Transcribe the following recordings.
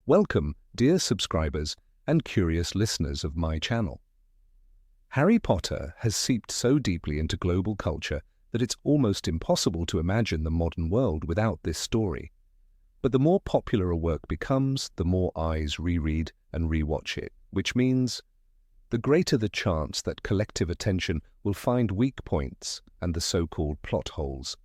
Welcome, dear subscribers and curious listeners of my channel. Harry Potter has seeped so deeply into global culture that it's almost impossible to imagine the modern world without this story. But the more popular a work becomes, the more eyes reread and rewatch it, which means the greater the chance that collective attention will find weak points and the so-called plot holes.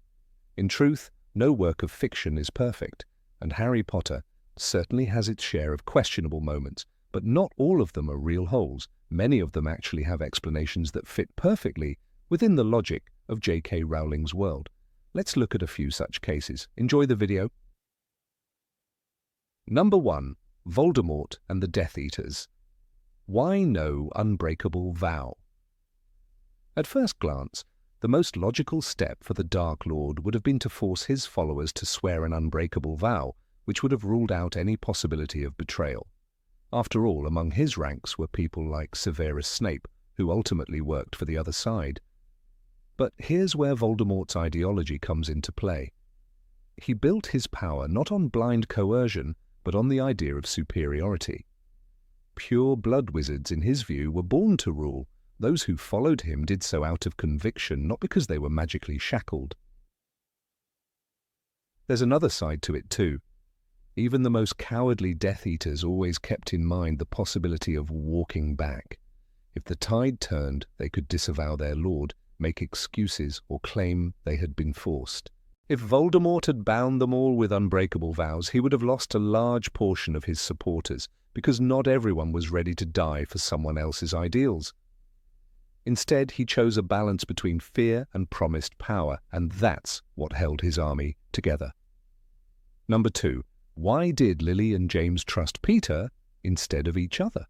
In truth, no work of fiction is perfect, and Harry Potter certainly has its share of questionable moments, but not all of them are real holes. Many of them actually have explanations that fit perfectly within the logic of J.K. Rowling's world. Let's look at a few such cases. Enjoy the video. Number 1. Voldemort and the Death Eaters. Why no unbreakable vow? At first glance, the most logical step for the Dark Lord would have been to force his followers to swear an unbreakable vow, which would have ruled out any possibility of betrayal. After all, among his ranks were people like Severus Snape, who ultimately worked for the other side. But here's where Voldemort's ideology comes into play. He built his power not on blind coercion, but on the idea of superiority. Pure blood wizards, in his view, were born to rule. Those who followed him did so out of conviction, not because they were magically shackled. There's another side to it too. Even the most cowardly Death Eaters always kept in mind the possibility of walking back. If the tide turned, they could disavow their lord, make excuses, or claim they had been forced. If Voldemort had bound them all with unbreakable vows, he would have lost a large portion of his supporters, because not everyone was ready to die for someone else's ideals. Instead, he chose a balance between fear and promised power, and that's what held his army together. Number 2. Why did Lily and James trust Peter instead of each other?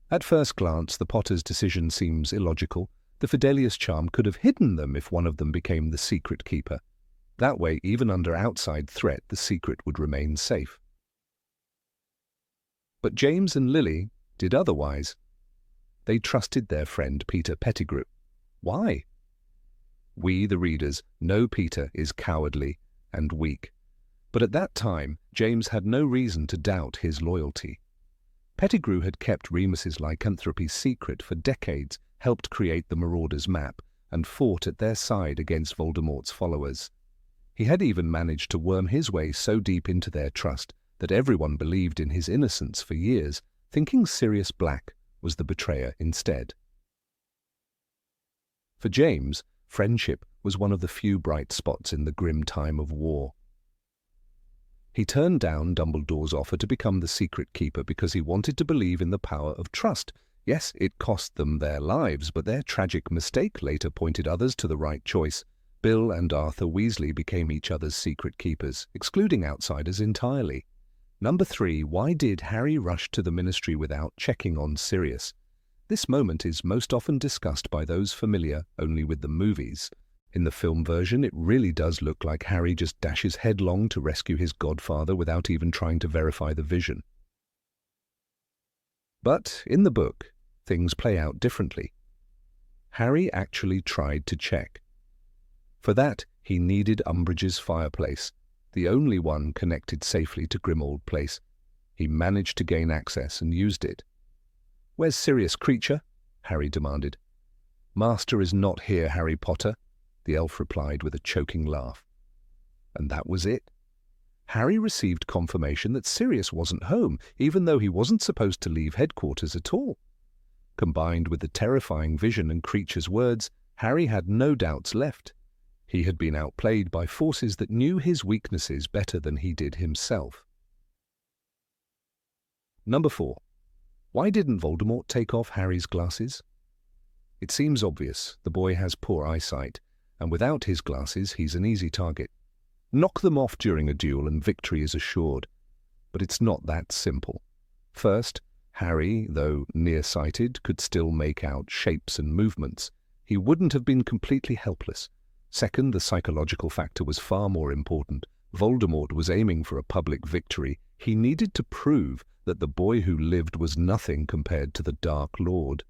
At first glance, the Potters' decision seems illogical. The Fidelius charm could have hidden them if one of them became the secret keeper. That way, even under outside threat, the secret would remain safe. But James and Lily did otherwise. They trusted their friend Peter Pettigrew. Why? We, the readers, know Peter is cowardly and weak. But at that time, James had no reason to doubt his loyalty. Pettigrew had kept Remus's lycanthropy secret for decades, helped create the Marauders' map, and fought at their side against Voldemort's followers. He had even managed to worm his way so deep into their trust that everyone believed in his innocence for years, thinking Sirius Black was the betrayer instead. For James, friendship was one of the few bright spots in the grim time of war. He turned down Dumbledore's offer to become the secret keeper because he wanted to believe in the power of trust. Yes, it cost them their lives, but their tragic mistake later pointed others to the right choice. Bill and Arthur Weasley became each other's secret keepers, excluding outsiders entirely. Number 3. Why did Harry rush to the Ministry without checking on Sirius? This moment is most often discussed by those familiar only with the movies. In the film version, it really does look like Harry just dashes headlong to rescue his godfather without even trying to verify the vision. But in the book, things play out differently. Harry actually tried to check. For that, he needed Umbridge's fireplace, the only one connected safely to Grimmauld Place. He managed to gain access and used it. "Where's Sirius, creature?" Harry demanded. "Master is not here, Harry Potter," the elf replied with a choking laugh. And that was it. Harry received confirmation that Sirius wasn't home, even though he wasn't supposed to leave headquarters at all. Combined with the terrifying vision and creature's words, Harry had no doubts left. He had been outplayed by forces that knew his weaknesses better than he did himself. Number 4. Why didn't Voldemort take off Harry's glasses? It seems obvious. The boy has poor eyesight, and without his glasses, he's an easy target. Knock them off during a duel and victory is assured. But it's not that simple. First, Harry, though nearsighted, could still make out shapes and movements. He wouldn't have been completely helpless. Second, the psychological factor was far more important. Voldemort was aiming for a public victory. He needed to prove that the boy who lived was nothing compared to the Dark Lord.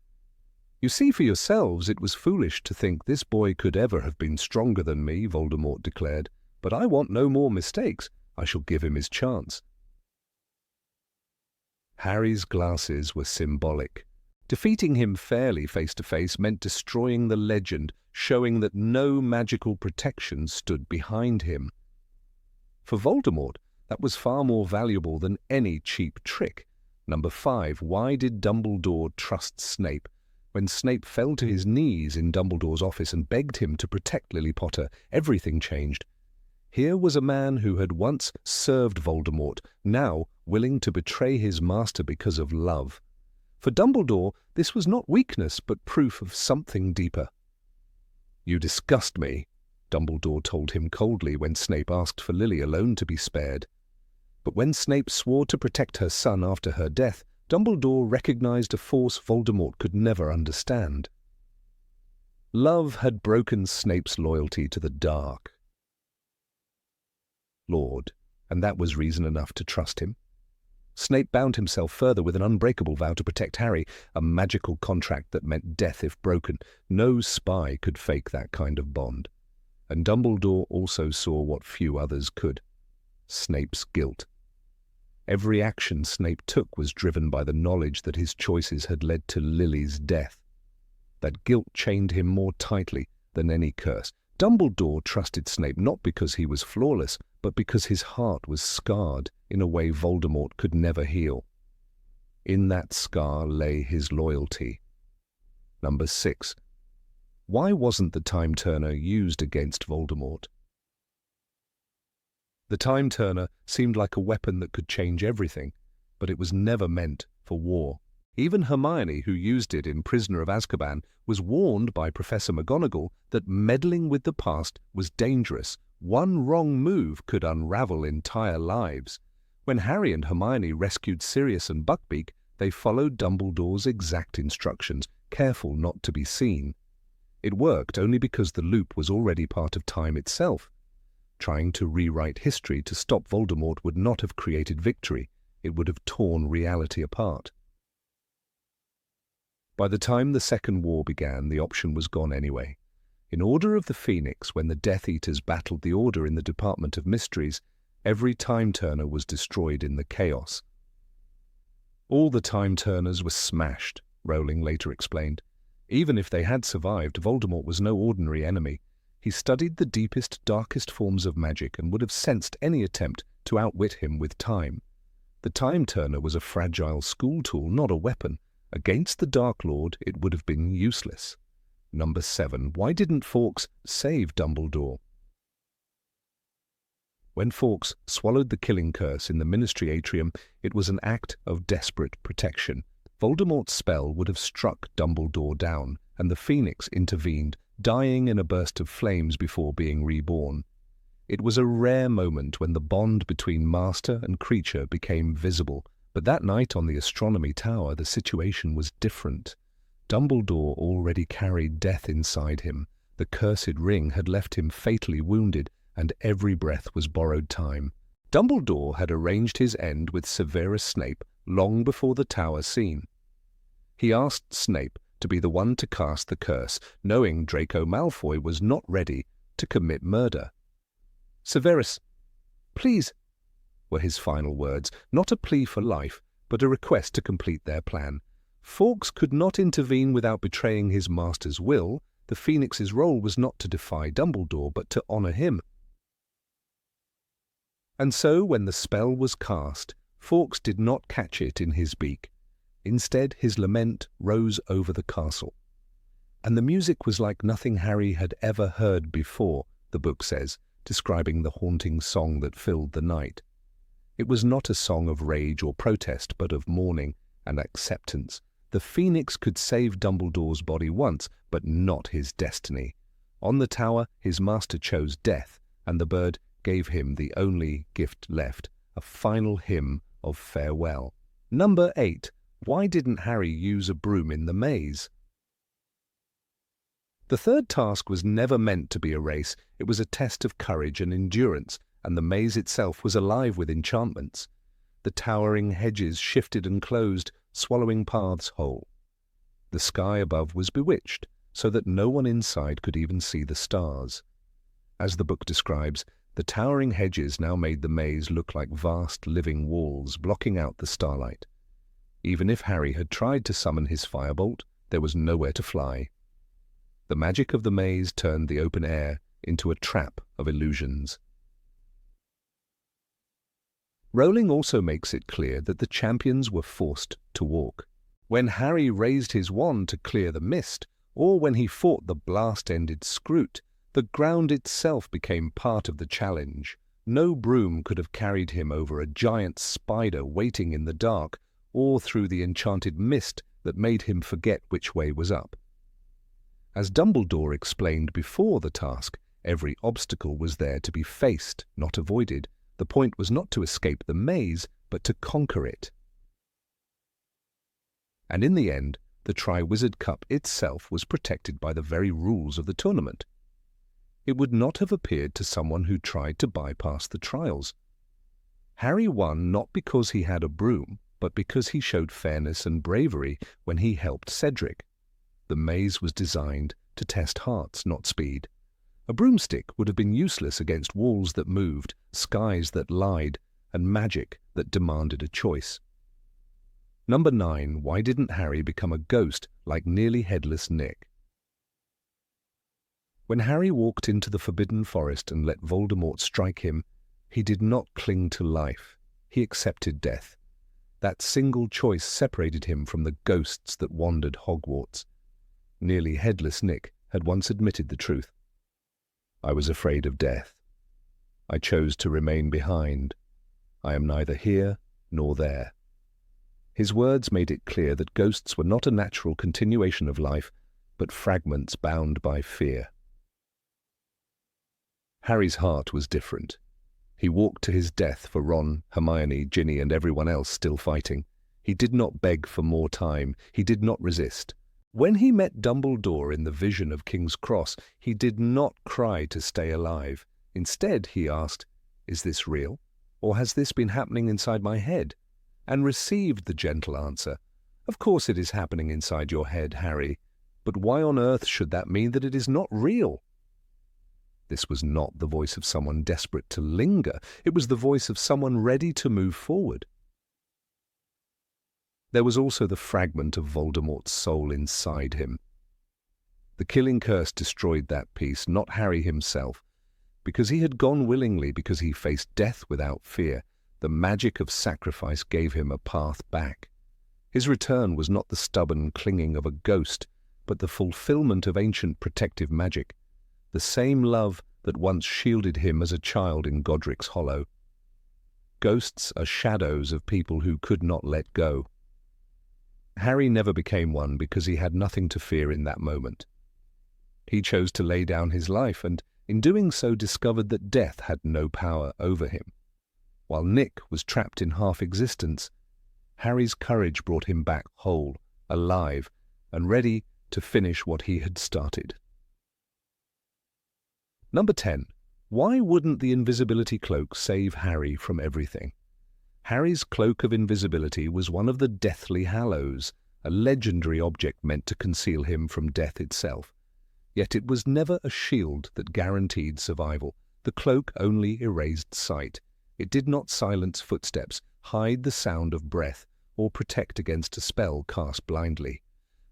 "You see for yourselves, it was foolish to think this boy could ever have been stronger than me," Voldemort declared. "But I want no more mistakes. I shall give him his chance." Harry's glasses were symbolic. Defeating him fairly face to face meant destroying the legend, showing that no magical protection stood behind him. For Voldemort, that was far more valuable than any cheap trick. Number 5. Why did Dumbledore trust Snape? When Snape fell to his knees in Dumbledore's office and begged him to protect Lily Potter, everything changed. Here was a man who had once served Voldemort, now willing to betray his master because of love. For Dumbledore, this was not weakness, but proof of something deeper. "You disgust me," Dumbledore told him coldly when Snape asked for Lily alone to be spared. But when Snape swore to protect her son after her death, Dumbledore recognized a force Voldemort could never understand. Love had broken Snape's loyalty to the dark Lord, and that was reason enough to trust him. Snape bound himself further with an unbreakable vow to protect Harry, a magical contract that meant death if broken. No spy could fake that kind of bond. And Dumbledore also saw what few others could: Snape's guilt. Every action Snape took was driven by the knowledge that his choices had led to Lily's death. That guilt chained him more tightly than any curse. Dumbledore trusted Snape not because he was flawless, but because his heart was scarred in a way Voldemort could never heal. In that scar lay his loyalty. Number 6. Why wasn't the Time Turner used against Voldemort? The Time Turner seemed like a weapon that could change everything, but it was never meant for war. Even Hermione, who used it in Prisoner of Azkaban, was warned by Professor McGonagall that meddling with the past was dangerous. One wrong move could unravel entire lives. When Harry and Hermione rescued Sirius and Buckbeak, they followed Dumbledore's exact instructions, careful not to be seen. It worked only because the loop was already part of time itself. Trying to rewrite history to stop Voldemort would not have created victory. It would have torn reality apart. By the time the Second War began, the option was gone anyway. In Order of the Phoenix, when the Death Eaters battled the Order in the Department of Mysteries, every Time Turner was destroyed in the chaos. All the Time Turners were smashed, Rowling later explained. Even if they had survived, Voldemort was no ordinary enemy. He studied the deepest, darkest forms of magic and would have sensed any attempt to outwit him with time. The Time Turner was a fragile school tool, not a weapon. Against the Dark Lord, it would have been useless. Number 7. Why didn't Fawkes save Dumbledore? When Fawkes swallowed the killing curse in the Ministry Atrium, it was an act of desperate protection. Voldemort's spell would have struck Dumbledore down, and the Phoenix intervened, dying in a burst of flames before being reborn. It was a rare moment when the bond between master and creature became visible, but that night on the Astronomy Tower the situation was different. Dumbledore already carried death inside him. The cursed ring had left him fatally wounded, and every breath was borrowed time. Dumbledore had arranged his end with Severus Snape long before the tower scene. He asked Snape to be the one to cast the curse, knowing Draco Malfoy was not ready to commit murder. "Severus, please," were his final words, not a plea for life, but a request to complete their plan. Fawkes could not intervene without betraying his master's will. The Phoenix's role was not to defy Dumbledore, but to honor him. And so, when the spell was cast, Fawkes did not catch it in his beak. Instead, his lament rose over the castle. And the music was like nothing Harry had ever heard before, the book says, describing the haunting song that filled the night. It was not a song of rage or protest, but of mourning and acceptance. The Phoenix could save Dumbledore's body once, but not his destiny. On the tower, his master chose death, and the bird gave him the only gift left, a final hymn of farewell. Number 8. Why didn't Harry use a broom in the maze? The third task was never meant to be a race. It was a test of courage and endurance, and the maze itself was alive with enchantments. The towering hedges shifted and closed, swallowing paths whole. The sky above was bewitched, so that no one inside could even see the stars. As the book describes, the towering hedges now made the maze look like vast living walls blocking out the starlight. Even if Harry had tried to summon his firebolt, there was nowhere to fly. The magic of the maze turned the open air into a trap of illusions. Rowling also makes it clear that the champions were forced to walk. When Harry raised his wand to clear the mist, or when he fought the blast-ended Scroot, the ground itself became part of the challenge. No broom could have carried him over a giant spider waiting in the dark, or through the enchanted mist that made him forget which way was up. As Dumbledore explained before the task, every obstacle was there to be faced, not avoided. The point was not to escape the maze, but to conquer it. And in the end, the Triwizard Cup itself was protected by the very rules of the tournament. It would not have appeared to someone who tried to bypass the trials. Harry won not because he had a broom, but because he showed fairness and bravery when he helped Cedric. The maze was designed to test hearts, not speed. A broomstick would have been useless against walls that moved, skies that lied, and magic that demanded a choice. Number 9. Why didn't Harry become a ghost like nearly headless Nick? When Harry walked into the Forbidden Forest and let Voldemort strike him, he did not cling to life. He accepted death. That single choice separated him from the ghosts that wandered Hogwarts. Nearly headless Nick had once admitted the truth. I was afraid of death. I chose to remain behind. I am neither here nor there. His words made it clear that ghosts were not a natural continuation of life, but fragments bound by fear. Harry's heart was different. He walked to his death for Ron, Hermione, Ginny, and everyone else still fighting. He did not beg for more time. He did not resist. When he met Dumbledore in the vision of King's Cross, he did not cry to stay alive. Instead, he asked, "Is this real? Or has this been happening inside my head?" And received the gentle answer, "Of course it is happening inside your head, Harry. But why on earth should that mean that it is not real?" This was not the voice of someone desperate to linger. It was the voice of someone ready to move forward. There was also the fragment of Voldemort's soul inside him. The killing curse destroyed that piece, not Harry himself. Because he had gone willingly, because he faced death without fear, the magic of sacrifice gave him a path back. His return was not the stubborn clinging of a ghost, but the fulfillment of ancient protective magic, the same love that once shielded him as a child in Godric's Hollow. Ghosts are shadows of people who could not let go. Harry never became one because he had nothing to fear in that moment. He chose to lay down his life and, in doing so, discovered that death had no power over him. While Nick was trapped in half-existence, Harry's courage brought him back whole, alive, and ready to finish what he had started. Number 10. Why wouldn't the invisibility cloak save Harry from everything? Harry's cloak of invisibility was one of the Deathly Hallows, a legendary object meant to conceal him from death itself. Yet it was never a shield that guaranteed survival. The cloak only erased sight. It did not silence footsteps, hide the sound of breath, or protect against a spell cast blindly.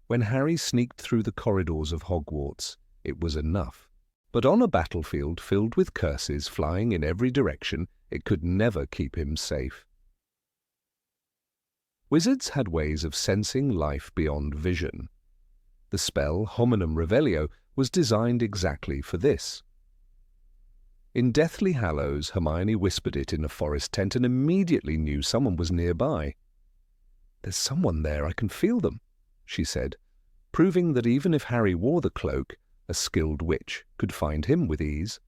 When Harry sneaked through the corridors of Hogwarts, it was enough. But on a battlefield filled with curses flying in every direction, it could never keep him safe. Wizards had ways of sensing life beyond vision. The spell Hominum Revelio was designed exactly for this. In Deathly Hallows, Hermione whispered it in a forest tent and immediately knew someone was nearby. "There's someone there, I can feel them," she said, proving that even if Harry wore the cloak, a skilled witch could find him with ease.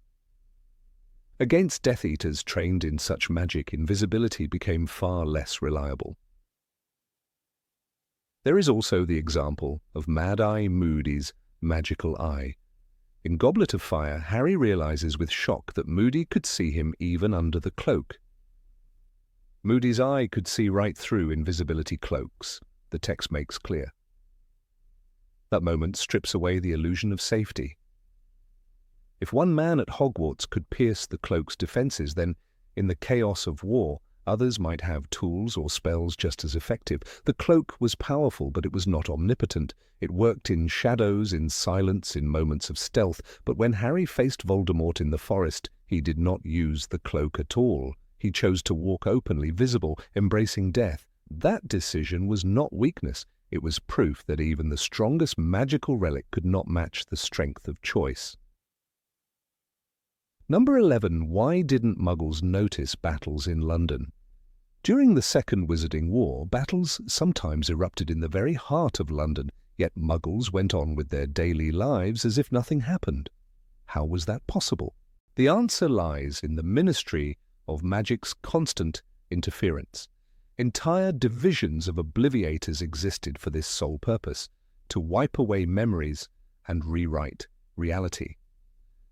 Against Death Eaters trained in such magic, invisibility became far less reliable. There is also the example of Mad-Eye Moody's magical eye. In Goblet of Fire, Harry realizes with shock that Moody could see him even under the cloak. Moody's eye could see right through invisibility cloaks, the text makes clear. That moment strips away the illusion of safety. If one man at Hogwarts could pierce the cloak's defenses, then, in the chaos of war, Others might have tools or spells just as effective. The cloak was powerful, but it was not omnipotent. It worked in shadows, in silence, in moments of stealth. But when Harry faced Voldemort in the forest, he did not use the cloak at all. He chose to walk openly, visible, embracing death. That decision was not weakness. It was proof that even the strongest magical relic could not match the strength of choice. Number 11. Why didn't Muggles notice battles in London? During the Second Wizarding War, battles sometimes erupted in the very heart of London, yet Muggles went on with their daily lives as if nothing happened. How was that possible? The answer lies in the Ministry of Magic's constant interference. Entire divisions of Obliviators existed for this sole purpose, to wipe away memories and rewrite reality.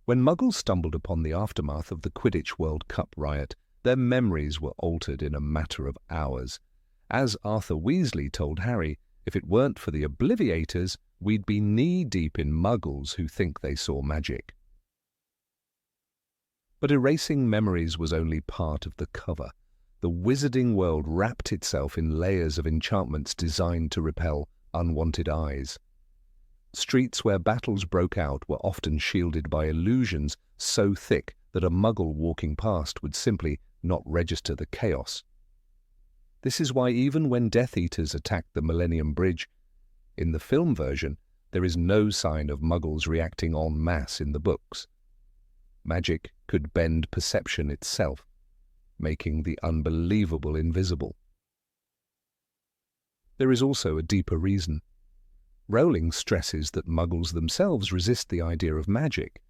When Muggles stumbled upon the aftermath of the Quidditch World Cup riot, their memories were altered in a matter of hours. As Arthur Weasley told Harry, if it weren't for the Obliviators, we'd be knee-deep in Muggles who think they saw magic. But erasing memories was only part of the cover. The wizarding world wrapped itself in layers of enchantments designed to repel unwanted eyes. Streets where battles broke out were often shielded by illusions so thick that a Muggle walking past would simply not register the chaos. This is why even when Death Eaters attacked the Millennium Bridge, in the film version, there is no sign of Muggles reacting en masse in the books. Magic could bend perception itself, making the unbelievable invisible. There is also a deeper reason. Rowling stresses that Muggles themselves resist the idea of magic.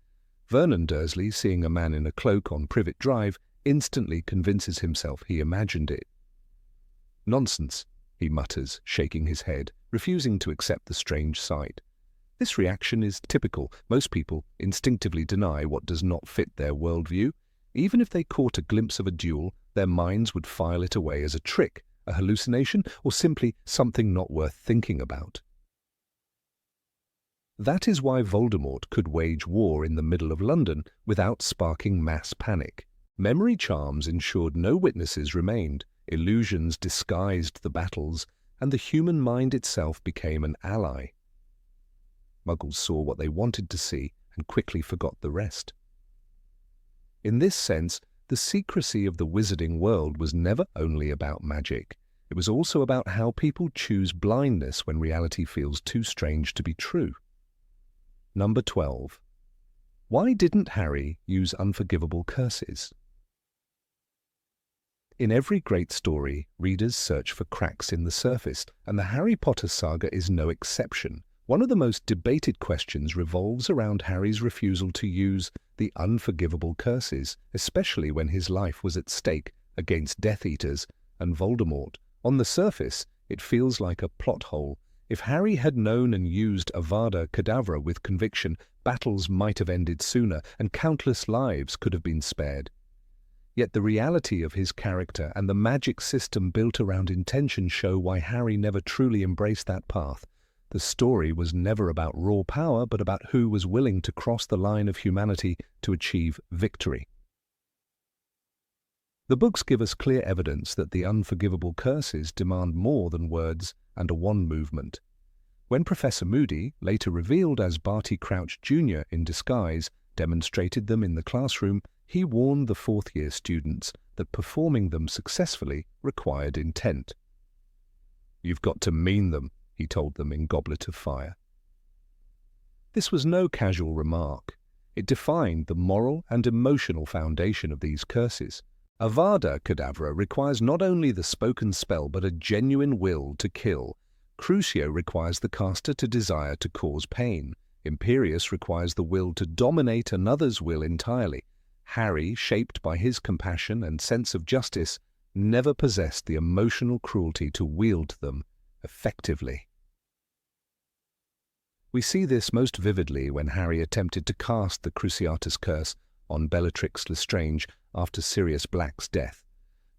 Vernon Dursley, seeing a man in a cloak on Privet Drive, instantly convinces himself he imagined it. "Nonsense," he mutters, shaking his head, refusing to accept the strange sight. This reaction is typical. Most people instinctively deny what does not fit their worldview. Even if they caught a glimpse of a duel, their minds would file it away as a trick, a hallucination, or simply something not worth thinking about. That is why Voldemort could wage war in the middle of London without sparking mass panic. Memory charms ensured no witnesses remained, illusions disguised the battles, and the human mind itself became an ally. Muggles saw what they wanted to see and quickly forgot the rest. In this sense, the secrecy of the wizarding world was never only about magic. It was also about how people choose blindness when reality feels too strange to be true. Number 12. Why didn't Harry use unforgivable curses? In every great story, readers search for cracks in the surface, and the Harry Potter saga is no exception. One of the most debated questions revolves around Harry's refusal to use the unforgivable curses, especially when his life was at stake against Death Eaters and Voldemort. On the surface, it feels like a plot hole. If Harry had known and used Avada Kedavra with conviction, battles might have ended sooner and countless lives could have been spared. Yet the reality of his character and the magic system built around intention show why Harry never truly embraced that path. The story was never about raw power, but about who was willing to cross the line of humanity to achieve victory. The books give us clear evidence that the unforgivable curses demand more than words and a wand movement. When Professor Moody, later revealed as Barty Crouch Jr. in disguise, demonstrated them in the classroom, he warned the fourth-year students that performing them successfully required intent. "You've got to mean them," he told them in Goblet of Fire. This was no casual remark. It defined the moral and emotional foundation of these curses. Avada Kedavra requires not only the spoken spell but a genuine will to kill. Crucio requires the caster to desire to cause pain. Imperius requires the will to dominate another's will entirely. Harry, shaped by his compassion and sense of justice, never possessed the emotional cruelty to wield them effectively. We see this most vividly when Harry attempted to cast the Cruciatus Curse on Bellatrix Lestrange after Sirius Black's death.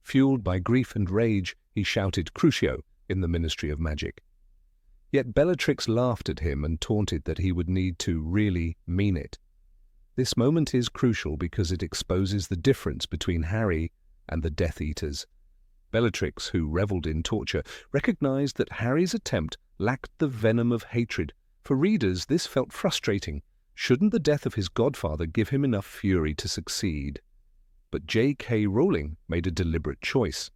Fueled by grief and rage, he shouted "Crucio" in the Ministry of Magic. Yet Bellatrix laughed at him and taunted that he would need to really mean it. This moment is crucial because it exposes the difference between Harry and the Death Eaters. Bellatrix, who revelled in torture, recognized that Harry's attempt lacked the venom of hatred. For readers, this felt frustrating. Shouldn't the death of his godfather give him enough fury to succeed? But J.K. Rowling made a deliberate choice.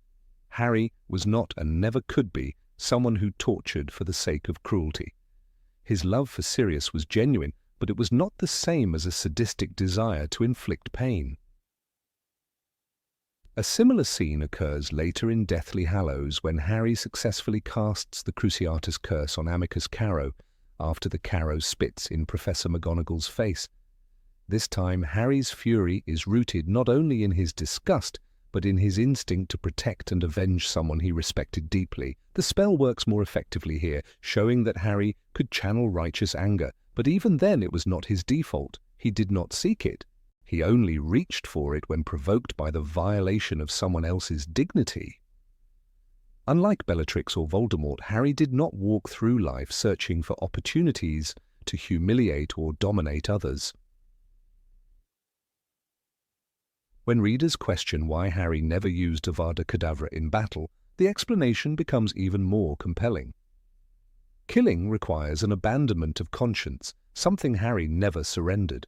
Harry was not, and never could be, someone who tortured for the sake of cruelty. His love for Sirius was genuine, but it was not the same as a sadistic desire to inflict pain. A similar scene occurs later in Deathly Hallows when Harry successfully casts the Cruciatus Curse on Amicus Carrow after the Carrow spits in Professor McGonagall's face. This time, Harry's fury is rooted not only in his disgust, but in his instinct to protect and avenge someone he respected deeply. The spell works more effectively here, showing that Harry could channel righteous anger, but even then it was not his default. He did not seek it. He only reached for it when provoked by the violation of someone else's dignity. Unlike Bellatrix or Voldemort, Harry did not walk through life searching for opportunities to humiliate or dominate others. When readers question why Harry never used Avada Kedavra in battle, the explanation becomes even more compelling. Killing requires an abandonment of conscience, something Harry never surrendered.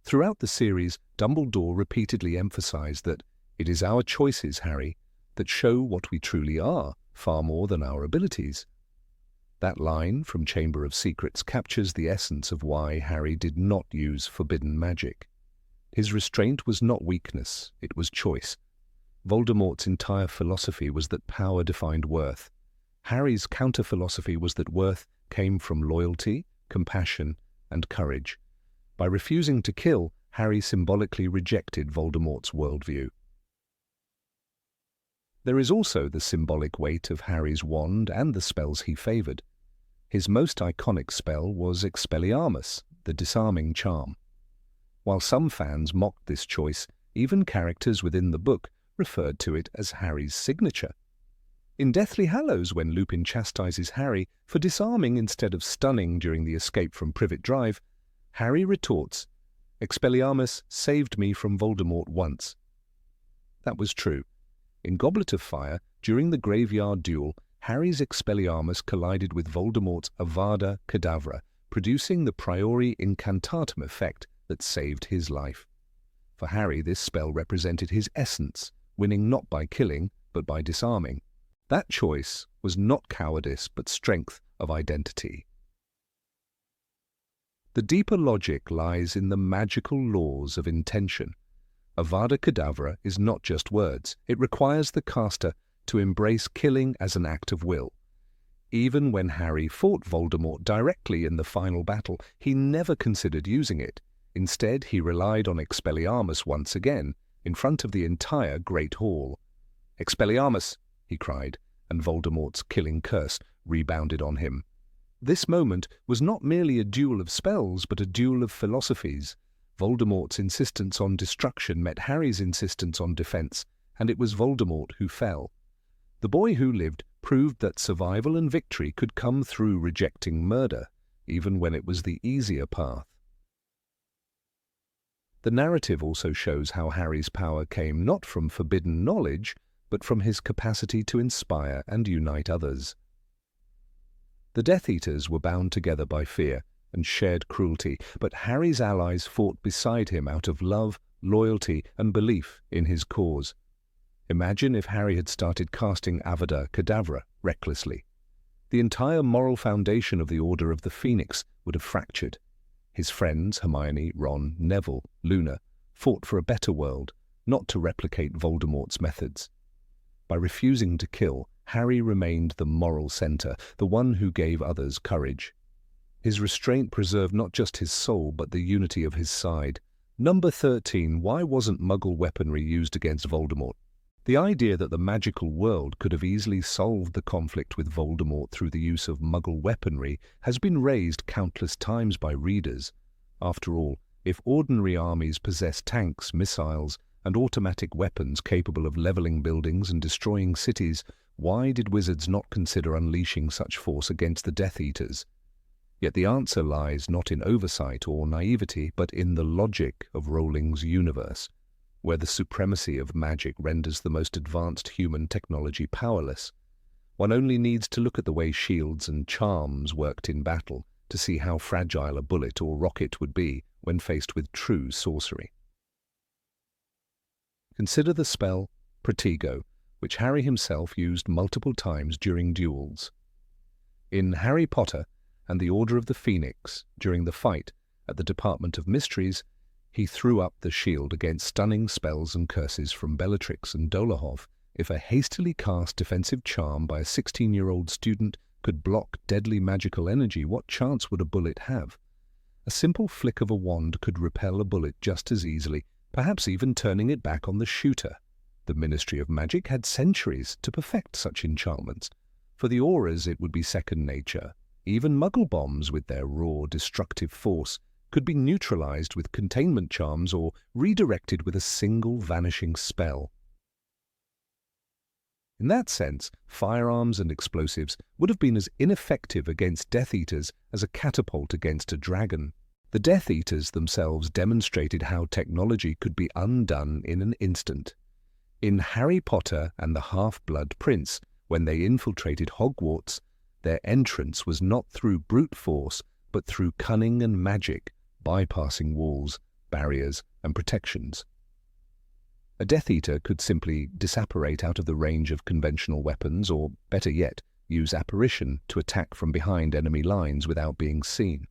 Throughout the series, Dumbledore repeatedly emphasized that it is our choices, Harry, that show what we truly are, far more than our abilities. That line from Chamber of Secrets captures the essence of why Harry did not use forbidden magic. His restraint was not weakness, it was choice. Voldemort's entire philosophy was that power defined worth. Harry's counter-philosophy was that worth came from loyalty, compassion, and courage. By refusing to kill, Harry symbolically rejected Voldemort's worldview. There is also the symbolic weight of Harry's wand and the spells he favoured. His most iconic spell was Expelliarmus, the disarming charm. While some fans mocked this choice, even characters within the book referred to it as Harry's signature. In Deathly Hallows, when Lupin chastises Harry for disarming instead of stunning during the escape from Privet Drive, Harry retorts, "Expelliarmus saved me from Voldemort once." That was true. In Goblet of Fire, during the graveyard duel, Harry's Expelliarmus collided with Voldemort's Avada Kedavra, producing the priori incantatum effect that saved his life. For Harry, this spell represented his essence, winning not by killing, but by disarming. That choice was not cowardice, but strength of identity. The deeper logic lies in the magical laws of intention. Avada Kedavra is not just words. It requires the caster to embrace killing as an act of will. Even when Harry fought Voldemort directly in the final battle, he never considered using it. Instead, he relied on Expelliarmus once again, in front of the entire Great Hall. "Expelliarmus!" he cried, and Voldemort's killing curse rebounded on him. This moment was not merely a duel of spells, but a duel of philosophies. Voldemort's insistence on destruction met Harry's insistence on defense, and it was Voldemort who fell. The boy who lived proved that survival and victory could come through rejecting murder, even when it was the easier path. The narrative also shows how Harry's power came not from forbidden knowledge, but from his capacity to inspire and unite others. The Death Eaters were bound together by fear and shared cruelty, but Harry's allies fought beside him out of love, loyalty, and belief in his cause. Imagine if Harry had started casting Avada Kedavra recklessly. The entire moral foundation of the Order of the Phoenix would have fractured. His friends, Hermione, Ron, Neville, Luna, fought for a better world, not to replicate Voldemort's methods. By refusing to kill, Harry remained the moral center, the one who gave others courage. His restraint preserved not just his soul, but the unity of his side. Number 13. Why wasn't Muggle weaponry used against Voldemort? The idea that the magical world could have easily solved the conflict with Voldemort through the use of Muggle weaponry has been raised countless times by readers. After all, if ordinary armies possess tanks, missiles, and automatic weapons capable of leveling buildings and destroying cities, why did wizards not consider unleashing such force against the Death Eaters? Yet the answer lies not in oversight or naivety, but in the logic of Rowling's universe. where the supremacy of magic renders the most advanced human technology powerless. One only needs to look at the way shields and charms worked in battle to see how fragile a bullet or rocket would be when faced with true sorcery. Consider the spell Protego, which Harry himself used multiple times during duels. In Harry Potter and the Order of the Phoenix, during the fight at the Department of Mysteries, he threw up the shield against stunning spells and curses from Bellatrix and Dolohov. If a hastily cast defensive charm by a 16-year-old student could block deadly magical energy, what chance would a bullet have? A simple flick of a wand could repel a bullet just as easily, perhaps even turning it back on the shooter. The Ministry of Magic had centuries to perfect such enchantments. For the Aurors it would be second nature. Even Muggle bombs, with their raw, destructive force, could be neutralized with containment charms or redirected with a single vanishing spell. In that sense, firearms and explosives would have been as ineffective against Death Eaters as a catapult against a dragon. The Death Eaters themselves demonstrated how technology could be undone in an instant. In Harry Potter and the Half-Blood Prince, when they infiltrated Hogwarts, their entrance was not through brute force, but through cunning and magic, bypassing walls, barriers, and protections. A Death Eater could simply disapparate out of the range of conventional weapons, or, better yet, use apparition to attack from behind enemy lines without being seen.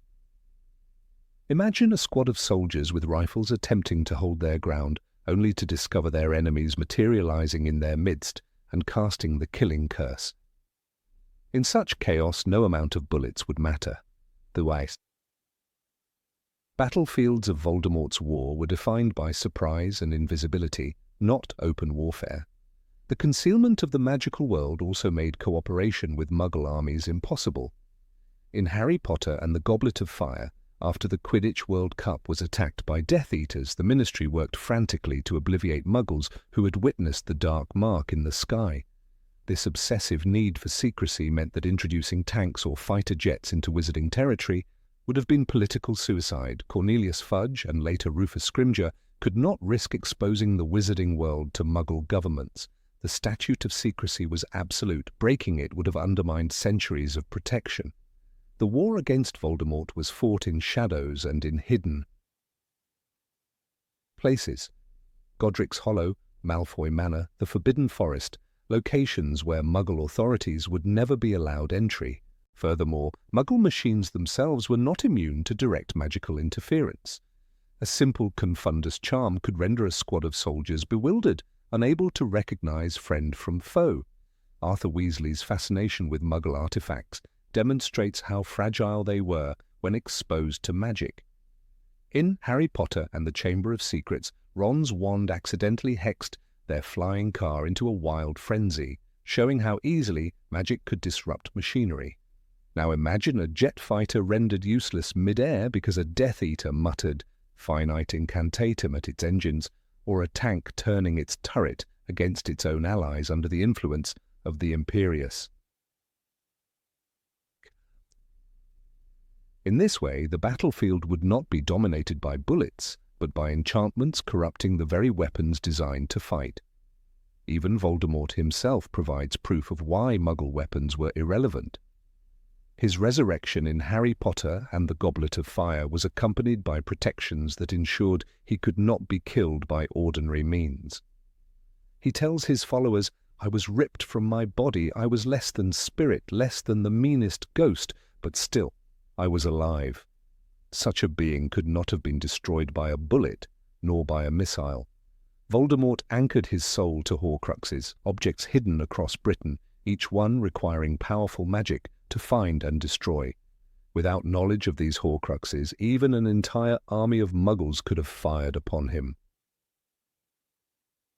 Imagine a squad of soldiers with rifles attempting to hold their ground, only to discover their enemies materializing in their midst and casting the killing curse. In such chaos, no amount of bullets would matter. The battlefields of Voldemort's war were defined by surprise and invisibility, not open warfare. The concealment of the magical world also made cooperation with Muggle armies impossible. In Harry Potter and the Goblet of Fire, after the Quidditch World Cup was attacked by Death Eaters, the Ministry worked frantically to obliviate Muggles who had witnessed the dark mark in the sky. This obsessive need for secrecy meant that introducing tanks or fighter jets into wizarding territory would have been political suicide. Cornelius Fudge and later Rufus Scrimgeour could not risk exposing the wizarding world to Muggle governments. The statute of secrecy was absolute. Breaking it would have undermined centuries of protection. The war against Voldemort was fought in shadows and in hidden places. Godric's Hollow, Malfoy Manor, the Forbidden Forest, locations where Muggle authorities would never be allowed entry. Furthermore, Muggle machines themselves were not immune to direct magical interference. A simple Confundus charm could render a squad of soldiers bewildered, unable to recognize friend from foe. Arthur Weasley's fascination with Muggle artifacts demonstrates how fragile they were when exposed to magic. In Harry Potter and the Chamber of Secrets, Ron's wand accidentally hexed their flying car into a wild frenzy, showing how easily magic could disrupt machinery. Now imagine a jet fighter rendered useless mid-air because a Death Eater muttered finite incantatum at its engines, or a tank turning its turret against its own allies under the influence of the Imperius. In this way, the battlefield would not be dominated by bullets, but by enchantments corrupting the very weapons designed to fight. Even Voldemort himself provides proof of why Muggle weapons were irrelevant. His resurrection in Harry Potter and the Goblet of Fire was accompanied by protections that ensured he could not be killed by ordinary means. He tells his followers, "I was ripped from my body, I was less than spirit, less than the meanest ghost, but still, I was alive." Such a being could not have been destroyed by a bullet, nor by a missile. Voldemort anchored his soul to horcruxes, objects hidden across Britain, each one requiring powerful magic to find and destroy. Without knowledge of these horcruxes, even an entire army of Muggles could have fired upon him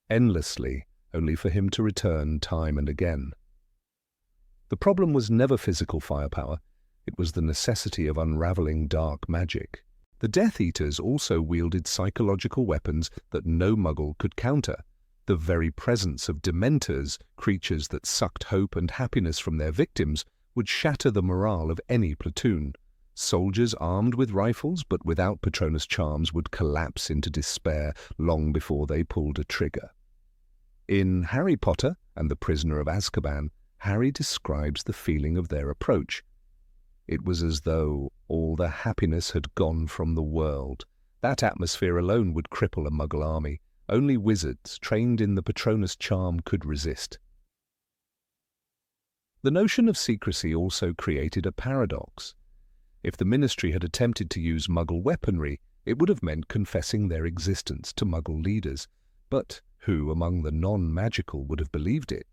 endlessly, only for him to return time and again. The problem was never physical firepower. It was the necessity of unraveling dark magic. The Death Eaters also wielded psychological weapons that no Muggle could counter. The very presence of Dementors, creatures that sucked hope and happiness from their victims, would shatter the morale of any platoon. Soldiers armed with rifles but without Patronus charms would collapse into despair long before they pulled a trigger. In Harry Potter and the Prisoner of Azkaban, Harry describes the feeling of their approach. It was as though all the happiness had gone from the world. That atmosphere alone would cripple a Muggle army. Only wizards trained in the Patronus charm could resist. The notion of secrecy also created a paradox. If the Ministry had attempted to use Muggle weaponry, it would have meant confessing their existence to Muggle leaders. But who among the non-magical would have believed it?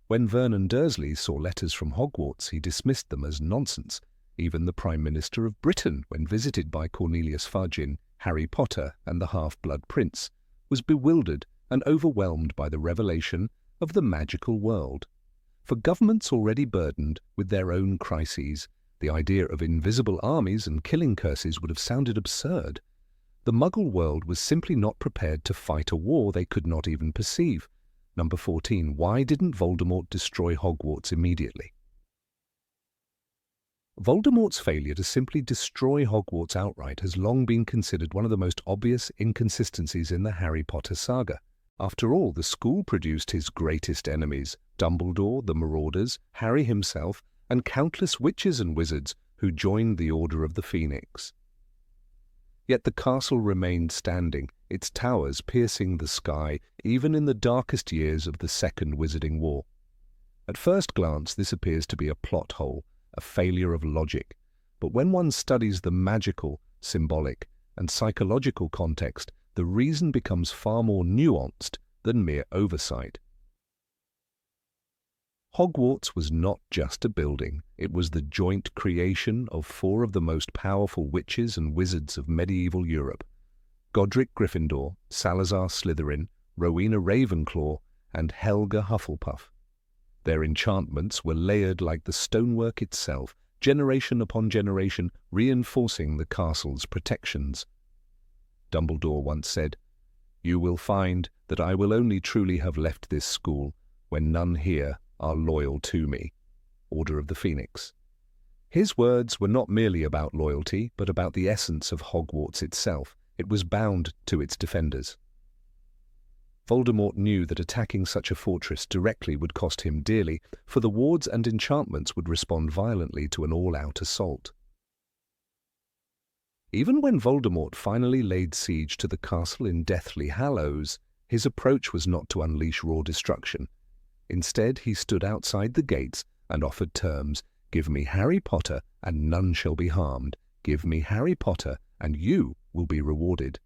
When Vernon Dursley saw letters from Hogwarts, he dismissed them as nonsense. Even the Prime Minister of Britain, when visited by Cornelius Fudge in Harry Potter and the Half-Blood Prince, was bewildered and overwhelmed by the revelation of the magical world. For governments already burdened with their own crises, the idea of invisible armies and killing curses would have sounded absurd. The Muggle world was simply not prepared to fight a war they could not even perceive. Number 14. Why didn't Voldemort destroy Hogwarts immediately? Voldemort's failure to simply destroy Hogwarts outright has long been considered one of the most obvious inconsistencies in the Harry Potter saga. After all, the school produced his greatest enemies, Dumbledore, the Marauders, Harry himself, and countless witches and wizards who joined the Order of the Phoenix. Yet the castle remained standing, its towers piercing the sky, even in the darkest years of the Second Wizarding War. At first glance, this appears to be a plot hole, a failure of logic. But when one studies the magical, symbolic, and psychological context, the reason becomes far more nuanced than mere oversight. Hogwarts was not just a building, it was the joint creation of four of the most powerful witches and wizards of medieval Europe: Godric Gryffindor, Salazar Slytherin, Rowena Ravenclaw, and Helga Hufflepuff. Their enchantments were layered like the stonework itself, generation upon generation, reinforcing the castle's protections. Dumbledore once said, "You will find that I will only truly have left this school when none here are loyal to me." Order of the Phoenix. His words were not merely about loyalty, but about the essence of Hogwarts itself. It was bound to its defenders. Voldemort knew that attacking such a fortress directly would cost him dearly, for the wards and enchantments would respond violently to an all-out assault. Even when Voldemort finally laid siege to the castle in Deathly Hallows, his approach was not to unleash raw destruction. Instead, he stood outside the gates and offered terms. "Give me Harry Potter, and none shall be harmed. Give me Harry Potter, and you will be rewarded."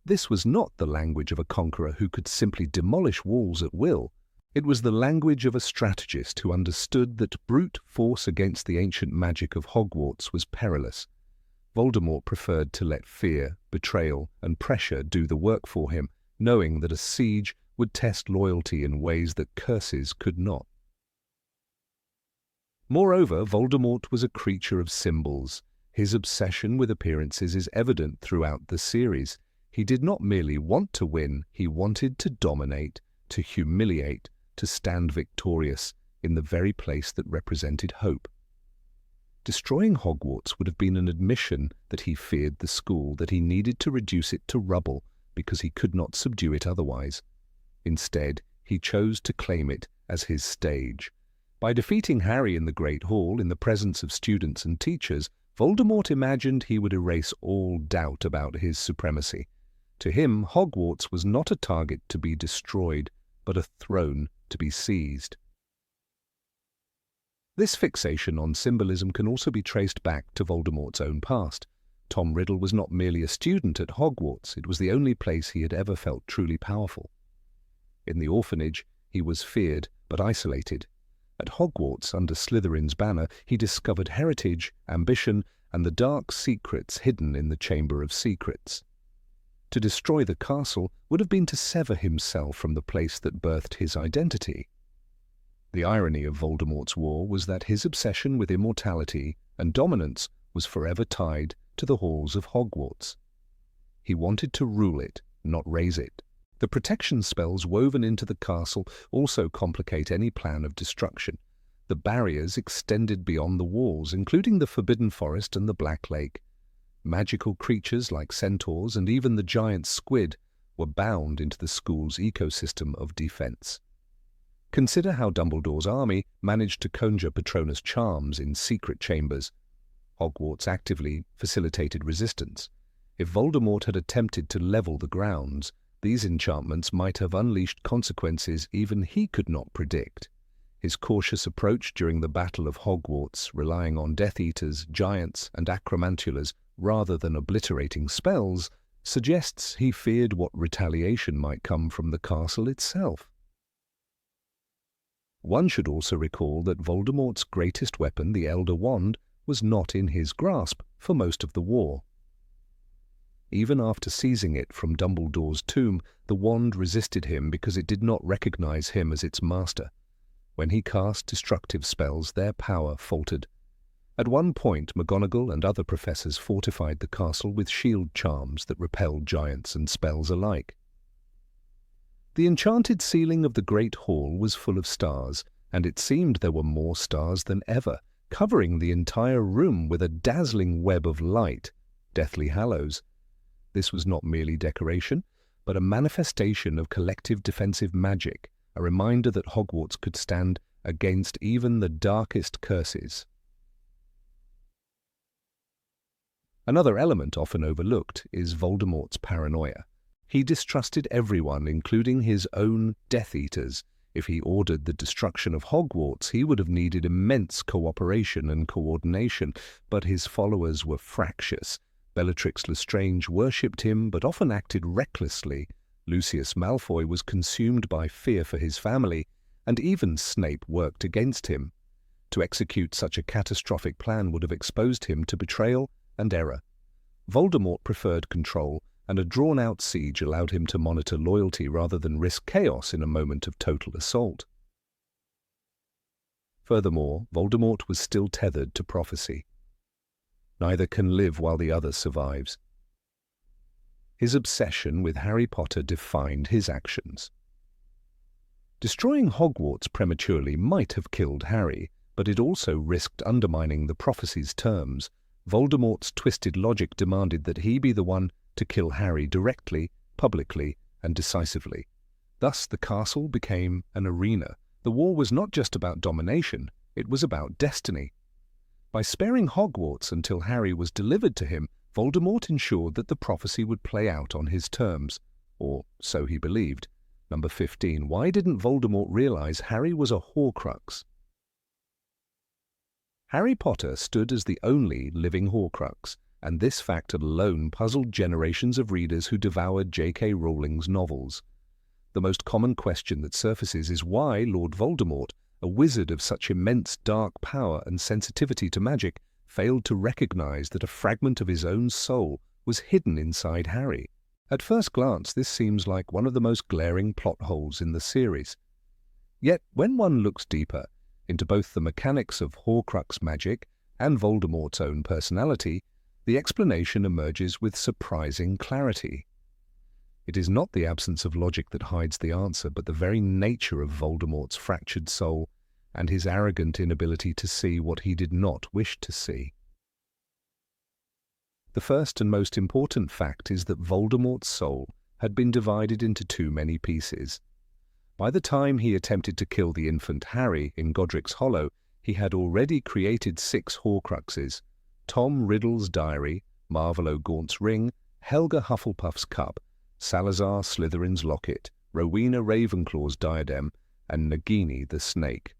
This was not the language of a conqueror who could simply demolish walls at will. It was the language of a strategist who understood that brute force against the ancient magic of Hogwarts was perilous. Voldemort preferred to let fear, betrayal, and pressure do the work for him, knowing that a siege would test loyalty in ways that curses could not. Moreover, Voldemort was a creature of symbols. His obsession with appearances is evident throughout the series. He did not merely want to win, he wanted to dominate, to humiliate, to stand victorious in the very place that represented hope. Destroying Hogwarts would have been an admission that he feared the school, that he needed to reduce it to rubble because he could not subdue it otherwise. Instead, he chose to claim it as his stage. By defeating Harry in the Great Hall in the presence of students and teachers, Voldemort imagined he would erase all doubt about his supremacy. To him, Hogwarts was not a target to be destroyed, but a throne to be seized. This fixation on symbolism can also be traced back to Voldemort's own past. Tom Riddle was not merely a student at Hogwarts, it was the only place he had ever felt truly powerful. In the orphanage, he was feared but isolated. At Hogwarts, under Slytherin's banner, he discovered heritage, ambition, and the dark secrets hidden in the Chamber of Secrets. To destroy the castle would have been to sever himself from the place that birthed his identity. The irony of Voldemort's war was that his obsession with immortality and dominance was forever tied to the halls of Hogwarts. He wanted to rule it, not raise it. The protection spells woven into the castle also complicate any plan of destruction. The barriers extended beyond the walls, including the Forbidden Forest and the Black Lake. Magical creatures like centaurs and even the giant squid were bound into the school's ecosystem of defense. Consider how Dumbledore's army managed to conjure Patronus charms in secret chambers. Hogwarts actively facilitated resistance. If Voldemort had attempted to level the grounds, these enchantments might have unleashed consequences even he could not predict. His cautious approach during the Battle of Hogwarts, relying on Death Eaters, giants, and acromantulas rather than obliterating spells, suggests he feared what retaliation might come from the castle itself. One should also recall that Voldemort's greatest weapon, the Elder Wand, was not in his grasp for most of the war. Even after seizing it from Dumbledore's tomb, the wand resisted him because it did not recognize him as its master. When he cast destructive spells, their power faltered. At one point, McGonagall and other professors fortified the castle with shield charms that repelled giants and spells alike. The enchanted ceiling of the Great Hall was full of stars, and it seemed there were more stars than ever, covering the entire room with a dazzling web of light, Deathly Hallows. This was not merely decoration, but a manifestation of collective defensive magic, a reminder that Hogwarts could stand against even the darkest curses. Another element often overlooked is Voldemort's paranoia. He distrusted everyone, including his own Death Eaters. If he ordered the destruction of Hogwarts, he would have needed immense cooperation and coordination, but his followers were fractious. Bellatrix Lestrange worshipped him, but often acted recklessly. Lucius Malfoy was consumed by fear for his family, and even Snape worked against him. To execute such a catastrophic plan would have exposed him to betrayal and error. Voldemort preferred control, and a drawn-out siege allowed him to monitor loyalty rather than risk chaos in a moment of total assault. Furthermore, Voldemort was still tethered to prophecy. Neither can live while the other survives. His obsession with Harry Potter defined his actions. Destroying Hogwarts prematurely might have killed Harry, but it also risked undermining the prophecy's terms. Voldemort's twisted logic demanded that he be the one to kill Harry directly, publicly, and decisively. Thus, the castle became an arena. The war was not just about domination, it was about destiny. By sparing Hogwarts until Harry was delivered to him, Voldemort ensured that the prophecy would play out on his terms, or so he believed. Number 15. Why didn't Voldemort realize Harry was a horcrux? Harry Potter stood as the only living horcrux, and this fact alone puzzled generations of readers who devoured J.K. Rowling's novels. The most common question that surfaces is why Lord Voldemort, a wizard of such immense dark power and sensitivity to magic, failed to recognize that a fragment of his own soul was hidden inside Harry. At first glance, this seems like one of the most glaring plot holes in the series. Yet, when one looks deeper into both the mechanics of Horcrux magic and Voldemort's own personality, the explanation emerges with surprising clarity. It is not the absence of logic that hides the answer, but the very nature of Voldemort's fractured soul and his arrogant inability to see what he did not wish to see. The first and most important fact is that Voldemort's soul had been divided into too many pieces. By the time he attempted to kill the infant Harry in Godric's Hollow, he had already created 6 Horcruxes: Tom Riddle's diary, Marvolo Gaunt's ring, Helga Hufflepuff's cup, Salazar Slytherin's locket, Rowena Ravenclaw's diadem, and Nagini the snake.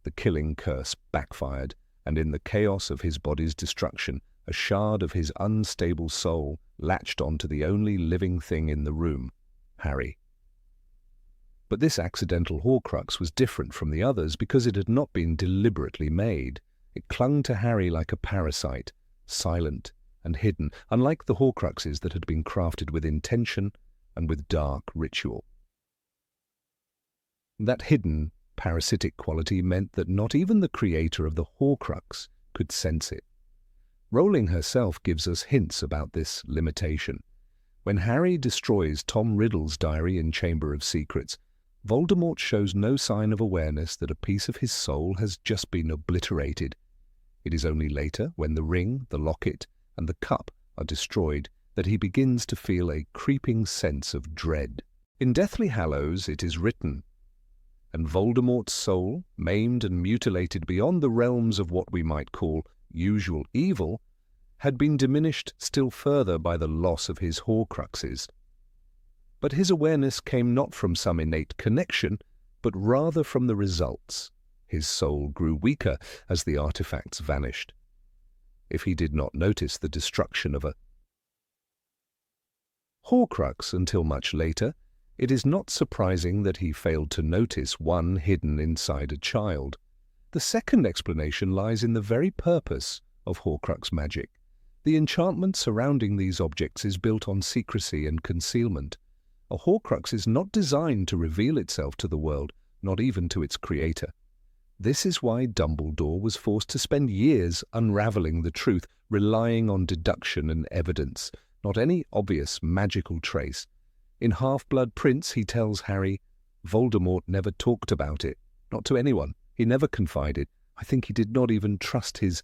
The killing curse backfired, and in the chaos of his body's destruction, a shard of his unstable soul latched onto the only living thing in the room, Harry. But this accidental Horcrux was different from the others because it had not been deliberately made. It clung to Harry like a parasite, silent and hidden, unlike the Horcruxes that had been crafted with intention and with dark ritual. That hidden, parasitic quality meant that not even the creator of the Horcrux could sense it. Rowling herself gives us hints about this limitation. When Harry destroys Tom Riddle's diary in Chamber of Secrets, Voldemort shows no sign of awareness that a piece of his soul has just been obliterated. It is only later, when the ring, the locket, and the cup are destroyed, that he begins to feel a creeping sense of dread. In Deathly Hallows it is written, "And Voldemort's soul, maimed and mutilated beyond the realms of what we might call usual evil, had been diminished still further by the loss of his horcruxes." But his awareness came not from some innate connection, but rather from the results. His soul grew weaker as the artifacts vanished. If he did not notice the destruction of a horcrux until much later, it is not surprising that he failed to notice one hidden inside a child. The second explanation lies in the very purpose of horcrux magic. The enchantment surrounding these objects is built on secrecy and concealment. A horcrux is not designed to reveal itself to the world, not even to its creator. This is why Dumbledore was forced to spend years unraveling the truth, relying on deduction and evidence, not any obvious magical trace. In Half-Blood Prince, he tells Harry, "Voldemort never talked about it, not to anyone. He never confided. I think he did not even trust his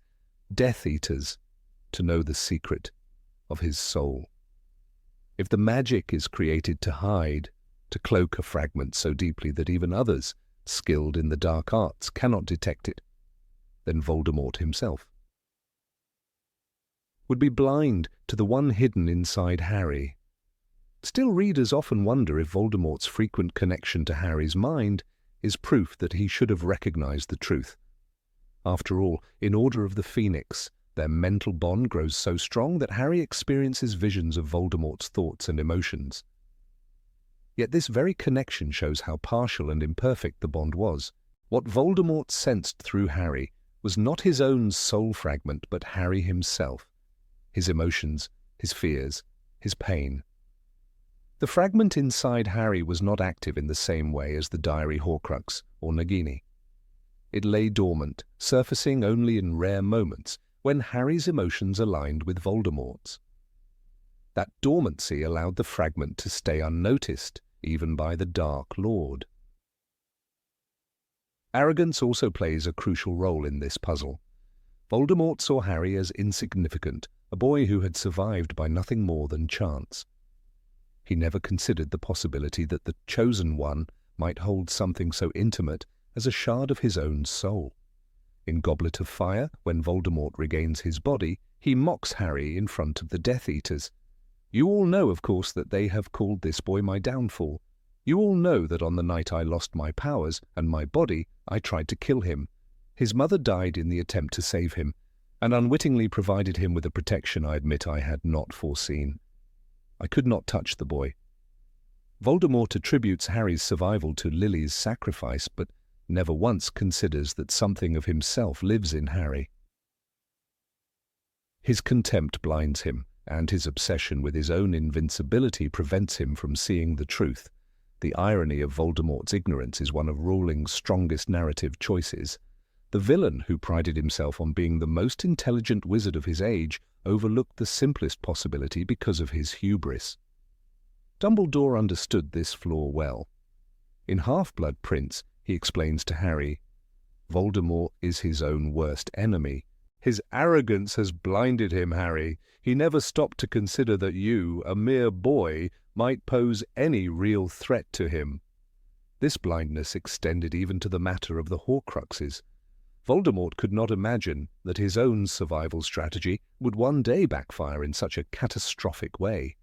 Death Eaters to know the secret of his soul." If the magic is created to hide, to cloak a fragment so deeply that even others, skilled in the dark arts, cannot detect it, then Voldemort himself would be blind to the one hidden inside Harry. Still, readers often wonder if Voldemort's frequent connection to Harry's mind is proof that he should have recognized the truth. After all, in Order of the Phoenix, their mental bond grows so strong that Harry experiences visions of Voldemort's thoughts and emotions. Yet this very connection shows how partial and imperfect the bond was. What Voldemort sensed through Harry was not his own soul fragment, but Harry himself, his emotions, his fears, his pain. The fragment inside Harry was not active in the same way as the diary horcrux or Nagini. It lay dormant, surfacing only in rare moments, when Harry's emotions aligned with Voldemort's. That dormancy allowed the fragment to stay unnoticed, even by the Dark Lord. Arrogance also plays a crucial role in this puzzle. Voldemort saw Harry as insignificant, a boy who had survived by nothing more than chance. He never considered the possibility that the Chosen One might hold something so intimate as a shard of his own soul. In Goblet of Fire, when Voldemort regains his body, he mocks Harry in front of the Death Eaters. "You all know, of course, that they have called this boy my downfall. You all know that on the night I lost my powers and my body, I tried to kill him. His mother died in the attempt to save him, and unwittingly provided him with a protection I admit I had not foreseen. I could not touch the boy." Voldemort attributes Harry's survival to Lily's sacrifice, but never once considers that something of himself lives in Harry. His contempt blinds him, and his obsession with his own invincibility prevents him from seeing the truth. The irony of Voldemort's ignorance is one of Rowling's strongest narrative choices. The villain, who prided himself on being the most intelligent wizard of his age, overlooked the simplest possibility because of his hubris. Dumbledore understood this flaw well. In Half-Blood Prince, he explains to Harry, "Voldemort is his own worst enemy. His arrogance has blinded him, Harry. He never stopped to consider that you, a mere boy, might pose any real threat to him." This blindness extended even to the matter of the Horcruxes. Voldemort could not imagine that his own survival strategy would one day backfire in such a catastrophic way.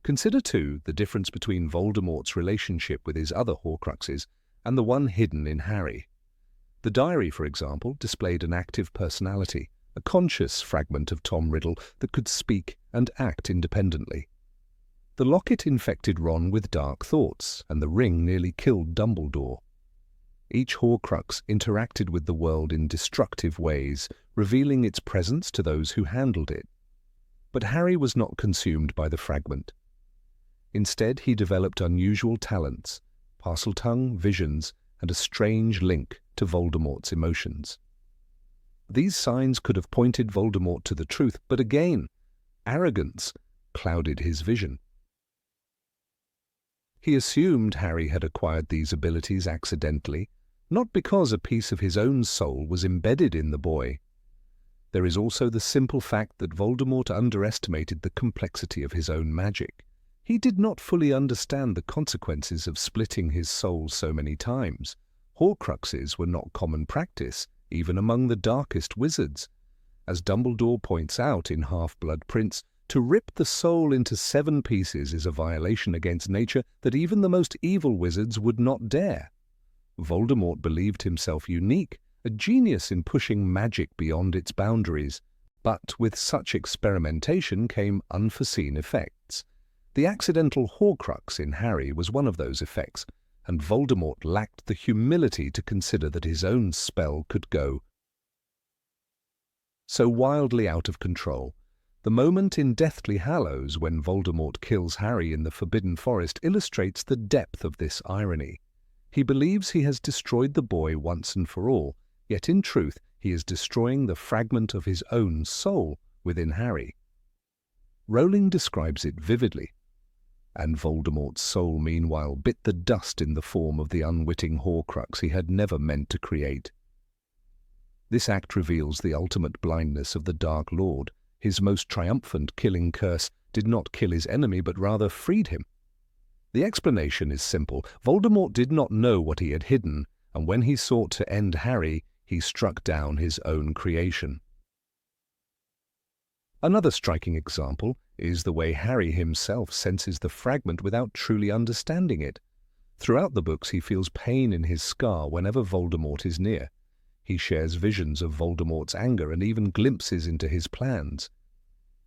Consider, too, the difference between Voldemort's relationship with his other Horcruxes and the one hidden in Harry. The diary, for example, displayed an active personality, a conscious fragment of Tom Riddle that could speak and act independently. The locket infected Ron with dark thoughts, and the ring nearly killed Dumbledore. Each Horcrux interacted with the world in destructive ways, revealing its presence to those who handled it. But Harry was not consumed by the fragment. Instead, he developed unusual talents, Parseltongue, visions, and a strange link to Voldemort's emotions. These signs could have pointed Voldemort to the truth, but again, arrogance clouded his vision. He assumed Harry had acquired these abilities accidentally, not because a piece of his own soul was embedded in the boy. There is also the simple fact that Voldemort underestimated the complexity of his own magic. He did not fully understand the consequences of splitting his soul so many times. Horcruxes were not common practice, even among the darkest wizards. As Dumbledore points out in Half-Blood Prince, to rip the soul into 7 pieces is a violation against nature that even the most evil wizards would not dare. Voldemort believed himself unique, a genius in pushing magic beyond its boundaries, but with such experimentation came unforeseen effects. The accidental Horcrux in Harry was one of those effects, and Voldemort lacked the humility to consider that his own spell could go so wildly out of control. The moment in Deathly Hallows when Voldemort kills Harry in the Forbidden Forest illustrates the depth of this irony. He believes he has destroyed the boy once and for all, yet in truth he is destroying the fragment of his own soul within Harry. Rowling describes it vividly. And Voldemort's soul meanwhile bit the dust in the form of the unwitting Horcrux he had never meant to create. This act reveals the ultimate blindness of the Dark Lord. His most triumphant killing curse did not kill his enemy but rather freed him. The explanation is simple. Voldemort did not know what he had hidden, and when he sought to end Harry, he struck down his own creation. Another striking example is the way Harry himself senses the fragment without truly understanding it. Throughout the books he feels pain in his scar whenever Voldemort is near. He shares visions of Voldemort's anger and even glimpses into his plans.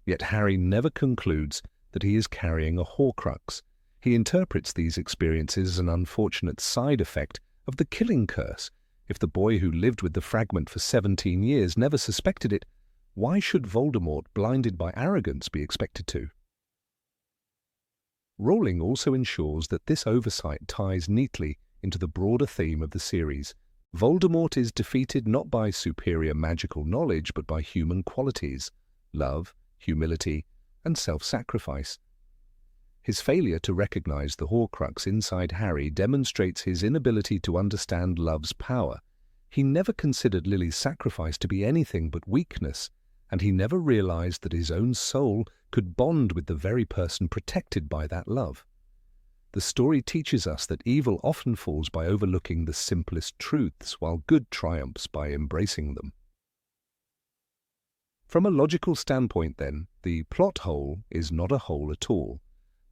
Yet Harry never concludes that he is carrying a Horcrux. He interprets these experiences as an unfortunate side effect of the killing curse. If the boy who lived with the fragment for 17 years never suspected it, why should Voldemort, blinded by arrogance, be expected to? Rowling also ensures that this oversight ties neatly into the broader theme of the series. Voldemort is defeated not by superior magical knowledge but by human qualities, love, humility, and self-sacrifice. His failure to recognize the Horcrux inside Harry demonstrates his inability to understand love's power. He never considered Lily's sacrifice to be anything but weakness, and he never realized that his own soul could bond with the very person protected by that love. The story teaches us that evil often falls by overlooking the simplest truths, while good triumphs by embracing them. From a logical standpoint, then, the plot hole is not a hole at all.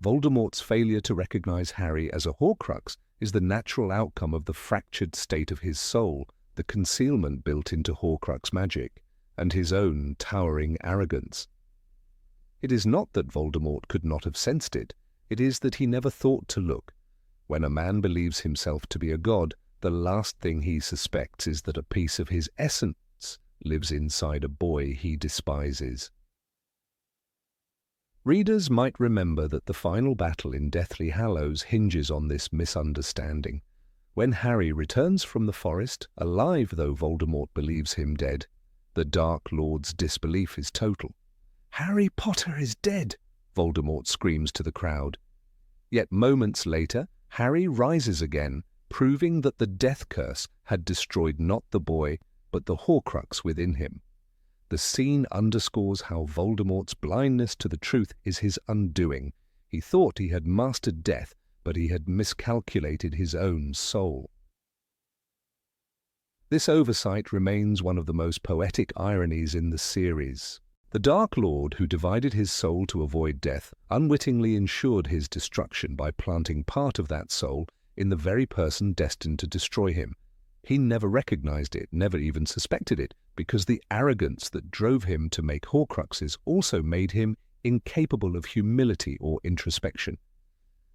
Voldemort's failure to recognize Harry as a Horcrux is the natural outcome of the fractured state of his soul, the concealment built into Horcrux magic, and his own towering arrogance. It is not that Voldemort could not have sensed it, it is that he never thought to look. When a man believes himself to be a god, the last thing he suspects is that a piece of his essence lives inside a boy he despises. Readers might remember that the final battle in Deathly Hallows hinges on this misunderstanding. When Harry returns from the forest, alive though Voldemort believes him dead, the Dark Lord's disbelief is total. "Harry Potter is dead!" Voldemort screams to the crowd. Yet moments later, Harry rises again, proving that the death curse had destroyed not the boy, but the Horcrux within him. The scene underscores how Voldemort's blindness to the truth is his undoing. He thought he had mastered death, but he had miscalculated his own soul. This oversight remains one of the most poetic ironies in the series. The Dark Lord, who divided his soul to avoid death, unwittingly ensured his destruction by planting part of that soul in the very person destined to destroy him. He never recognized it, never even suspected it, because the arrogance that drove him to make Horcruxes also made him incapable of humility or introspection.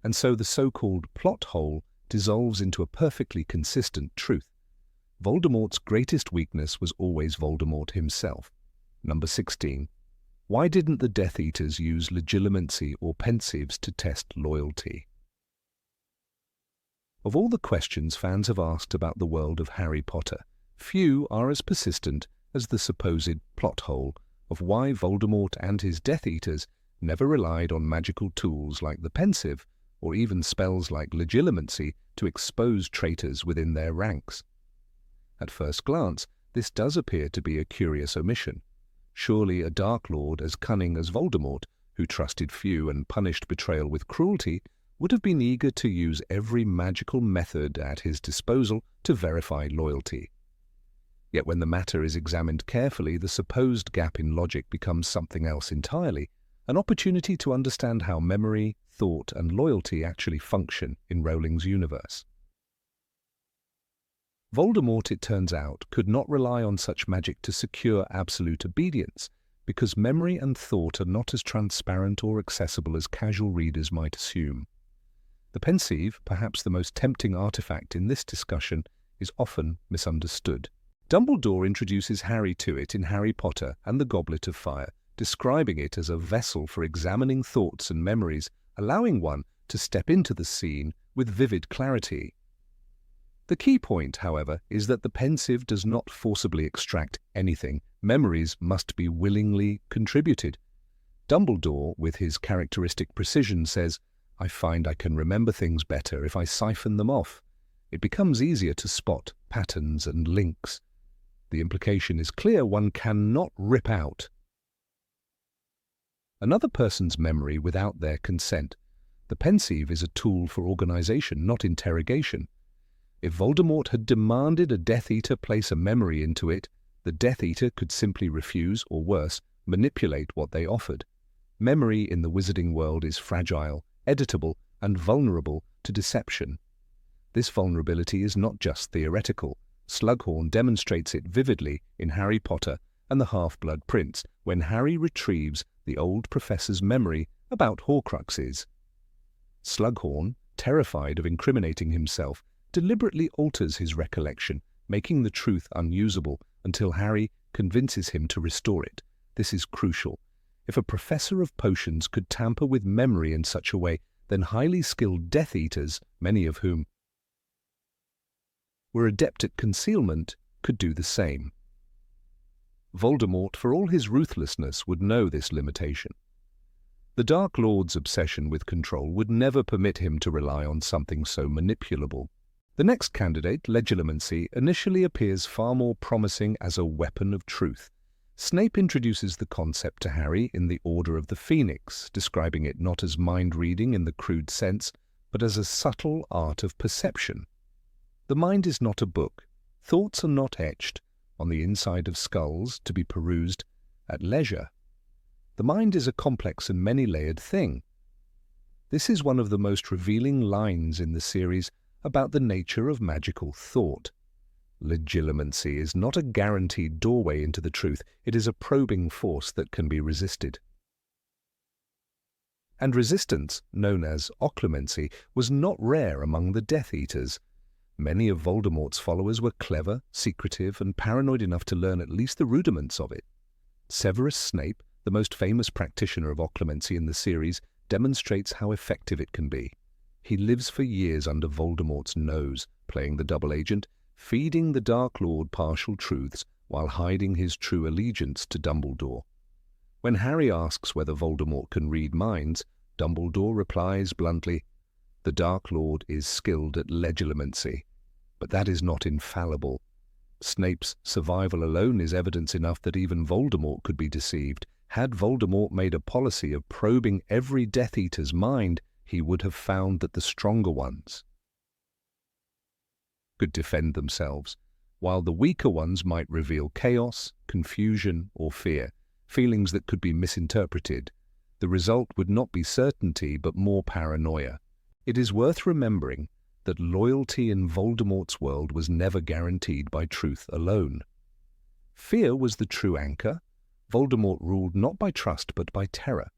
And so the so-called plot hole dissolves into a perfectly consistent truth. Voldemort's greatest weakness was always Voldemort himself. Number 16. Why didn't the Death Eaters use Legilimency or Pensives to test loyalty? Of all the questions fans have asked about the world of Harry Potter, few are as persistent as the supposed plot hole of why Voldemort and his Death Eaters never relied on magical tools like the Pensieve or even spells like Legilimency to expose traitors within their ranks. At first glance, this does appear to be a curious omission. Surely a Dark Lord as cunning as Voldemort, who trusted few and punished betrayal with cruelty, would have been eager to use every magical method at his disposal to verify loyalty. Yet when the matter is examined carefully, the supposed gap in logic becomes something else entirely, an opportunity to understand how memory, thought, and loyalty actually function in Rowling's universe. Voldemort, it turns out, could not rely on such magic to secure absolute obedience, because memory and thought are not as transparent or accessible as casual readers might assume. The pensieve, perhaps the most tempting artifact in this discussion, is often misunderstood. Dumbledore introduces Harry to it in Harry Potter and the Goblet of Fire, describing it as a vessel for examining thoughts and memories, allowing one to step into the scene with vivid clarity. The key point, however, is that the pensieve does not forcibly extract anything. Memories must be willingly contributed. Dumbledore, with his characteristic precision, says, "I find I can remember things better if I siphon them off. It becomes easier to spot patterns and links." The implication is clear: one cannot rip out another person's memory without their consent. The pensieve is a tool for organization, not interrogation. If Voldemort had demanded a Death Eater place a memory into it, the Death Eater could simply refuse, or worse, manipulate what they offered. Memory in the wizarding world is fragile, editable, and vulnerable to deception. This vulnerability is not just theoretical. Slughorn demonstrates it vividly in Harry Potter and the Half-Blood Prince, when Harry retrieves the old professor's memory about horcruxes. Slughorn, terrified of incriminating himself, deliberately alters his recollection, making the truth unusable until Harry convinces him to restore it. This is crucial. If a professor of potions could tamper with memory in such a way, then highly skilled Death Eaters, many of whom were adept at concealment, could do the same. Voldemort, for all his ruthlessness, would know this limitation. The Dark Lord's obsession with control would never permit him to rely on something so manipulable. The next candidate, Legilimency, initially appears far more promising as a weapon of truth. Snape introduces the concept to Harry in the Order of the Phoenix, describing it not as mind-reading in the crude sense, but as a subtle art of perception. The mind is not a book. Thoughts are not etched on the inside of skulls to be perused at leisure. The mind is a complex and many-layered thing. This is one of the most revealing lines in the series about the nature of magical thought. Legilimency is not a guaranteed doorway into the truth. It is a probing force that can be resisted. And resistance, known as occlumency, was not rare among the Death Eaters. Many of Voldemort's followers were clever, secretive, and paranoid enough to learn at least the rudiments of it. Severus Snape, the most famous practitioner of occlumency in the series, demonstrates how effective it can be. He lives for years under Voldemort's nose, playing the double agent, feeding the Dark Lord partial truths while hiding his true allegiance to Dumbledore. When Harry asks whether Voldemort can read minds, Dumbledore replies bluntly, "The Dark Lord is skilled at legilimency, but that is not infallible." Snape's survival alone is evidence enough that even Voldemort could be deceived. Had Voldemort made a policy of probing every Death Eater's mind, he would have found that the stronger ones could defend themselves, while the weaker ones might reveal chaos, confusion, or fear, feelings that could be misinterpreted. The result would not be certainty, but more paranoia. It is worth remembering that loyalty in Voldemort's world was never guaranteed by truth alone. Fear was the true anchor. Voldemort ruled not by trust but by terror.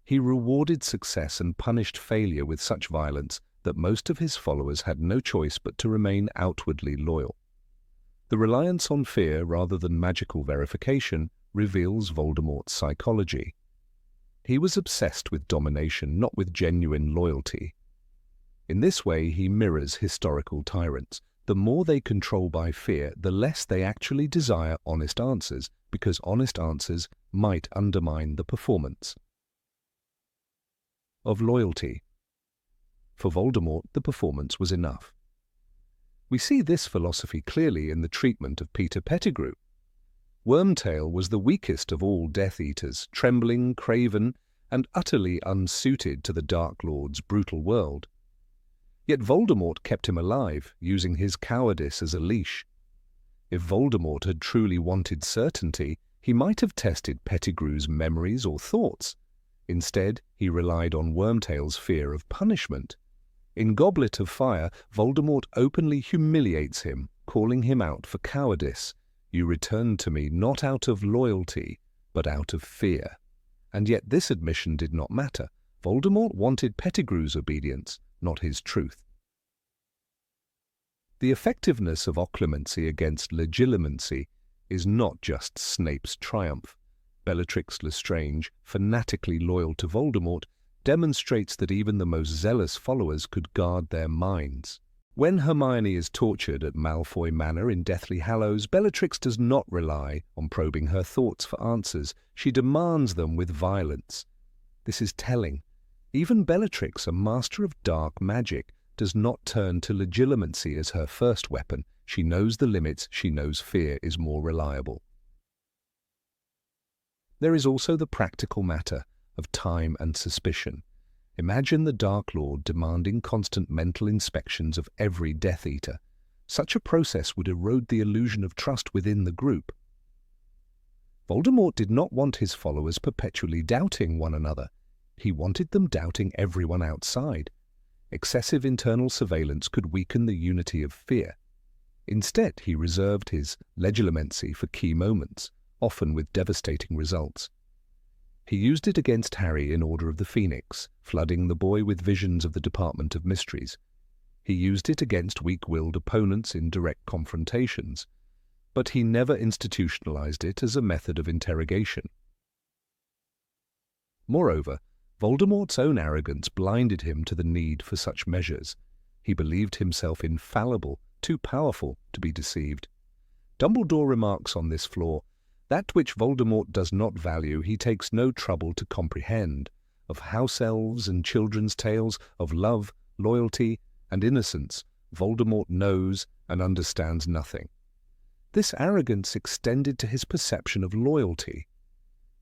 He rewarded success and punished failure with such violence that most of his followers had no choice but to remain outwardly loyal. The reliance on fear rather than magical verification reveals Voldemort's psychology. He was obsessed with domination, not with genuine loyalty. In this way, he mirrors historical tyrants. The more they control by fear, the less they actually desire honest answers, because honest answers might undermine the performance of loyalty. For Voldemort, the performance was enough. We see this philosophy clearly in the treatment of Peter Pettigrew. Wormtail was the weakest of all Death Eaters, trembling, craven, and utterly unsuited to the Dark Lord's brutal world. Yet Voldemort kept him alive, using his cowardice as a leash. If Voldemort had truly wanted certainty, he might have tested Pettigrew's memories or thoughts. Instead, he relied on Wormtail's fear of punishment. In Goblet of Fire, Voldemort openly humiliates him, calling him out for cowardice. "You returned to me not out of loyalty, but out of fear." And yet this admission did not matter. Voldemort wanted Pettigrew's obedience, not his truth. The effectiveness of occlumency against Legilimency is not just Snape's triumph. Bellatrix Lestrange, fanatically loyal to Voldemort, demonstrates that even the most zealous followers could guard their minds. When Hermione is tortured at Malfoy Manor in Deathly Hallows, Bellatrix does not rely on probing her thoughts for answers. She demands them with violence. This is telling. Even Bellatrix, a master of dark magic, does not turn to Legilimency as her first weapon. She knows the limits. She knows fear is more reliable. There is also the practical matter of time and suspicion. Imagine the Dark Lord demanding constant mental inspections of every Death Eater. Such a process would erode the illusion of trust within the group. Voldemort did not want his followers perpetually doubting one another. He wanted them doubting everyone outside. Excessive internal surveillance could weaken the unity of fear. Instead, he reserved his Legilimency for key moments, often with devastating results. He used it against Harry in Order of the Phoenix, flooding the boy with visions of the Department of Mysteries. He used it against weak-willed opponents in direct confrontations, but he never institutionalized it as a method of interrogation. Moreover, Voldemort's own arrogance blinded him to the need for such measures. He believed himself infallible, too powerful to be deceived. Dumbledore remarks on this flaw, "That which Voldemort does not value he takes no trouble to comprehend. Of house elves and children's tales, of love, loyalty, and innocence, Voldemort knows and understands nothing." This arrogance extended to his perception of loyalty.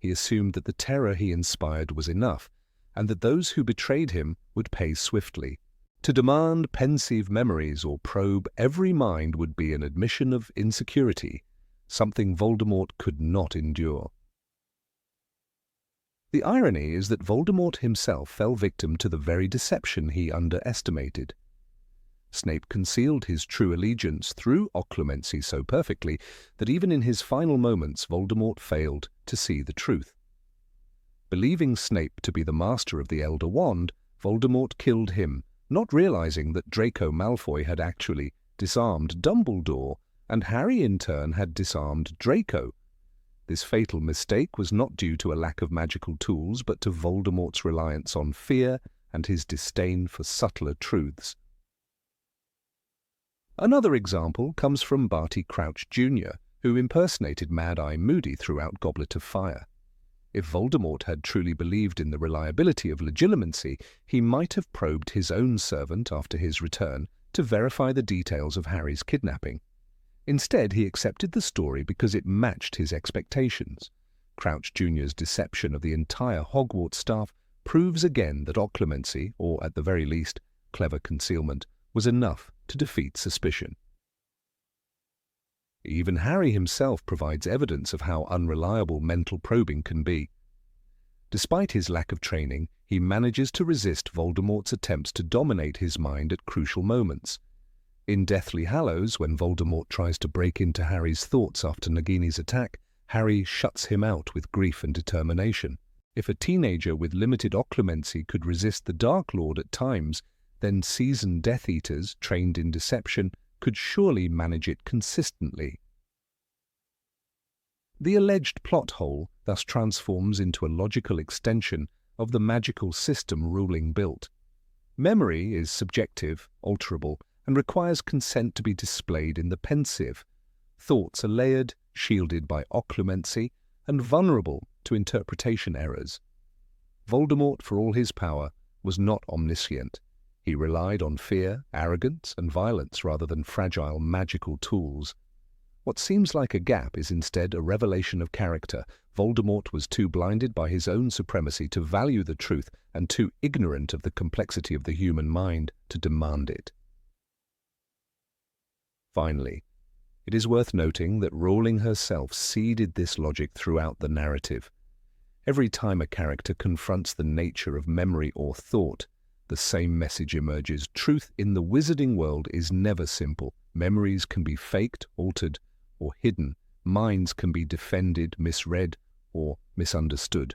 He assumed that the terror he inspired was enough, and that those who betrayed him would pay swiftly. To demand pensive memories or probe every mind would be an admission of insecurity, something Voldemort could not endure. The irony is that Voldemort himself fell victim to the very deception he underestimated. Snape concealed his true allegiance through occlumency so perfectly that even in his final moments Voldemort failed to see the truth. Believing Snape to be the master of the Elder Wand, Voldemort killed him, not realizing that Draco Malfoy had actually disarmed Dumbledore, and Harry in turn had disarmed Draco. This fatal mistake was not due to a lack of magical tools, but to Voldemort's reliance on fear and his disdain for subtler truths. Another example comes from Barty Crouch Jr., who impersonated Mad-Eye Moody throughout Goblet of Fire. If Voldemort had truly believed in the reliability of Legilimency, he might have probed his own servant after his return to verify the details of Harry's kidnapping. Instead, he accepted the story because it matched his expectations. Crouch Jr.'s deception of the entire Hogwarts staff proves again that occlumency, or at the very least, clever concealment, was enough to defeat suspicion. Even Harry himself provides evidence of how unreliable mental probing can be. Despite his lack of training, he manages to resist Voldemort's attempts to dominate his mind at crucial moments. In Deathly Hallows, when Voldemort tries to break into Harry's thoughts after Nagini's attack, Harry shuts him out with grief and determination. If a teenager with limited occlumency could resist the Dark Lord at times, then seasoned Death Eaters, trained in deception, could surely manage it consistently. The alleged plot hole thus transforms into a logical extension of the magical system ruling built. Memory is subjective, alterable, and requires consent to be displayed in the pensive. Thoughts are layered, shielded by occlumency, and vulnerable to interpretation errors. Voldemort, for all his power, was not omniscient. He relied on fear, arrogance, and violence rather than fragile magical tools. What seems like a gap is instead a revelation of character. Voldemort was too blinded by his own supremacy to value the truth and too ignorant of the complexity of the human mind to demand it. Finally, it is worth noting that Rowling herself seeded this logic throughout the narrative. Every time a character confronts the nature of memory or thought, the same message emerges. Truth in the wizarding world is never simple. Memories can be faked, altered, or hidden. Minds can be defended, misread, or misunderstood.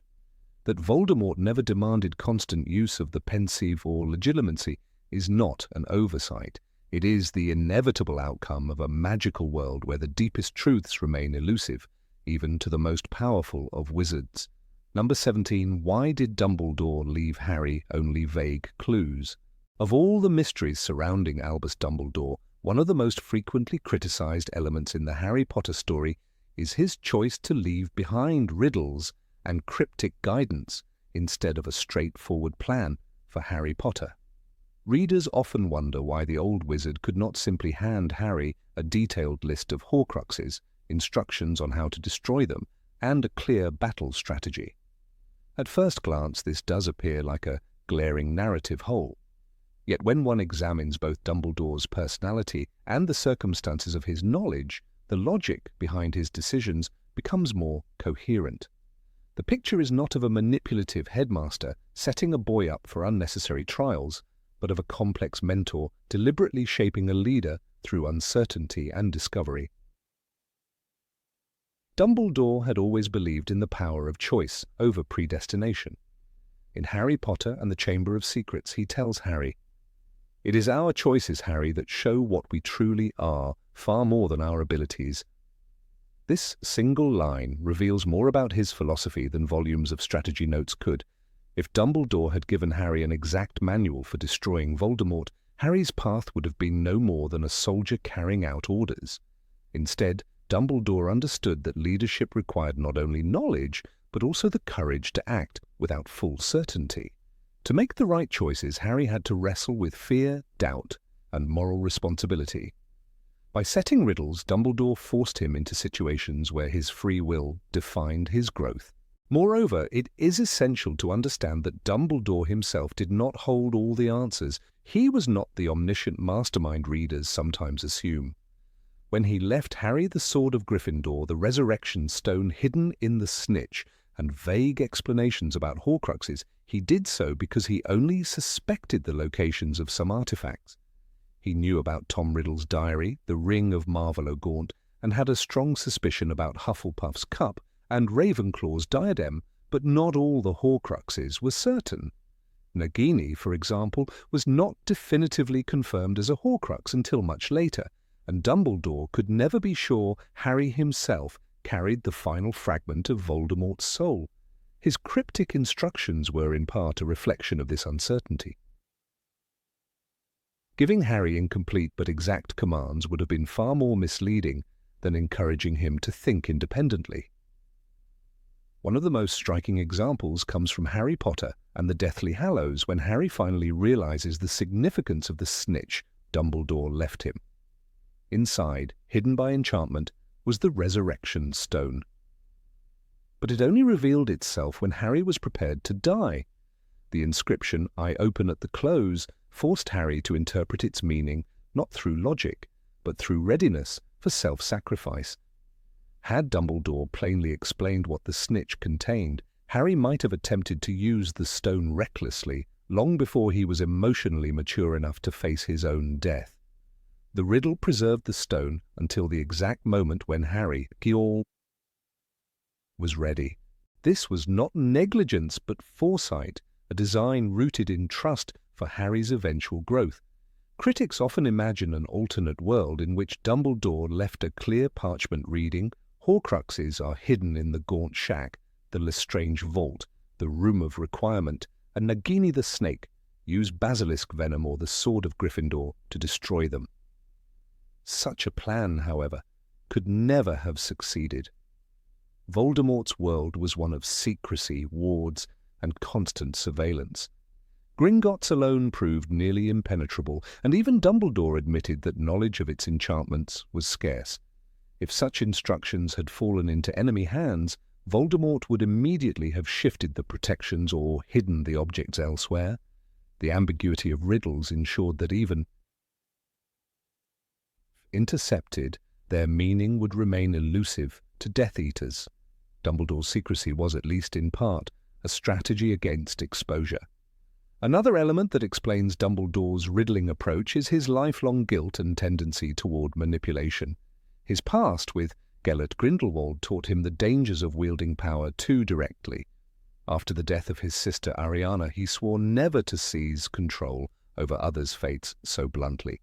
That Voldemort never demanded constant use of the pensieve or legilimency is not an oversight. It is the inevitable outcome of a magical world where the deepest truths remain elusive, even to the most powerful of wizards. Number 17. Why did Dumbledore leave Harry only vague clues? Of all the mysteries surrounding Albus Dumbledore, one of the most frequently criticized elements in the Harry Potter story is his choice to leave behind riddles and cryptic guidance instead of a straightforward plan for Harry Potter. Readers often wonder why the old wizard could not simply hand Harry a detailed list of horcruxes, instructions on how to destroy them, and a clear battle strategy. At first glance, this does appear like a glaring narrative hole. Yet when one examines both Dumbledore's personality and the circumstances of his knowledge, the logic behind his decisions becomes more coherent. The picture is not of a manipulative headmaster setting a boy up for unnecessary trials, but of a complex mentor deliberately shaping a leader through uncertainty and discovery. Dumbledore had always believed in the power of choice over predestination. In Harry Potter and the Chamber of Secrets, he tells Harry, "It is our choices, Harry, that show what we truly are, far more than our abilities." This single line reveals more about his philosophy than volumes of strategy notes could. If Dumbledore had given Harry an exact manual for destroying Voldemort, Harry's path would have been no more than a soldier carrying out orders. Instead, Dumbledore understood that leadership required not only knowledge, but also the courage to act without full certainty. To make the right choices, Harry had to wrestle with fear, doubt, and moral responsibility. By setting riddles, Dumbledore forced him into situations where his free will defined his growth. Moreover, it is essential to understand that Dumbledore himself did not hold all the answers. He was not the omniscient mastermind readers sometimes assume. When he left Harry the Sword of Gryffindor, the resurrection stone hidden in the snitch, and vague explanations about horcruxes, he did so because he only suspected the locations of some artifacts. He knew about Tom Riddle's diary, the ring of Marvolo Gaunt, and had a strong suspicion about Hufflepuff's cup and Ravenclaw's diadem, but not all the horcruxes were certain. Nagini, for example, was not definitively confirmed as a horcrux until much later, and Dumbledore could never be sure Harry himself carried the final fragment of Voldemort's soul. His cryptic instructions were in part a reflection of this uncertainty. Giving Harry incomplete but exact commands would have been far more misleading than encouraging him to think independently. One of the most striking examples comes from Harry Potter and the Deathly Hallows, when Harry finally realizes the significance of the snitch Dumbledore left him. Inside, hidden by enchantment, was the resurrection stone. But it only revealed itself when Harry was prepared to die. The inscription, "I open at the close," forced Harry to interpret its meaning not through logic, but through readiness for self-sacrifice. Had Dumbledore plainly explained what the snitch contained, Harry might have attempted to use the stone recklessly, long before he was emotionally mature enough to face his own death. The riddle preserved the stone until the exact moment when Harry was ready. This was not negligence but foresight, a design rooted in trust for Harry's eventual growth. Critics often imagine an alternate world in which Dumbledore left a clear parchment reading, "Horcruxes are hidden in the Gaunt Shack, the Lestrange Vault, the Room of Requirement, and Nagini the Snake. Use basilisk venom or the Sword of Gryffindor to destroy them." Such a plan, however, could never have succeeded. Voldemort's world was one of secrecy, wards, and constant surveillance. Gringotts alone proved nearly impenetrable, and even Dumbledore admitted that knowledge of its enchantments was scarce. If such instructions had fallen into enemy hands, Voldemort would immediately have shifted the protections or hidden the objects elsewhere. The ambiguity of riddles ensured that even intercepted, their meaning would remain elusive to Death Eaters. Dumbledore's secrecy was, at least in part, a strategy against exposure. Another element that explains Dumbledore's riddling approach is his lifelong guilt and tendency toward manipulation. His past with Gellert Grindelwald taught him the dangers of wielding power too directly. After the death of his sister Ariana, he swore never to seize control over others' fates so bluntly.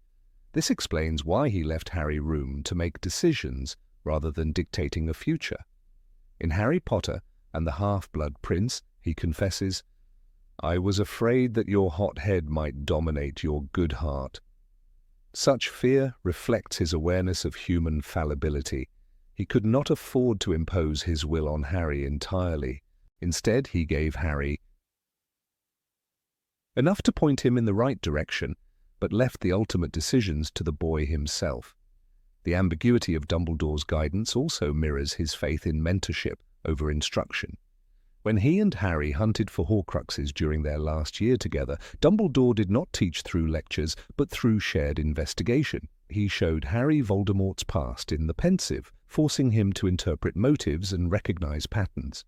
This explains why he left Harry room to make decisions rather than dictating a future. In Harry Potter and the Half-Blood Prince, he confesses, "I was afraid that your hot head might dominate your good heart." Such fear reflects his awareness of human fallibility. He could not afford to impose his will on Harry entirely. Instead, he gave Harry enough to point him in the right direction, but left the ultimate decisions to the boy himself. The ambiguity of Dumbledore's guidance also mirrors his faith in mentorship over instruction. When he and Harry hunted for horcruxes during their last year together, Dumbledore did not teach through lectures, but through shared investigation. He showed Harry Voldemort's past in the pensive, forcing him to interpret motives and recognize patterns.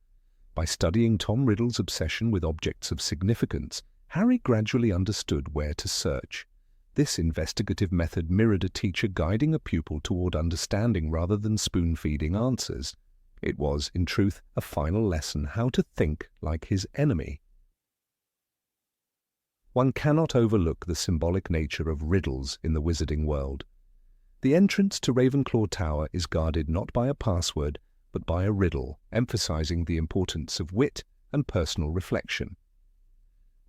By studying Tom Riddle's obsession with objects of significance, Harry gradually understood where to search. This investigative method mirrored a teacher guiding a pupil toward understanding rather than spoon-feeding answers. It was, in truth, a final lesson how to think like his enemy. One cannot overlook the symbolic nature of riddles in the wizarding world. The entrance to Ravenclaw Tower is guarded not by a password, but by a riddle, emphasizing the importance of wit and personal reflection.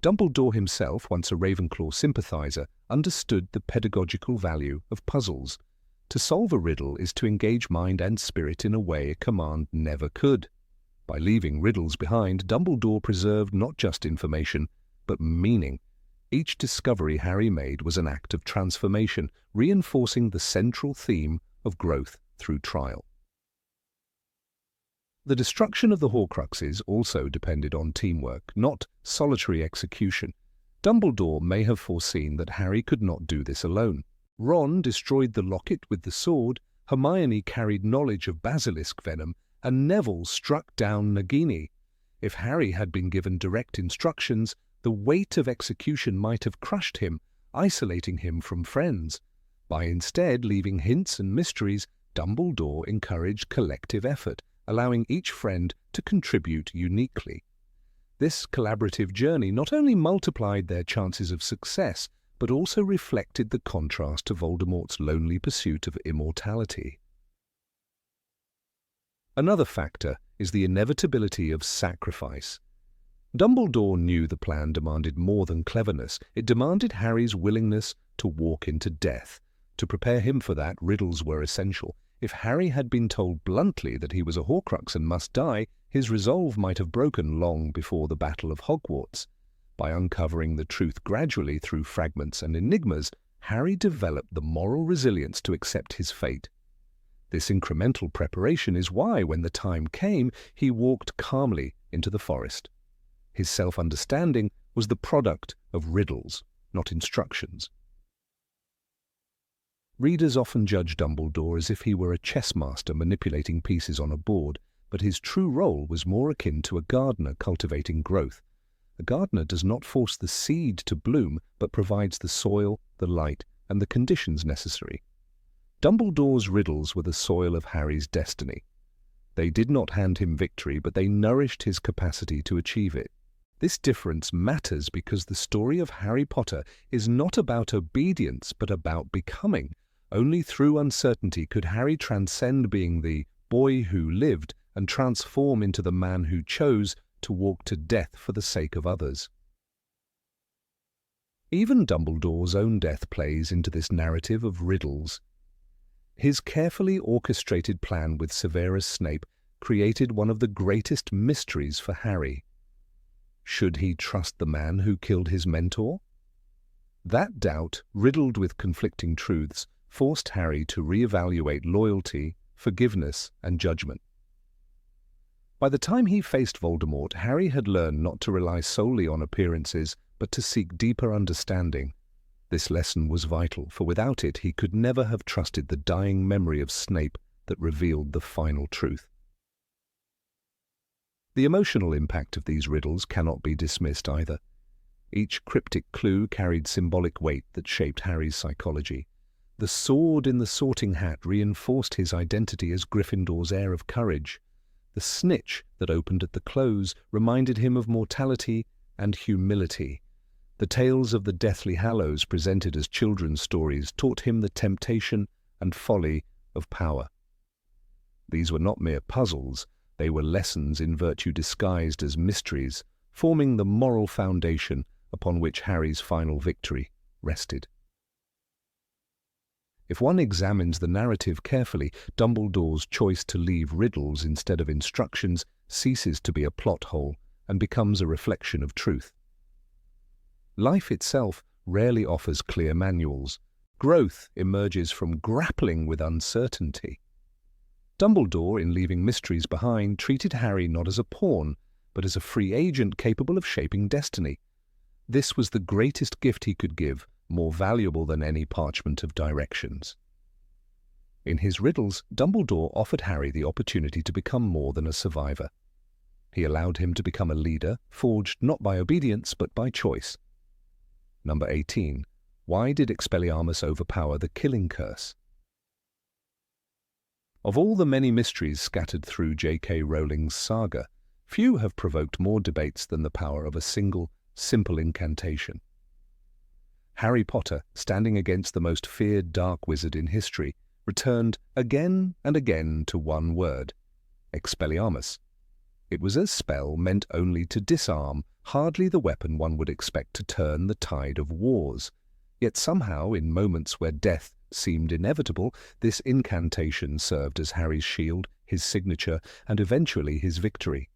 Dumbledore himself, once a Ravenclaw sympathizer, understood the pedagogical value of puzzles. To solve a riddle is to engage mind and spirit in a way a command never could. By leaving riddles behind, Dumbledore preserved not just information, but meaning. Each discovery Harry made was an act of transformation, reinforcing the central theme of growth through trial. The destruction of the Horcruxes also depended on teamwork, not solitary execution. Dumbledore may have foreseen that Harry could not do this alone. Ron destroyed the locket with the sword, Hermione carried knowledge of basilisk venom, and Neville struck down Nagini. If Harry had been given direct instructions, the weight of execution might have crushed him, isolating him from friends. By instead leaving hints and mysteries, Dumbledore encouraged collective effort, allowing each friend to contribute uniquely. This collaborative journey not only multiplied their chances of success, but also reflected the contrast to Voldemort's lonely pursuit of immortality. Another factor is the inevitability of sacrifice. Dumbledore knew the plan demanded more than cleverness. It demanded Harry's willingness to walk into death. To prepare him for that, riddles were essential. If Harry had been told bluntly that he was a Horcrux and must die, his resolve might have broken long before the Battle of Hogwarts. By uncovering the truth gradually through fragments and enigmas, Harry developed the moral resilience to accept his fate. This incremental preparation is why, when the time came, he walked calmly into the forest. His self-understanding was the product of riddles, not instructions. Readers often judge Dumbledore as if he were a chess master manipulating pieces on a board, but his true role was more akin to a gardener cultivating growth. A gardener does not force the seed to bloom, but provides the soil, the light, and the conditions necessary. Dumbledore's riddles were the soil of Harry's destiny. They did not hand him victory, but they nourished his capacity to achieve it. This difference matters because the story of Harry Potter is not about obedience, but about becoming. Only through uncertainty could Harry transcend being the boy who lived and transform into the man who chose to walk to death for the sake of others. Even Dumbledore's own death plays into this narrative of riddles. His carefully orchestrated plan with Severus Snape created one of the greatest mysteries for Harry. Should he trust the man who killed his mentor? That doubt, riddled with conflicting truths, forced Harry to reevaluate loyalty, forgiveness, and judgment. By the time he faced Voldemort, Harry had learned not to rely solely on appearances, but to seek deeper understanding. This lesson was vital, for without it he could never have trusted the dying memory of Snape that revealed the final truth. The emotional impact of these riddles cannot be dismissed either. Each cryptic clue carried symbolic weight that shaped Harry's psychology. The sword in the Sorting Hat reinforced his identity as Gryffindor's heir of courage. The snitch that opened at the close reminded him of mortality and humility. The tales of the Deathly Hallows, presented as children's stories, taught him the temptation and folly of power. These were not mere puzzles, they were lessons in virtue disguised as mysteries, forming the moral foundation upon which Harry's final victory rested. If one examines the narrative carefully, Dumbledore's choice to leave riddles instead of instructions ceases to be a plot hole and becomes a reflection of truth. Life itself rarely offers clear manuals. Growth emerges from grappling with uncertainty. Dumbledore, in leaving mysteries behind, treated Harry not as a pawn, but as a free agent capable of shaping destiny. This was the greatest gift he could give, more valuable than any parchment of directions. In his riddles, Dumbledore offered Harry the opportunity to become more than a survivor. He allowed him to become a leader, forged not by obedience but by choice. Number 18. Why did Expelliarmus overpower the killing curse? Of all the many mysteries scattered through J.K. Rowling's saga, few have provoked more debates than the power of a single, simple incantation. Harry Potter, standing against the most feared dark wizard in history, returned again and again to one word: Expelliarmus. It was a spell meant only to disarm, hardly the weapon one would expect to turn the tide of wars. Yet somehow, in moments where death seemed inevitable, this incantation served as Harry's shield, his signature, and eventually his victory.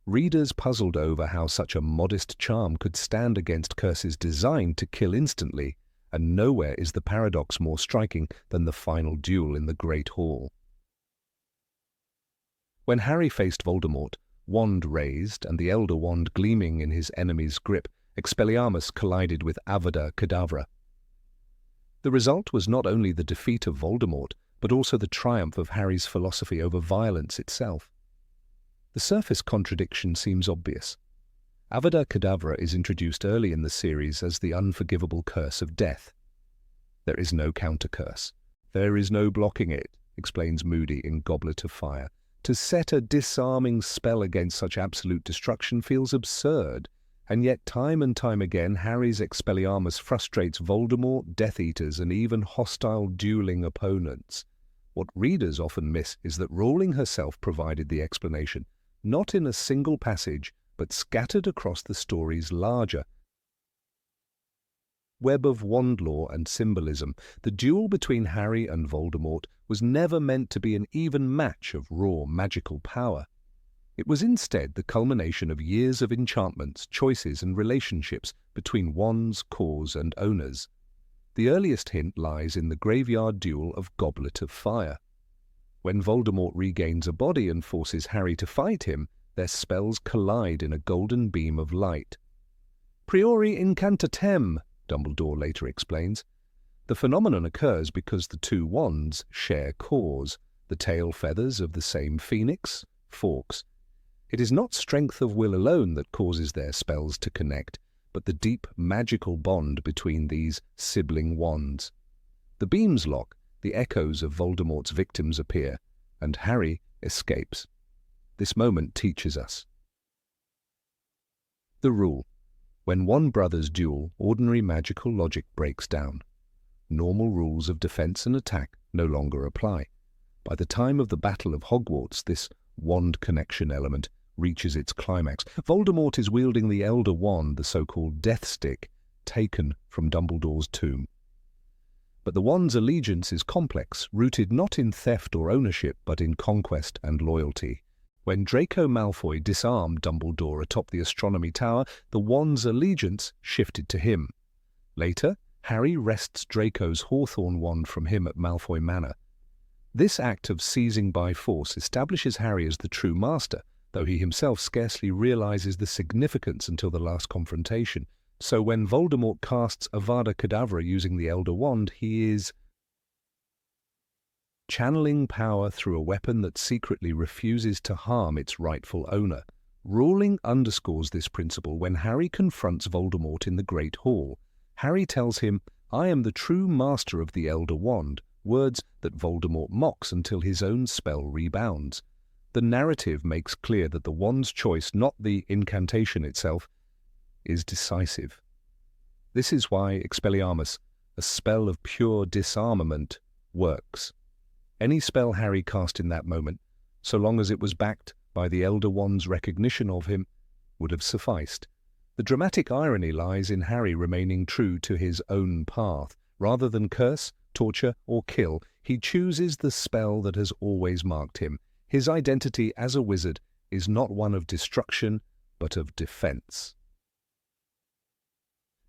Readers puzzled over how such a modest charm could stand against curses designed to kill instantly, and nowhere is the paradox more striking than the final duel in the Great Hall. When Harry faced Voldemort, wand raised and the Elder Wand gleaming in his enemy's grip, Expelliarmus collided with Avada Kedavra. The result was not only the defeat of Voldemort, but also the triumph of Harry's philosophy over violence itself. The surface contradiction seems obvious. Avada Kedavra is introduced early in the series as the unforgivable curse of death. There is no counter-curse. There is no blocking it, explains Moody in Goblet of Fire. To set a disarming spell against such absolute destruction feels absurd, and yet time and time again Harry's Expelliarmus frustrates Voldemort, Death Eaters, and even hostile dueling opponents. What readers often miss is that Rowling herself provided the explanation, not in a single passage, but scattered across the story's larger web of wand lore and symbolism. The duel between Harry and Voldemort was never meant to be an even match of raw magical power. It was instead the culmination of years of enchantments, choices, and relationships between wands, cores, and owners. The earliest hint lies in the graveyard duel of Goblet of Fire. When Voldemort regains a body and forces Harry to fight him, their spells collide in a golden beam of light. Priori incantatem, Dumbledore later explains. The phenomenon occurs because the two wands share cores, the tail feathers of the same phoenix, Fawkes. It is not strength of will alone that causes their spells to connect, but the deep magical bond between these sibling wands. The beams lock, the echoes of Voldemort's victims appear, and Harry escapes. This moment teaches us the rule. When one brothers duel, ordinary magical logic breaks down. Normal rules of defense and attack no longer apply. By the time of the Battle of Hogwarts, this wand connection element reaches its climax. Voldemort is wielding the Elder Wand, the so-called Death Stick, taken from Dumbledore's tomb. But the wand's allegiance is complex, rooted not in theft or ownership, but in conquest and loyalty. When Draco Malfoy disarmed Dumbledore atop the astronomy tower, the wand's allegiance shifted to him. Later, Harry wrests Draco's Hawthorn wand from him at Malfoy Manor. This act of seizing by force establishes Harry as the true master, though he himself scarcely realizes the significance until the last confrontation. So when Voldemort casts Avada Kedavra using the Elder Wand, he is channeling power through a weapon that secretly refuses to harm its rightful owner. Rowling underscores this principle when Harry confronts Voldemort in the Great Hall. Harry tells him, "I am the true master of the Elder Wand," words that Voldemort mocks until his own spell rebounds. The narrative makes clear that the wand's choice, not the incantation itself, is decisive. This is why Expelliarmus, a spell of pure disarmament, works. Any spell Harry cast in that moment, so long as it was backed by the Elder Wand's recognition of him, would have sufficed. The dramatic irony lies in Harry remaining true to his own path. Rather than curse, torture, or kill, he chooses the spell that has always marked him. His identity as a wizard is not one of destruction, but of defense.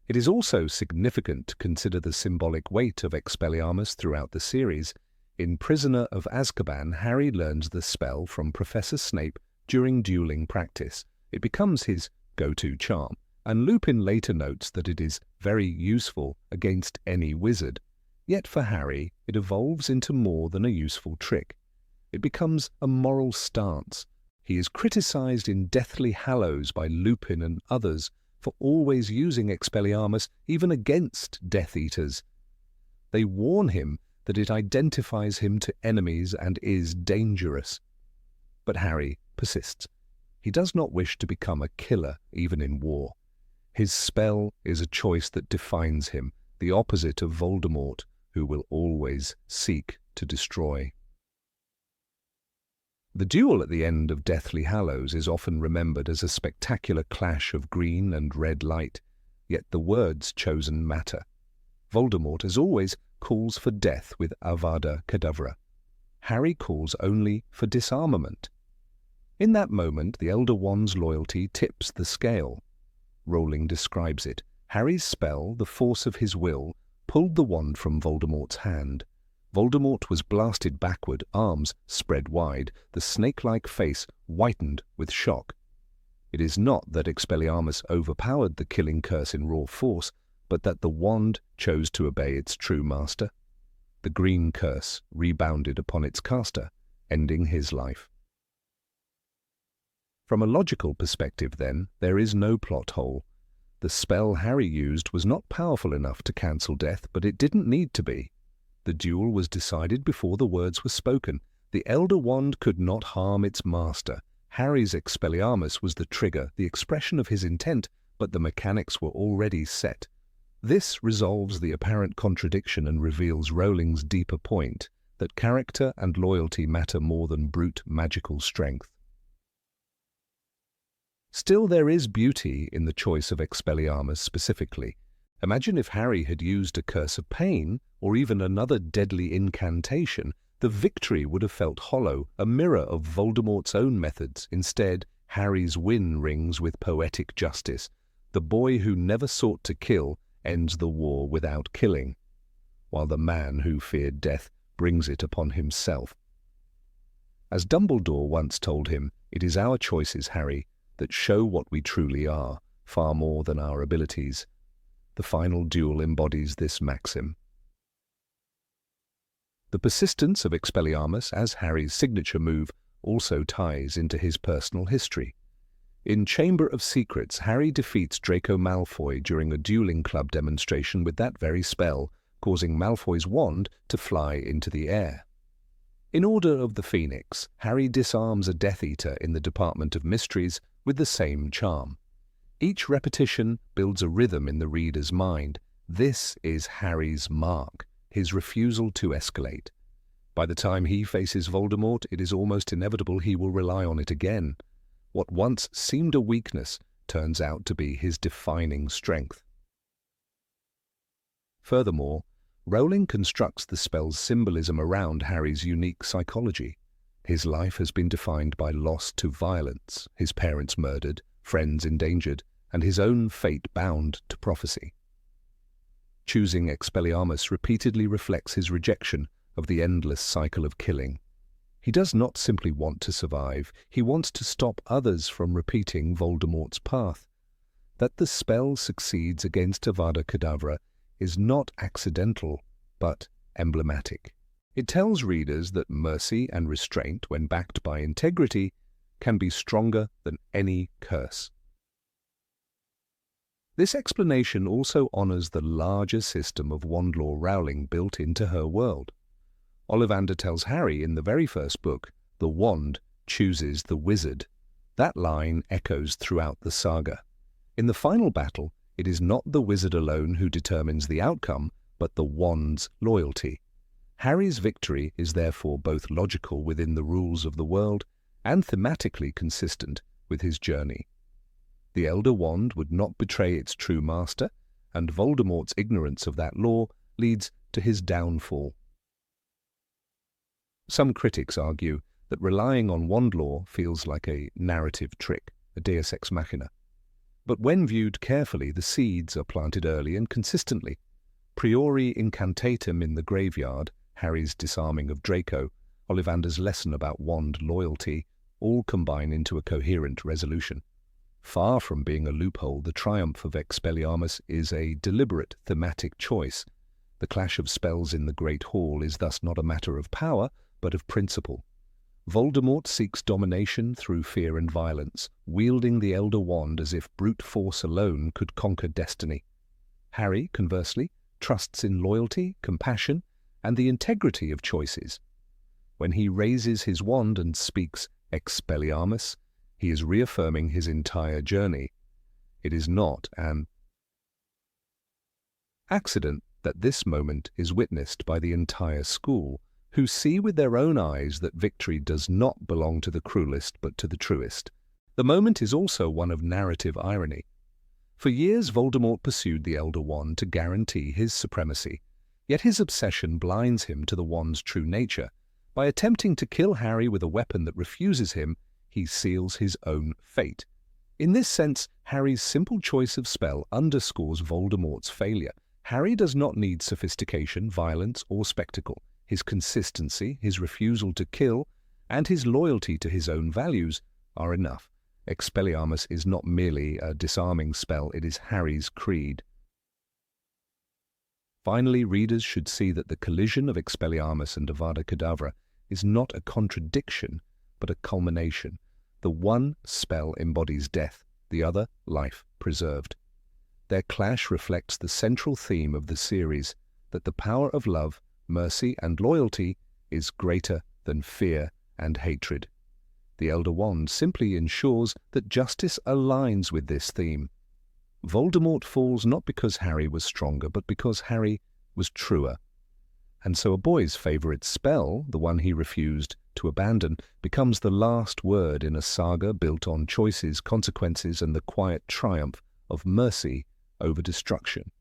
It is also significant to consider the symbolic weight of Expelliarmus throughout the series. In Prisoner of Azkaban, Harry learns the spell from Professor Snape during dueling practice. It becomes his go-to charm, and Lupin later notes that it is very useful against any wizard. Yet for Harry, it evolves into more than a useful trick. It becomes a moral stance. He is criticized in Deathly Hallows by Lupin and others for always using Expelliarmus even against Death Eaters. They warn him that it identifies him to enemies and is dangerous. But Harry persists. He does not wish to become a killer, even in war. His spell is a choice that defines him, the opposite of Voldemort, who will always seek to destroy. The duel at the end of Deathly Hallows is often remembered as a spectacular clash of green and red light, yet the words chosen matter. Voldemort, as always, calls for death with Avada Kedavra. Harry calls only for disarmament. In that moment, the Elder Wand's loyalty tips the scale. Rowling describes it. Harry's spell, the force of his will, pulled the wand from Voldemort's hand. Voldemort was blasted backward, arms spread wide, the snake-like face whitened with shock. It is not that Expelliarmus overpowered the killing curse in raw force, but that the wand chose to obey its true master. The green curse rebounded upon its caster, ending his life. From a logical perspective, then, there is no plot hole. The spell Harry used was not powerful enough to cancel death, but it didn't need to be. The duel was decided before the words were spoken. The Elder Wand could not harm its master. Harry's Expelliarmus was the trigger, the expression of his intent, but the mechanics were already set. This resolves the apparent contradiction and reveals Rowling's deeper point, that character and loyalty matter more than brute magical strength. Still, there is beauty in the choice of Expelliarmus specifically. Imagine if Harry had used a curse of pain, or even another deadly incantation. The victory would have felt hollow, a mirror of Voldemort's own methods. Instead, Harry's win rings with poetic justice. The boy who never sought to kill ends the war without killing, while the man who feared death brings it upon himself. As Dumbledore once told him, "It is our choices, Harry, that show what we truly are, far more than our abilities." The final duel embodies this maxim. The persistence of Expelliarmus as Harry's signature move also ties into his personal history. In Chamber of Secrets, Harry defeats Draco Malfoy during a dueling club demonstration with that very spell, causing Malfoy's wand to fly into the air. In Order of the Phoenix, Harry disarms a Death Eater in the Department of Mysteries with the same charm. Each repetition builds a rhythm in the reader's mind. This is Harry's mark, his refusal to escalate. By the time he faces Voldemort, it is almost inevitable he will rely on it again. What once seemed a weakness turns out to be his defining strength. Furthermore, Rowling constructs the spell's symbolism around Harry's unique psychology. His life has been defined by loss to violence, his parents murdered, friends endangered, and his own fate bound to prophecy. Choosing Expelliarmus repeatedly reflects his rejection of the endless cycle of killing. He does not simply want to survive, he wants to stop others from repeating Voldemort's path. That the spell succeeds against Avada Kedavra is not accidental, but emblematic. It tells readers that mercy and restraint, when backed by integrity, can be stronger than any curse. This explanation also honors the larger system of wand lore Rowling built into her world. Ollivander tells Harry in the very first book, "The wand chooses the wizard." That line echoes throughout the saga. In the final battle, it is not the wizard alone who determines the outcome, but the wand's loyalty. Harry's victory is therefore both logical within the rules of the world and thematically consistent with his journey. The Elder Wand would not betray its true master, and Voldemort's ignorance of that law leads to his downfall. Some critics argue that relying on wand lore feels like a narrative trick, a deus ex machina. But when viewed carefully, the seeds are planted early and consistently. Priori incantatem in the graveyard, Harry's disarming of Draco, Ollivander's lesson about wand loyalty, all combine into a coherent resolution. Far from being a loophole, the triumph of Expelliarmus is a deliberate thematic choice. The clash of spells in the Great Hall is thus not a matter of power, but of principle. Voldemort seeks domination through fear and violence, wielding the Elder Wand as if brute force alone could conquer destiny. Harry, conversely, trusts in loyalty, compassion, and the integrity of choices. When he raises his wand and speaks Expelliarmus, he is reaffirming his entire journey. It is not an accident that this moment is witnessed by the entire school, who see with their own eyes that victory does not belong to the cruelest but to the truest. The moment is also one of narrative irony. For years Voldemort pursued the Elder Wand to guarantee his supremacy, yet his obsession blinds him to the wand's true nature. By attempting to kill Harry with a weapon that refuses him, he seals his own fate. In this sense, Harry's simple choice of spell underscores Voldemort's failure. Harry does not need sophistication, violence, or spectacle. His consistency, his refusal to kill, and his loyalty to his own values are enough. Expelliarmus is not merely a disarming spell, it is Harry's creed. Finally, readers should see that the collision of Expelliarmus and Avada Kedavra is not a contradiction, but a culmination. The one spell embodies death, the other life preserved. Their clash reflects the central theme of the series, that the power of love, mercy, and loyalty is greater than fear and hatred. The Elder Wand simply ensures that justice aligns with this theme. Voldemort falls not because Harry was stronger, but because Harry was truer. And so a boy's favourite spell, the one he refused to abandon, becomes the last word in a saga built on choices, consequences, and the quiet triumph of mercy over destruction.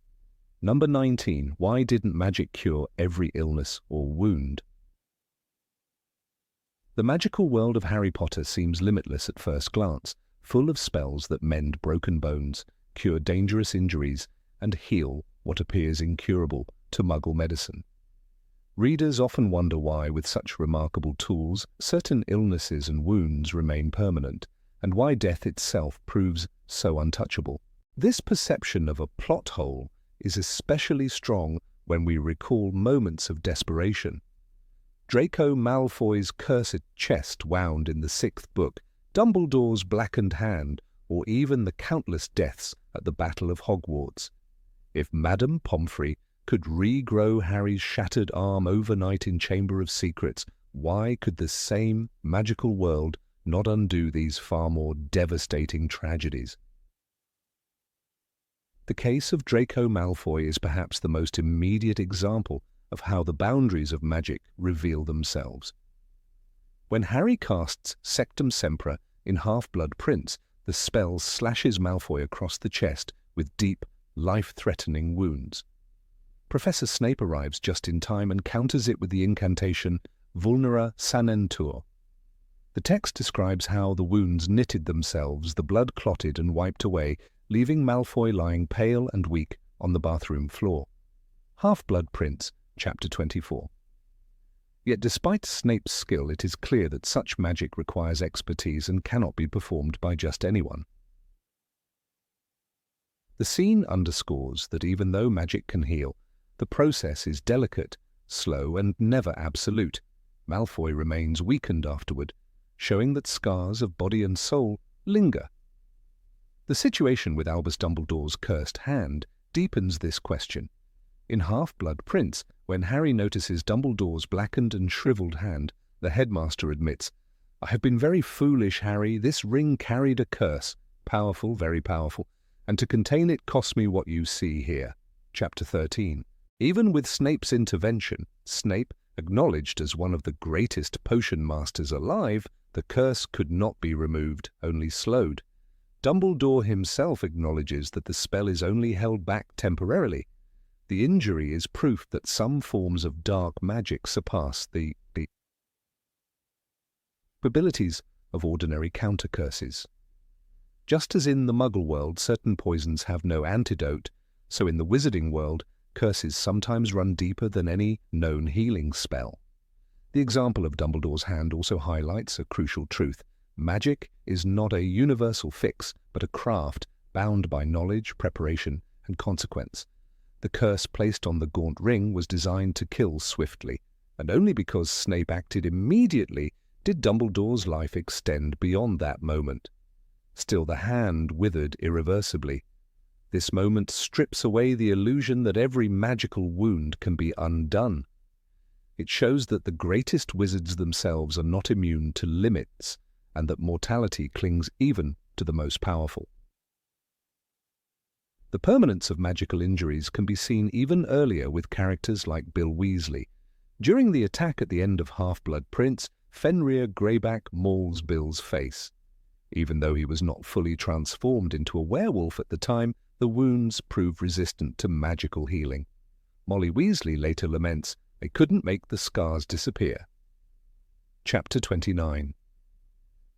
Number 19. Why didn't magic cure every illness or wound? The magical world of Harry Potter seems limitless at first glance, full of spells that mend broken bones, cure dangerous injuries, and heal what appears incurable to Muggle medicine. Readers often wonder why, with such remarkable tools, certain illnesses and wounds remain permanent, and why death itself proves so untouchable. This perception of a plot hole is especially strong when we recall moments of desperation. Draco Malfoy's cursed chest wound in the 6th book, Dumbledore's blackened hand, or even the countless deaths at the Battle of Hogwarts. If Madame Pomfrey could regrow Harry's shattered arm overnight in Chamber of Secrets, why could the same magical world not undo these far more devastating tragedies? The case of Draco Malfoy is perhaps the most immediate example of how the boundaries of magic reveal themselves. When Harry casts Sectum Sempra in Half-Blood Prince, the spell slashes Malfoy across the chest with deep, life-threatening wounds. Professor Snape arrives just in time and counters it with the incantation Vulnera Sanentur. The text describes how the wounds knitted themselves, the blood clotted and wiped away, leaving Malfoy lying pale and weak on the bathroom floor. Half-Blood Prince, Chapter 24. Yet despite Snape's skill, it is clear that such magic requires expertise and cannot be performed by just anyone. The scene underscores that even though magic can heal, the process is delicate, slow, and never absolute. Malfoy remains weakened afterward, showing that scars of body and soul linger. The situation with Albus Dumbledore's cursed hand deepens this question. In Half-Blood Prince, when Harry notices Dumbledore's blackened and shriveled hand, the headmaster admits, "I have been very foolish, Harry. This ring carried a curse, powerful, very powerful, and to contain it cost me what you see here." Chapter 13. Even with Snape's intervention, Snape, acknowledged as one of the greatest potion masters alive, the curse could not be removed, only slowed. Dumbledore himself acknowledges that the spell is only held back temporarily. The injury is proof that some forms of dark magic surpass the abilities of ordinary counter-curses. Just as in the Muggle world certain poisons have no antidote, so in the Wizarding world curses sometimes run deeper than any known healing spell. The example of Dumbledore's hand also highlights a crucial truth. Magic is not a universal fix, but a craft bound by knowledge, preparation, and consequence. The curse placed on the gaunt ring was designed to kill swiftly, and only because Snape acted immediately did Dumbledore's life extend beyond that moment. Still, the hand withered irreversibly. This moment strips away the illusion that every magical wound can be undone. It shows that the greatest wizards themselves are not immune to limits, and that mortality clings even to the most powerful. The permanence of magical injuries can be seen even earlier with characters like Bill Weasley. During the attack at the end of Half-Blood Prince, Fenrir Greyback mauls Bill's face. Even though he was not fully transformed into a werewolf at the time, the wounds proved resistant to magical healing. Molly Weasley later laments, "They couldn't make the scars disappear." Chapter 29.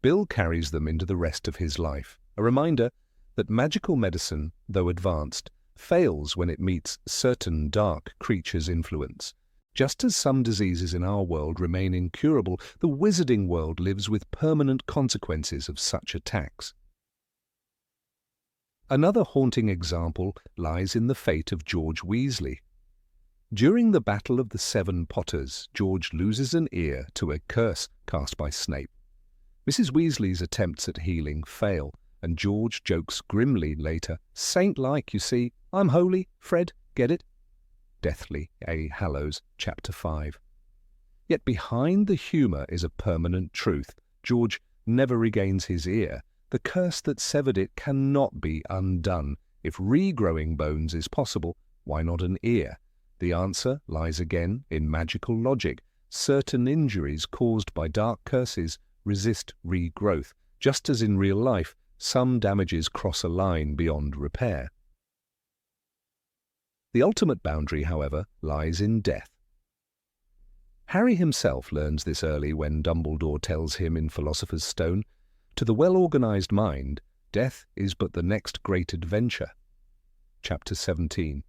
Bill carries them into the rest of his life, a reminder that magical medicine, though advanced, fails when it meets certain dark creatures' influence. Just as some diseases in our world remain incurable, the Wizarding world lives with permanent consequences of such attacks. Another haunting example lies in the fate of George Weasley. During the Battle of the Seven Potters, George loses an ear to a curse cast by Snape. Mrs. Weasley's attempts at healing fail, and George jokes grimly later, "Saint-like, you see, I'm holy, Fred, get it?" Deathly A. Hallows, Chapter 5. Yet behind the humour is a permanent truth. George never regains his ear. The curse that severed it cannot be undone. If regrowing bones is possible, why not an ear? The answer lies again in magical logic. Certain injuries caused by dark curses resist regrowth, just as in real life, some damages cross a line beyond repair. The ultimate boundary, however, lies in death. Harry himself learns this early when Dumbledore tells him in Philosopher's Stone, "To the well-organized mind, death is but the next great adventure." Chapter 17.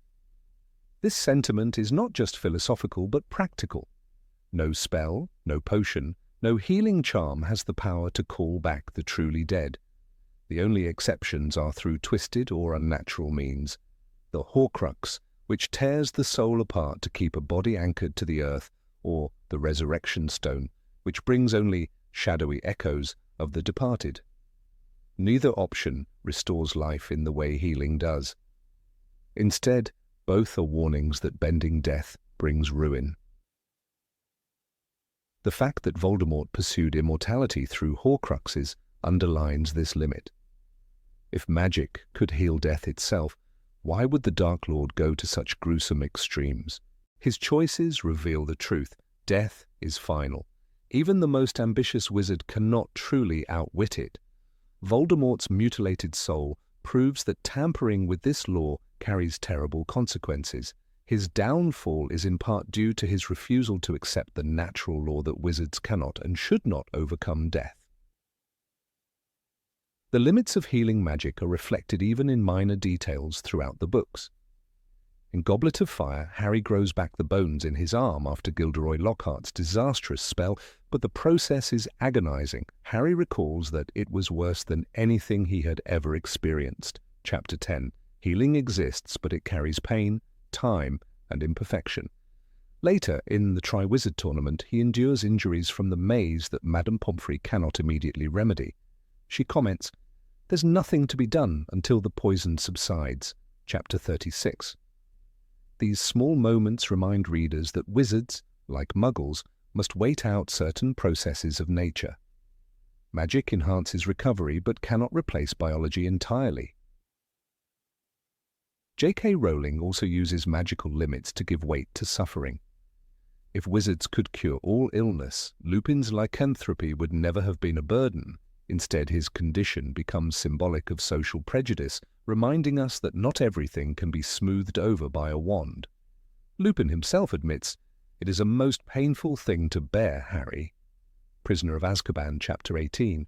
This sentiment is not just philosophical but practical. No spell, no potion, no healing charm has the power to call back the truly dead. The only exceptions are through twisted or unnatural means. The horcrux, which tears the soul apart to keep a body anchored to the earth, or the resurrection stone, which brings only shadowy echoes of the departed. Neither option restores life in the way healing does. Instead, both are warnings that bending death brings ruin. The fact that Voldemort pursued immortality through horcruxes underlines this limit. If magic could heal death itself, why would the Dark Lord go to such gruesome extremes? His choices reveal the truth. Death is final. Even the most ambitious wizard cannot truly outwit it. Voldemort's mutilated soul proves that tampering with this law carries terrible consequences. His downfall is in part due to his refusal to accept the natural law that wizards cannot and should not overcome death. The limits of healing magic are reflected even in minor details throughout the books. In Goblet of Fire, Harry grows back the bones in his arm after Gilderoy Lockhart's disastrous spell, but the process is agonizing. Harry recalls that it was worse than anything he had ever experienced. Chapter 10. Healing exists, but it carries pain, time, and imperfection. Later, in the Triwizard Tournament, he endures injuries from the maze that Madame Pomfrey cannot immediately remedy. She comments, "There's nothing to be done until the poison subsides." Chapter 36. These small moments remind readers that wizards, like Muggles, must wait out certain processes of nature. Magic enhances recovery but cannot replace biology entirely. J.K. Rowling also uses magical limits to give weight to suffering. If wizards could cure all illness, Lupin's lycanthropy would never have been a burden. Instead, his condition becomes symbolic of social prejudice, reminding us that not everything can be smoothed over by a wand. Lupin himself admits, "It is a most painful thing to bear, Harry." Prisoner of Azkaban, Chapter 18.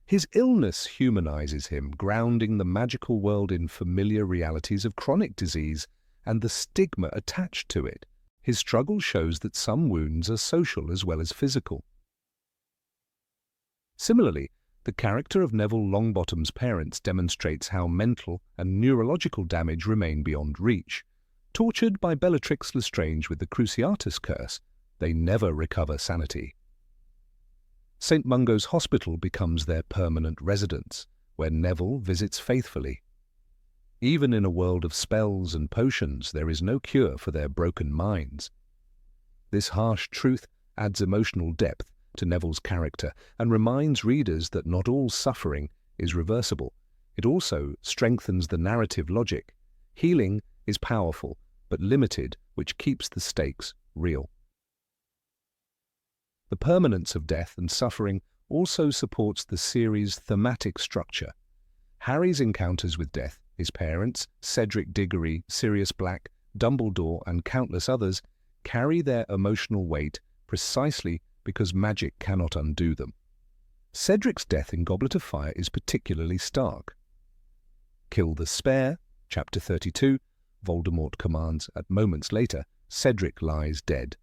His illness humanizes him, grounding the magical world in familiar realities of chronic disease and the stigma attached to it. His struggle shows that some wounds are social as well as physical. Similarly, the character of Neville Longbottom's parents demonstrates how mental and neurological damage remain beyond reach. Tortured by Bellatrix Lestrange with the Cruciatus curse, they never recover sanity. St. Mungo's Hospital becomes their permanent residence, where Neville visits faithfully. Even in a world of spells and potions, there is no cure for their broken minds. This harsh truth adds emotional depth to Neville's character and reminds readers that not all suffering is reversible. It also strengthens the narrative logic. Healing is powerful, but limited, which keeps the stakes real. The permanence of death and suffering also supports the series' thematic structure. Harry's encounters with death, his parents, Cedric Diggory, Sirius Black, Dumbledore, and countless others, carry their emotional weight precisely because magic cannot undo them. Cedric's death in Goblet of Fire is particularly stark. "Kill the spare," Chapter 32, Voldemort commands. At moments later, Cedric lies dead.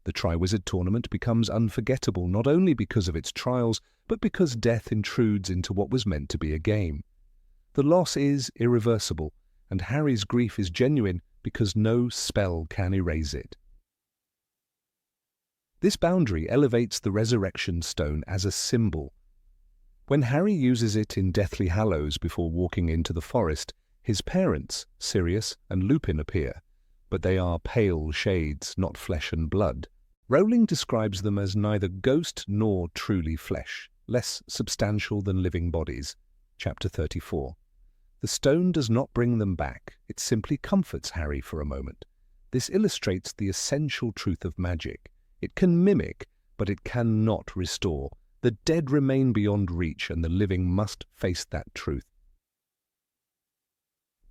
The Triwizard Tournament becomes unforgettable not only because of its trials, but because death intrudes into what was meant to be a game. The loss is irreversible, and Harry's grief is genuine because no spell can erase it. This boundary elevates the Resurrection Stone as a symbol. When Harry uses it in Deathly Hallows before walking into the forest, his parents, Sirius and Lupin, appear, but they are pale shades, not flesh and blood. Rowling describes them as neither ghost nor truly flesh, less substantial than living bodies. Chapter 34. The stone does not bring them back, it simply comforts Harry for a moment. This illustrates the essential truth of magic. It can mimic, but it cannot restore. The dead remain beyond reach, and the living must face that truth.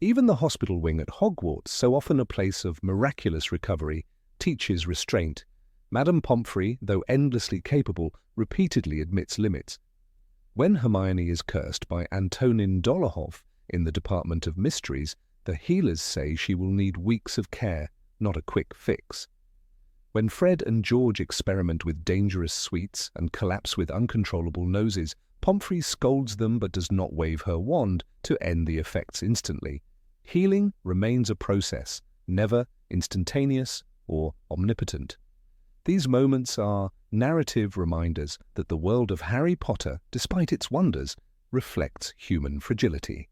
Even the hospital wing at Hogwarts, so often a place of miraculous recovery, teaches restraint. Madame Pomfrey, though endlessly capable, repeatedly admits limits. When Hermione is cursed by Antonin Dolohov in the Department of Mysteries, the healers say she will need weeks of care, not a quick fix. When Fred and George experiment with dangerous sweets and collapse with uncontrollable noses, Pomfrey scolds them but does not wave her wand to end the effects instantly. Healing remains a process, never instantaneous or omnipotent. These moments are narrative reminders that the world of Harry Potter, despite its wonders, reflects human fragility.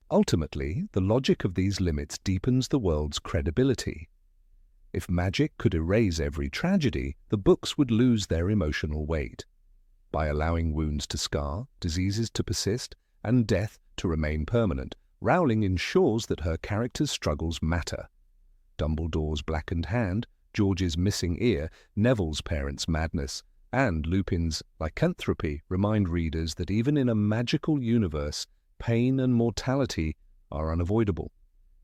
Ultimately, the logic of these limits deepens the world's credibility. If magic could erase every tragedy, the books would lose their emotional weight. By allowing wounds to scar, diseases to persist, and death to remain permanent, Rowling ensures that her characters' struggles matter. Dumbledore's blackened hand, George's missing ear, Neville's parents' madness, and Lupin's lycanthropy remind readers that even in a magical universe, pain and mortality are unavoidable.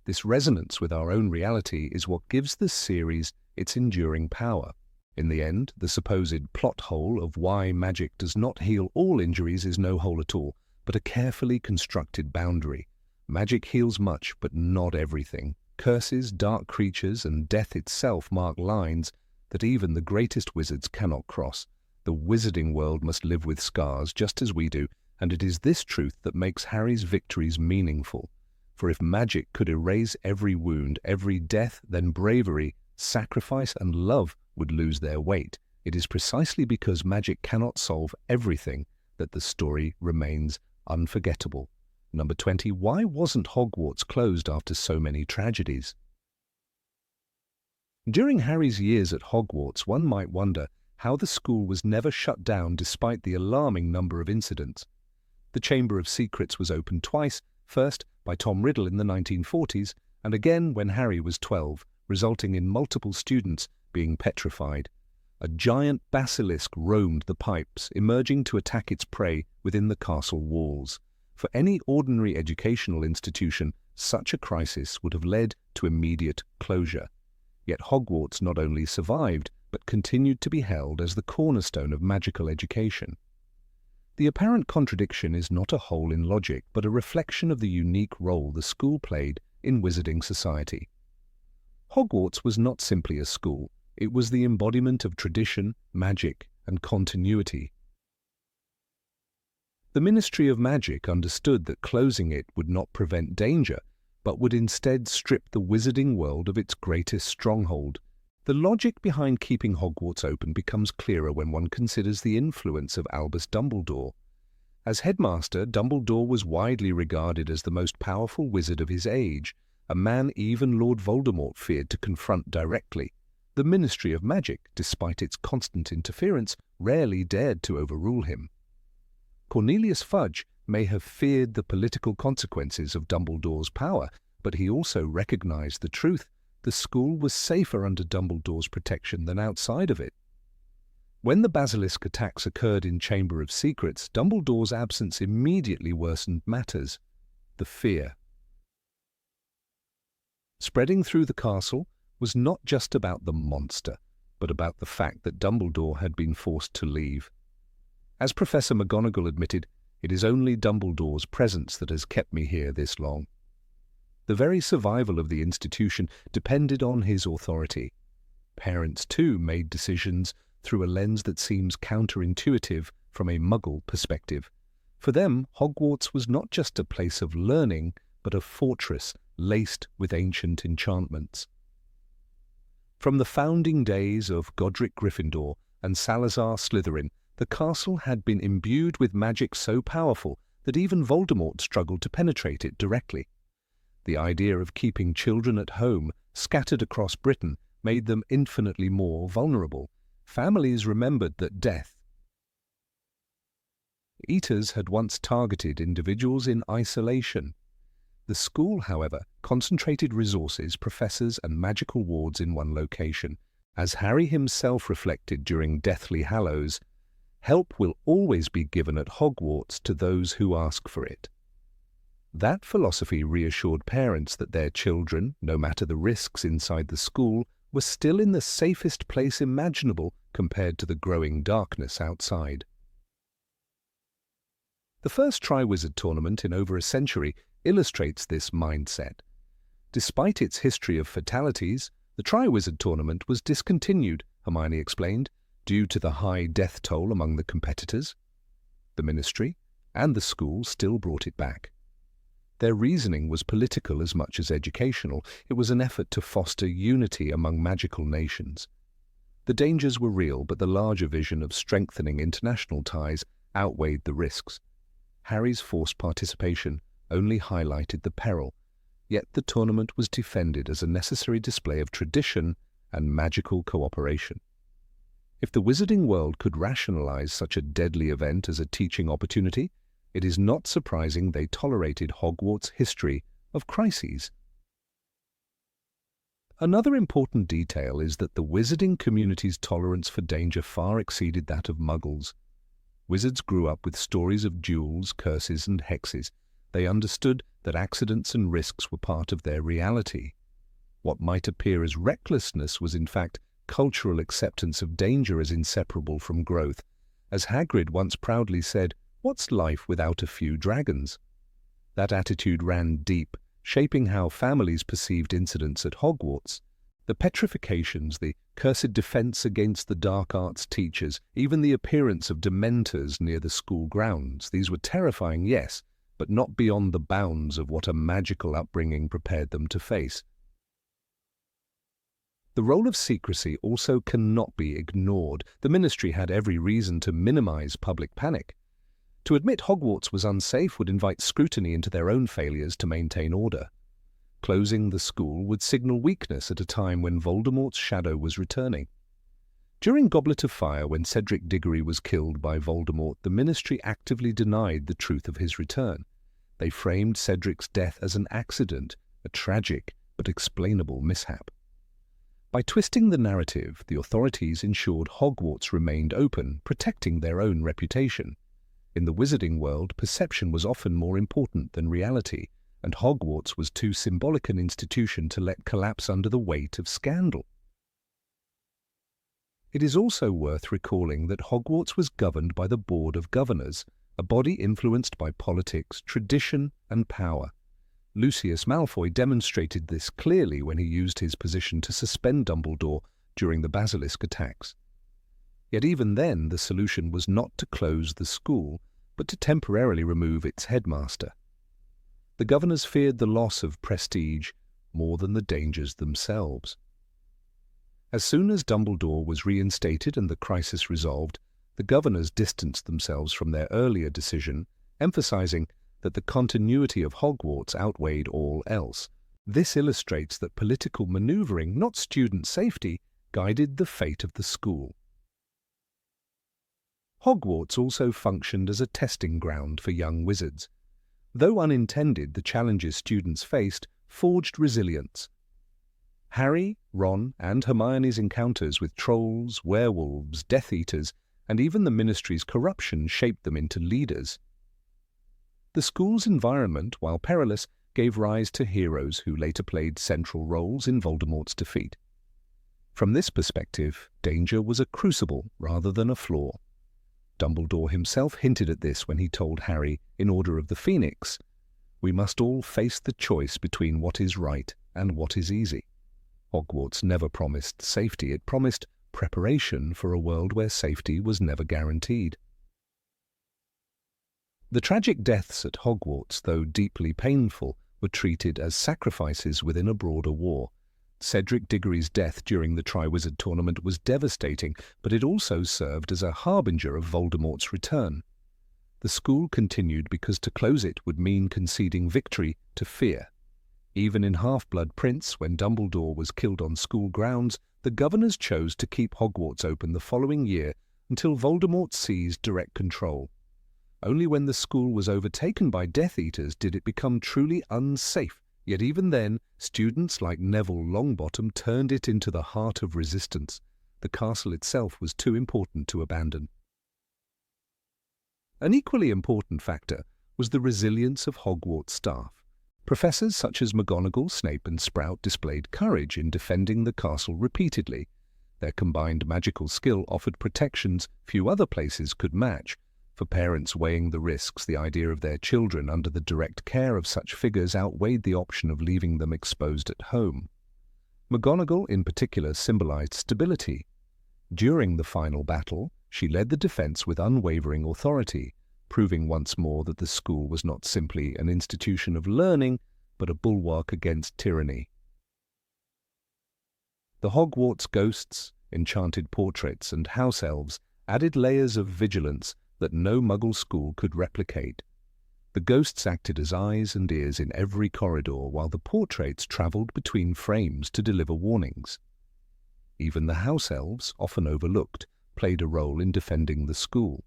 This resonance with our own reality is what gives the series its enduring power. In the end, the supposed plot hole of why magic does not heal all injuries is no hole at all, but a carefully constructed boundary. Magic heals much, but not everything. Curses, dark creatures, and death itself mark lines that even the greatest wizards cannot cross. The wizarding world must live with scars just as we do, and it is this truth that makes Harry's victories meaningful. For if magic could erase every wound, every death, then bravery, sacrifice, and love would lose their weight. It is precisely because magic cannot solve everything that the story remains unforgettable. Number 20. Why wasn't Hogwarts closed after so many tragedies? During Harry's years at Hogwarts, one might wonder how the school was never shut down despite the alarming number of incidents. The Chamber of Secrets was opened twice, first by Tom Riddle in the 1940s, and again when Harry was 12, resulting in multiple students being petrified. A giant basilisk roamed the pipes, emerging to attack its prey within the castle walls. For any ordinary educational institution, such a crisis would have led to immediate closure. Yet Hogwarts not only survived, but continued to be held as the cornerstone of magical education. The apparent contradiction is not a hole in logic, but a reflection of the unique role the school played in wizarding society. Hogwarts was not simply a school, it was the embodiment of tradition, magic, and continuity. The Ministry of Magic understood that closing it would not prevent danger, but would instead strip the wizarding world of its greatest stronghold. The logic behind keeping Hogwarts open becomes clearer when one considers the influence of Albus Dumbledore. As headmaster, Dumbledore was widely regarded as the most powerful wizard of his age, a man even Lord Voldemort feared to confront directly. The Ministry of Magic, despite its constant interference, rarely dared to overrule him. Cornelius Fudge may have feared the political consequences of Dumbledore's power, but he also recognized the truth. The school was safer under Dumbledore's protection than outside of it. When the basilisk attacks occurred in Chamber of Secrets, Dumbledore's absence immediately worsened matters. The fear spreading through the castle was not just about the monster, but about the fact that Dumbledore had been forced to leave. As Professor McGonagall admitted, "It is only Dumbledore's presence that has kept me here this long." The very survival of the institution depended on his authority. Parents, too, made decisions through a lens that seems counterintuitive from a Muggle perspective. For them, Hogwarts was not just a place of learning, but a fortress laced with ancient enchantments. From the founding days of Godric Gryffindor and Salazar Slytherin, the castle had been imbued with magic so powerful that even Voldemort struggled to penetrate it directly. The idea of keeping children at home, scattered across Britain, made them infinitely more vulnerable. Families remembered that Death Eaters had once targeted individuals in isolation. The school, however, concentrated resources, professors, and magical wards in one location. As Harry himself reflected during Deathly Hallows, help will always be given at Hogwarts to those who ask for it. That philosophy reassured parents that their children, no matter the risks inside the school, were still in the safest place imaginable compared to the growing darkness outside. The first Triwizard Tournament in over a century illustrates this mindset. Despite its history of fatalities, the Triwizard Tournament was discontinued, Hermione explained, due to the high death toll among the competitors. The Ministry and the school still brought it back. Their reasoning was political as much as educational. It was an effort to foster unity among magical nations. The dangers were real, but the larger vision of strengthening international ties outweighed the risks. Harry's forced participation only highlighted the peril, yet the tournament was defended as a necessary display of tradition and magical cooperation. If the wizarding world could rationalize such a deadly event as a teaching opportunity, it is not surprising they tolerated Hogwarts' history of crises. Another important detail is that the wizarding community's tolerance for danger far exceeded that of Muggles. Wizards grew up with stories of duels, curses, and hexes. They understood that accidents and risks were part of their reality. What might appear as recklessness was in fact cultural acceptance of danger as inseparable from growth. As Hagrid once proudly said, "What's life without a few dragons?" That attitude ran deep, shaping how families perceived incidents at Hogwarts. The petrifications, the cursed defense against the dark arts teachers, even the appearance of dementors near the school grounds, these were terrifying, yes, but not beyond the bounds of what a magical upbringing prepared them to face. The role of secrecy also cannot be ignored. The Ministry had every reason to minimize public panic. To admit Hogwarts was unsafe would invite scrutiny into their own failures to maintain order. Closing the school would signal weakness at a time when Voldemort's shadow was returning. During Goblet of Fire, when Cedric Diggory was killed by Voldemort, the Ministry actively denied the truth of his return. They framed Cedric's death as an accident, a tragic but explainable mishap. By twisting the narrative, the authorities ensured Hogwarts remained open, protecting their own reputation. In the wizarding world, perception was often more important than reality, and Hogwarts was too symbolic an institution to let collapse under the weight of scandal. It is also worth recalling that Hogwarts was governed by the Board of Governors, a body influenced by politics, tradition, and power. Lucius Malfoy demonstrated this clearly when he used his position to suspend Dumbledore during the Basilisk attacks. Yet even then, the solution was not to close the school, but to temporarily remove its headmaster. The governors feared the loss of prestige more than the dangers themselves. As soon as Dumbledore was reinstated and the crisis resolved, the governors distanced themselves from their earlier decision, emphasizing that the continuity of Hogwarts outweighed all else. This illustrates that political maneuvering, not student safety, guided the fate of the school. Hogwarts also functioned as a testing ground for young wizards. Though unintended, the challenges students faced forged resilience. Harry, Ron, and Hermione's encounters with trolls, werewolves, Death Eaters, and even the Ministry's corruption shaped them into leaders. The school's environment, while perilous, gave rise to heroes who later played central roles in Voldemort's defeat. From this perspective, danger was a crucible rather than a flaw. Dumbledore himself hinted at this when he told Harry, in Order of the Phoenix, "We must all face the choice between what is right and what is easy." Hogwarts never promised safety, it promised preparation for a world where safety was never guaranteed. The tragic deaths at Hogwarts, though deeply painful, were treated as sacrifices within a broader war. Cedric Diggory's death during the Triwizard Tournament was devastating, but it also served as a harbinger of Voldemort's return. The school continued because to close it would mean conceding victory to fear. Even in Half-Blood Prince, when Dumbledore was killed on school grounds, the governors chose to keep Hogwarts open the following year until Voldemort seized direct control. Only when the school was overtaken by Death Eaters did it become truly unsafe, yet even then, students like Neville Longbottom turned it into the heart of resistance. The castle itself was too important to abandon. An equally important factor was the resilience of Hogwarts staff. Professors such as McGonagall, Snape, and Sprout displayed courage in defending the castle repeatedly. Their combined magical skill offered protections few other places could match. For parents weighing the risks, the idea of their children under the direct care of such figures outweighed the option of leaving them exposed at home. McGonagall, in particular, symbolized stability. During the final battle, she led the defense with unwavering authority, proving once more that the school was not simply an institution of learning, but a bulwark against tyranny. The Hogwarts ghosts, enchanted portraits, and house elves added layers of vigilance that no Muggle school could replicate. The ghosts acted as eyes and ears in every corridor, while the portraits travelled between frames to deliver warnings. Even the house elves, often overlooked, played a role in defending the school.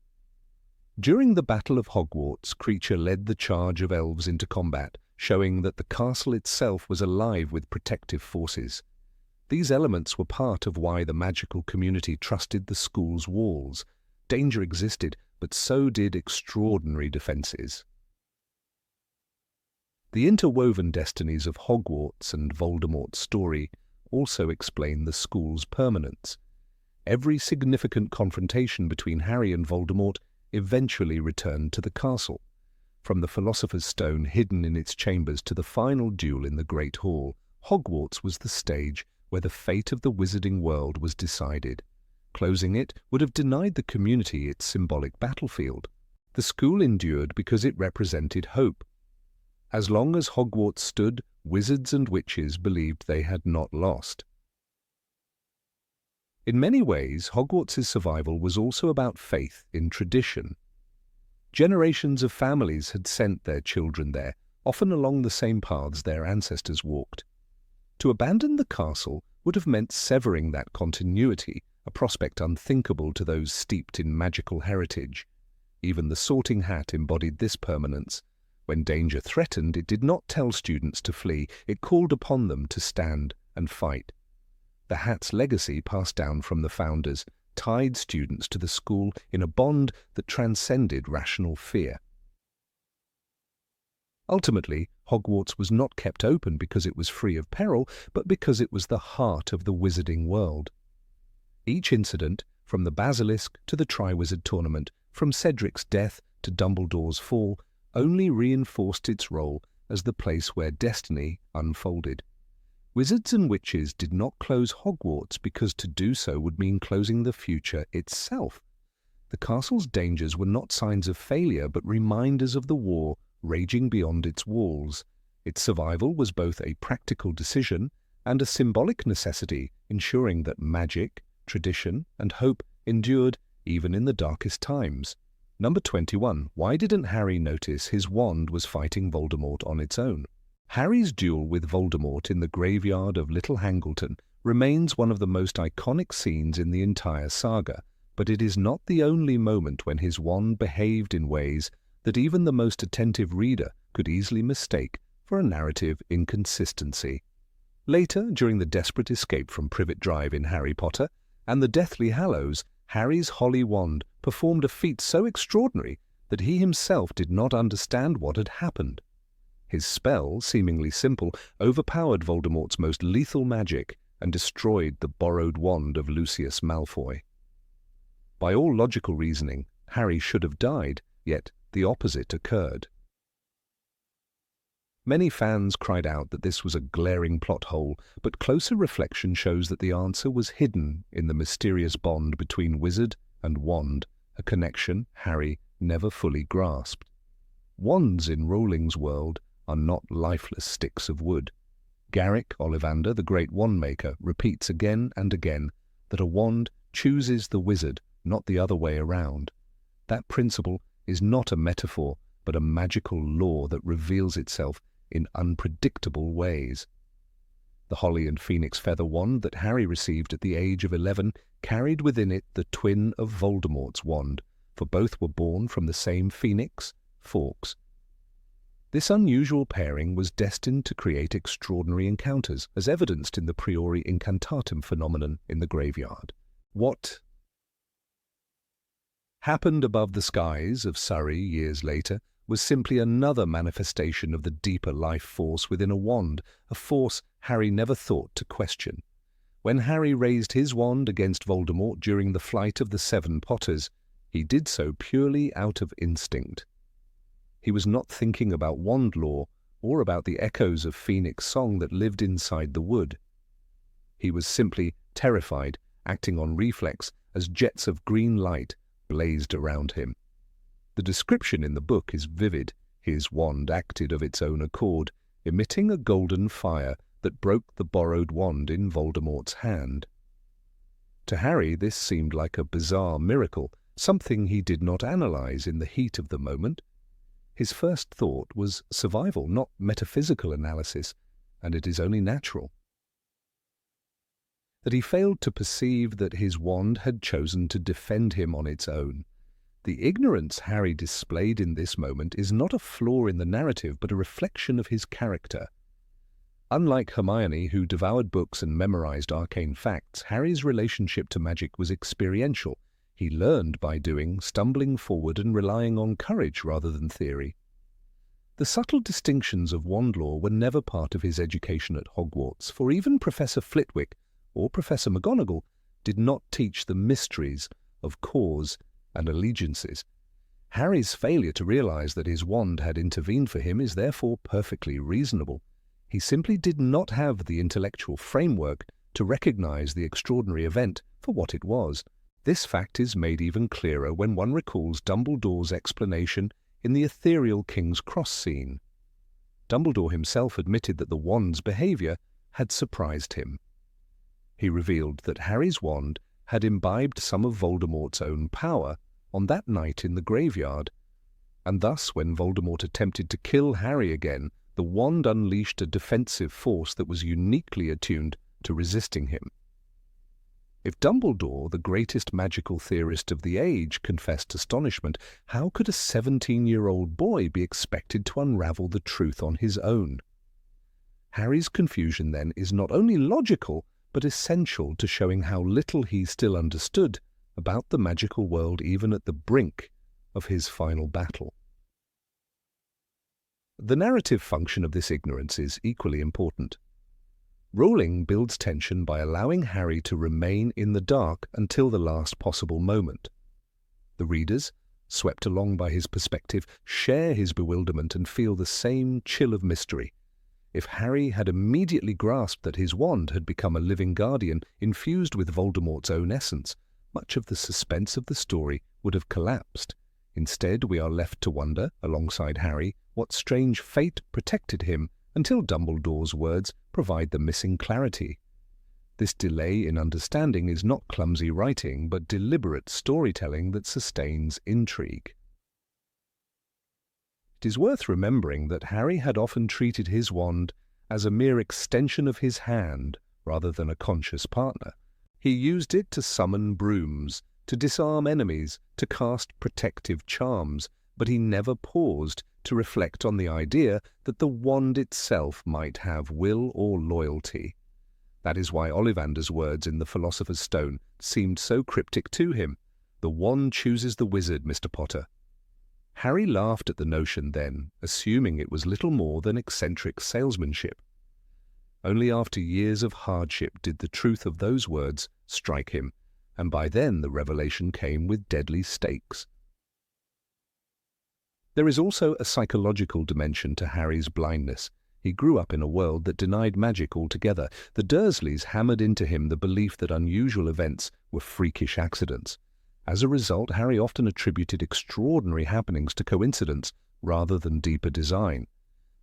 During the Battle of Hogwarts, Kreacher led the charge of elves into combat, showing that the castle itself was alive with protective forces. These elements were part of why the magical community trusted the school's walls. Danger existed, but so did extraordinary defences. The interwoven destinies of Hogwarts and Voldemort's story also explain the school's permanence. Every significant confrontation between Harry and Voldemort eventually returned to the castle. From the Philosopher's Stone hidden in its chambers to the final duel in the Great Hall, Hogwarts was the stage where the fate of the wizarding world was decided. Closing it would have denied the community its symbolic battlefield. The school endured because it represented hope. As long as Hogwarts stood, wizards and witches believed they had not lost. In many ways, Hogwarts' survival was also about faith in tradition. Generations of families had sent their children there, often along the same paths their ancestors walked. To abandon the castle would have meant severing that continuity, a prospect unthinkable to those steeped in magical heritage. Even the Sorting Hat embodied this permanence. When danger threatened, it did not tell students to flee, it called upon them to stand and fight. The Hat's legacy, passed down from the founders, tied students to the school in a bond that transcended rational fear. Ultimately, Hogwarts was not kept open because it was free of peril, but because it was the heart of the wizarding world. Each incident, from the Basilisk to the Triwizard Tournament, from Cedric's death to Dumbledore's fall, only reinforced its role as the place where destiny unfolded. Wizards and witches did not close Hogwarts because to do so would mean closing the future itself. The castle's dangers were not signs of failure, but reminders of the war raging beyond its walls. Its survival was both a practical decision and a symbolic necessity, ensuring that magic, tradition, and hope endured even in the darkest times. Number 21. Why didn't Harry notice his wand was fighting Voldemort on its own? Harry's duel with Voldemort in the graveyard of Little Hangleton remains one of the most iconic scenes in the entire saga, but it is not the only moment when his wand behaved in ways that even the most attentive reader could easily mistake for a narrative inconsistency. Later, during the desperate escape from Privet Drive in Harry Potter and the Deathly Hallows, Harry's holly wand performed a feat so extraordinary that he himself did not understand what had happened. His spell, seemingly simple, overpowered Voldemort's most lethal magic and destroyed the borrowed wand of Lucius Malfoy. By all logical reasoning, Harry should have died, yet the opposite occurred. Many fans cried out that this was a glaring plot hole, but closer reflection shows that the answer was hidden in the mysterious bond between wizard and wand, a connection Harry never fully grasped. Wands in Rowling's world are not lifeless sticks of wood. Garrick Ollivander, the great wand-maker, repeats again and again that a wand chooses the wizard, not the other way around. That principle is not a metaphor, but a magical law that reveals itself in unpredictable ways. The holly and phoenix feather wand that Harry received at the age of 11 carried within it the twin of Voldemort's wand, for both were born from the same phoenix, Fawkes. This unusual pairing was destined to create extraordinary encounters, as evidenced in the Priori Incantatem phenomenon in the graveyard. What happened above the skies of Surrey years later was simply another manifestation of the deeper life force within a wand, a force Harry never thought to question. When Harry raised his wand against Voldemort during the flight of the 7 Potters, he did so purely out of instinct. He was not thinking about wand lore or about the echoes of Phoenix song that lived inside the wood. He was simply terrified, acting on reflex as jets of green light blazed around him. The description in the book is vivid. His wand acted of its own accord, emitting a golden fire that broke the borrowed wand in Voldemort's hand. To Harry, this seemed like a bizarre miracle, something he did not analyze in the heat of the moment. His first thought was survival, not metaphysical analysis, and it is only natural that he failed to perceive that his wand had chosen to defend him on its own. The ignorance Harry displayed in this moment is not a flaw in the narrative, but a reflection of his character. Unlike Hermione, who devoured books and memorized arcane facts, Harry's relationship to magic was experiential. He learned by doing, stumbling forward and relying on courage rather than theory. The subtle distinctions of wand lore were never part of his education at Hogwarts, for even Professor Flitwick or Professor McGonagall did not teach the mysteries of cause and allegiances. Harry's failure to realize that his wand had intervened for him is therefore perfectly reasonable. He simply did not have the intellectual framework to recognize the extraordinary event for what it was. This fact is made even clearer when one recalls Dumbledore's explanation in the ethereal King's Cross scene. Dumbledore himself admitted that the wand's behavior had surprised him. He revealed that Harry's wand had imbibed some of Voldemort's own power on that night in the graveyard, and thus when Voldemort attempted to kill Harry again, the wand unleashed a defensive force that was uniquely attuned to resisting him. If Dumbledore, the greatest magical theorist of the age, confessed astonishment, how could a 17-year-old boy be expected to unravel the truth on his own? Harry's confusion, then, is not only logical, but essential to showing how little he still understood about the magical world even at the brink of his final battle. The narrative function of this ignorance is equally important. Rowling builds tension by allowing Harry to remain in the dark until the last possible moment. The readers, swept along by his perspective, share his bewilderment and feel the same chill of mystery. If Harry had immediately grasped that his wand had become a living guardian infused with Voldemort's own essence, much of the suspense of the story would have collapsed. Instead, we are left to wonder, alongside Harry, what strange fate protected him until Dumbledore's words provide the missing clarity. This delay in understanding is not clumsy writing, but deliberate storytelling that sustains intrigue. It is worth remembering that Harry had often treated his wand as a mere extension of his hand rather than a conscious partner. He used it to summon brooms, to disarm enemies, to cast protective charms, but he never paused to reflect on the idea that the wand itself might have will or loyalty. That is why Ollivander's words in The Philosopher's Stone seemed so cryptic to him. "The wand chooses the wizard, Mr. Potter." Harry laughed at the notion then, assuming it was little more than eccentric salesmanship. Only after years of hardship did the truth of those words strike him, and by then the revelation came with deadly stakes. There is also a psychological dimension to Harry's blindness. He grew up in a world that denied magic altogether. The Dursleys hammered into him the belief that unusual events were freakish accidents. As a result, Harry often attributed extraordinary happenings to coincidence rather than deeper design.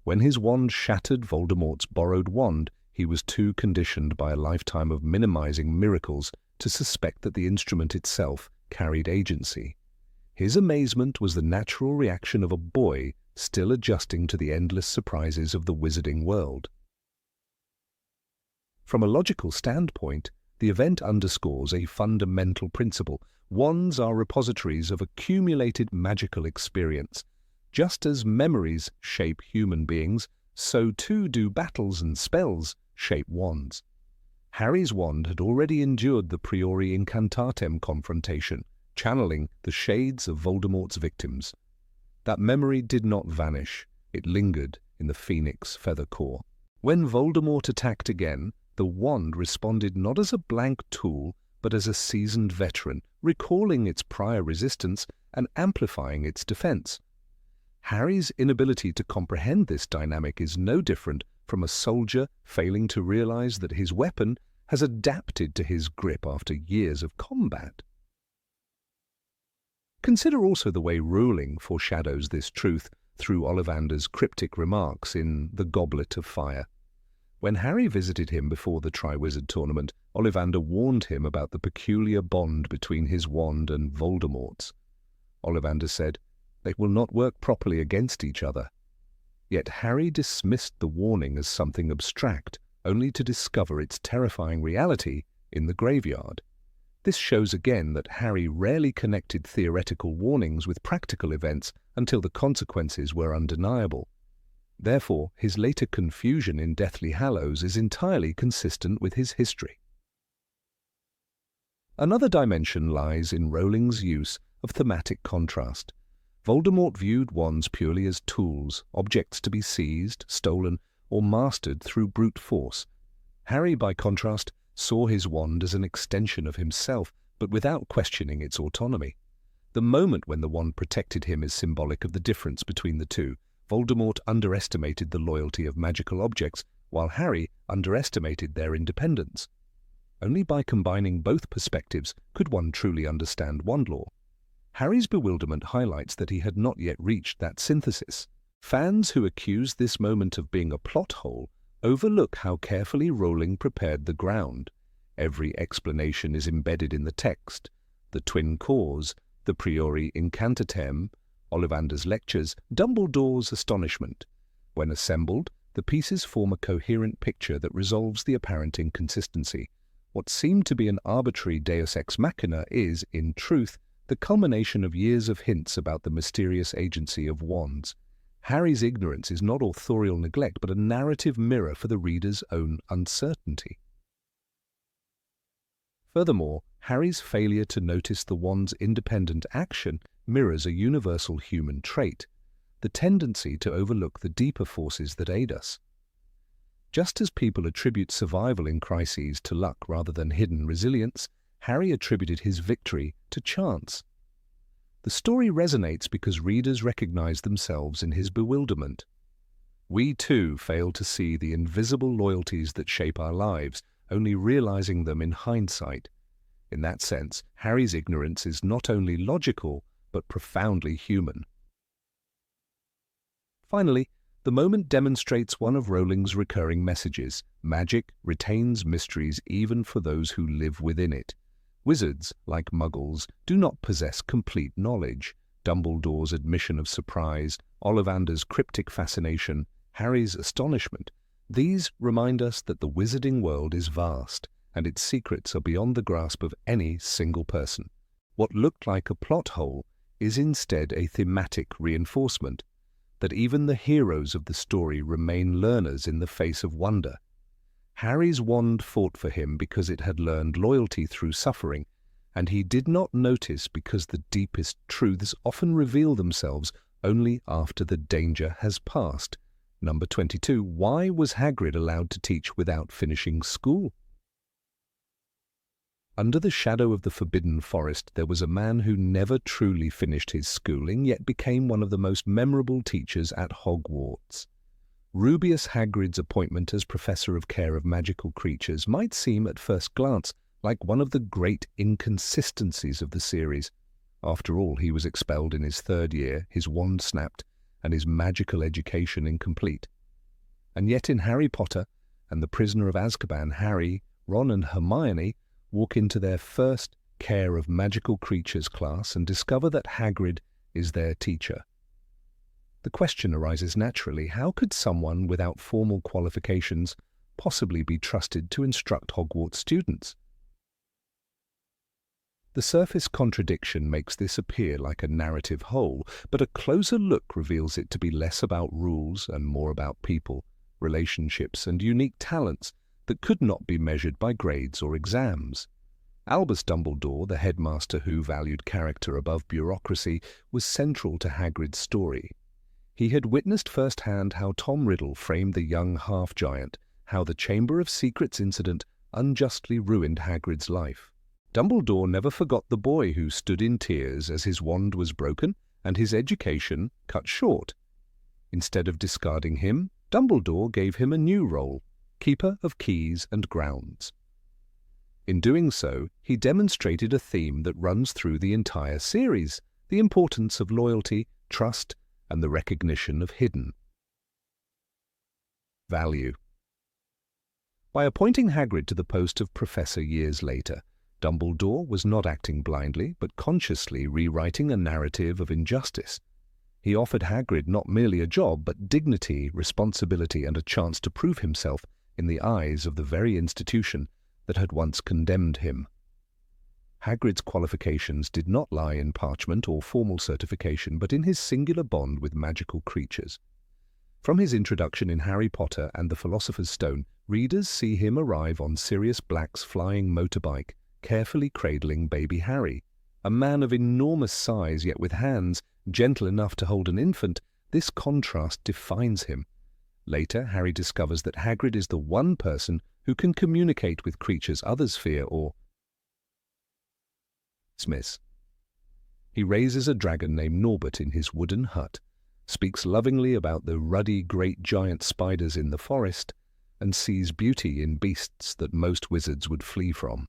When his wand shattered Voldemort's borrowed wand, he was too conditioned by a lifetime of minimizing miracles to suspect that the instrument itself carried agency. His amazement was the natural reaction of a boy still adjusting to the endless surprises of the wizarding world. From a logical standpoint, the event underscores a fundamental principle. Wands are repositories of accumulated magical experience. Just as memories shape human beings, so too do battles and spells shape wands. Harry's wand had already endured the Priori Incantatem confrontation, channeling the shades of Voldemort's victims. That memory did not vanish. It lingered in the Phoenix feather core. When Voldemort attacked again, the wand responded not as a blank tool, but as a seasoned veteran, recalling its prior resistance and amplifying its defense. Harry's inability to comprehend this dynamic is no different from a soldier failing to realize that his weapon has adapted to his grip after years of combat. Consider also the way Rowling foreshadows this truth through Ollivander's cryptic remarks in The Goblet of Fire. When Harry visited him before the Triwizard Tournament, Ollivander warned him about the peculiar bond between his wand and Voldemort's. Ollivander said, "They will not work properly against each other." Yet Harry dismissed the warning as something abstract, only to discover its terrifying reality in the graveyard. This shows again that Harry rarely connected theoretical warnings with practical events until the consequences were undeniable. Therefore, his later confusion in Deathly Hallows is entirely consistent with his history. Another dimension lies in Rowling's use of thematic contrast. Voldemort viewed wands purely as tools, objects to be seized, stolen, or mastered through brute force. Harry, by contrast, saw his wand as an extension of himself, but without questioning its autonomy. The moment when the wand protected him is symbolic of the difference between the two. Voldemort underestimated the loyalty of magical objects, while Harry underestimated their independence. Only by combining both perspectives could one truly understand wand lore. Harry's bewilderment highlights that he had not yet reached that synthesis. Fans who accuse this moment of being a plot hole overlook how carefully Rowling prepared the ground. Every explanation is embedded in the text. The twin cores, the priori incantatem, Ollivander's lectures, Dumbledore's astonishment. When assembled, the pieces form a coherent picture that resolves the apparent inconsistency. What seemed to be an arbitrary deus ex machina is, in truth, the culmination of years of hints about the mysterious agency of wands. Harry's ignorance is not authorial neglect, but a narrative mirror for the reader's own uncertainty. Furthermore, Harry's failure to notice the wand's independent action mirrors a universal human trait, the tendency to overlook the deeper forces that aid us. Just as people attribute survival in crises to luck rather than hidden resilience, Harry attributed his victory to chance. The story resonates because readers recognize themselves in his bewilderment. We too fail to see the invisible loyalties that shape our lives, only realizing them in hindsight. In that sense, Harry's ignorance is not only logical, but profoundly human. Finally, the moment demonstrates one of Rowling's recurring messages. Magic retains mysteries even for those who live within it. Wizards, like Muggles, do not possess complete knowledge. Dumbledore's admission of surprise, Ollivander's cryptic fascination, Harry's astonishment. These remind us that the wizarding world is vast, and its secrets are beyond the grasp of any single person. What looked like a plot hole is instead a thematic reinforcement, that even the heroes of the story remain learners in the face of wonder. Harry's wand fought for him because it had learned loyalty through suffering, and he did not notice because the deepest truths often reveal themselves only after the danger has passed. Number 22. Why was Hagrid allowed to teach without finishing school? Under the shadow of the Forbidden Forest, there was a man who never truly finished his schooling, yet became one of the most memorable teachers at Hogwarts. Rubeus Hagrid's appointment as Professor of Care of Magical Creatures might seem at first glance like one of the great inconsistencies of the series. After all, he was expelled in his third year, his wand snapped, and his magical education incomplete. And yet in Harry Potter and the Prisoner of Azkaban, Harry, Ron and Hermione walk into their first Care of Magical Creatures class and discover that Hagrid is their teacher. The question arises naturally, how could someone without formal qualifications possibly be trusted to instruct Hogwarts students? The surface contradiction makes this appear like a narrative whole, but a closer look reveals it to be less about rules and more about people, relationships, and unique talents that could not be measured by grades or exams. Albus Dumbledore, the headmaster who valued character above bureaucracy, was central to Hagrid's story. He had witnessed firsthand how Tom Riddle framed the young half-giant, how the Chamber of Secrets incident unjustly ruined Hagrid's life. Dumbledore never forgot the boy who stood in tears as his wand was broken and his education cut short. Instead of discarding him, Dumbledore gave him a new role, Keeper of Keys and Grounds. In doing so, he demonstrated a theme that runs through the entire series, the importance of loyalty, trust, and the recognition of hidden value. By appointing Hagrid to the post of professor years later, Dumbledore was not acting blindly, but consciously rewriting a narrative of injustice. He offered Hagrid not merely a job, but dignity, responsibility, and a chance to prove himself in the eyes of the very institution that had once condemned him. Hagrid's qualifications did not lie in parchment or formal certification, but in his singular bond with magical creatures. From his introduction in Harry Potter and the Philosopher's Stone, readers see him arrive on Sirius Black's flying motorbike, carefully cradling baby Harry. A man of enormous size, yet with hands gentle enough to hold an infant, this contrast defines him. Later, Harry discovers that Hagrid is the one person who can communicate with creatures others fear or dismiss. He raises a dragon named Norbert in his wooden hut, speaks lovingly about the ruddy great giant spiders in the forest, and sees beauty in beasts that most wizards would flee from.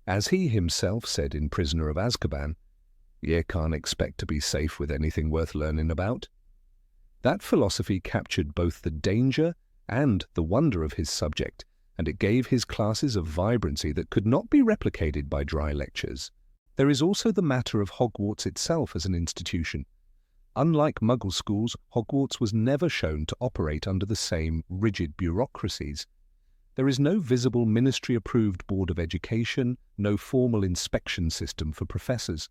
As he himself said in Prisoner of Azkaban, "Ye can't expect to be safe with anything worth learning about." That philosophy captured both the danger and the wonder of his subject, and it gave his classes a vibrancy that could not be replicated by dry lectures. There is also the matter of Hogwarts itself as an institution. Unlike Muggle schools, Hogwarts was never shown to operate under the same rigid bureaucracies. There is no visible ministry-approved board of education, no formal inspection system for professors.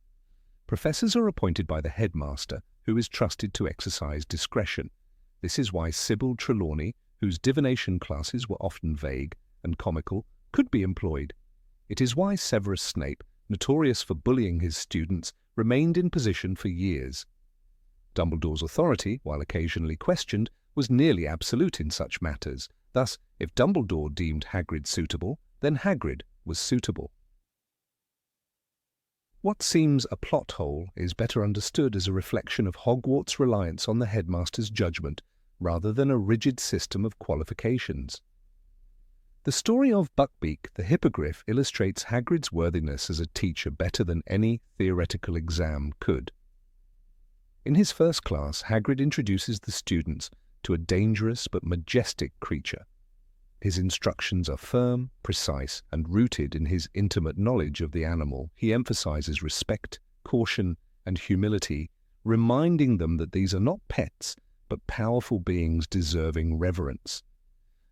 Professors are appointed by the headmaster, who is trusted to exercise discretion. This is why Sybil Trelawney, whose divination classes were often vague and comical, could be employed. It is why Severus Snape, notorious for bullying his students, remained in position for years. Dumbledore's authority, while occasionally questioned, was nearly absolute in such matters. Thus, if Dumbledore deemed Hagrid suitable, then Hagrid was suitable. What seems a plot hole is better understood as a reflection of Hogwarts' reliance on the headmaster's judgment rather than a rigid system of qualifications. The story of Buckbeak the Hippogriff illustrates Hagrid's worthiness as a teacher better than any theoretical exam could. In his first class, Hagrid introduces the students to a dangerous but majestic creature. His instructions are firm, precise, and rooted in his intimate knowledge of the animal. He emphasizes respect, caution, and humility, reminding them that these are not pets, but powerful beings deserving reverence.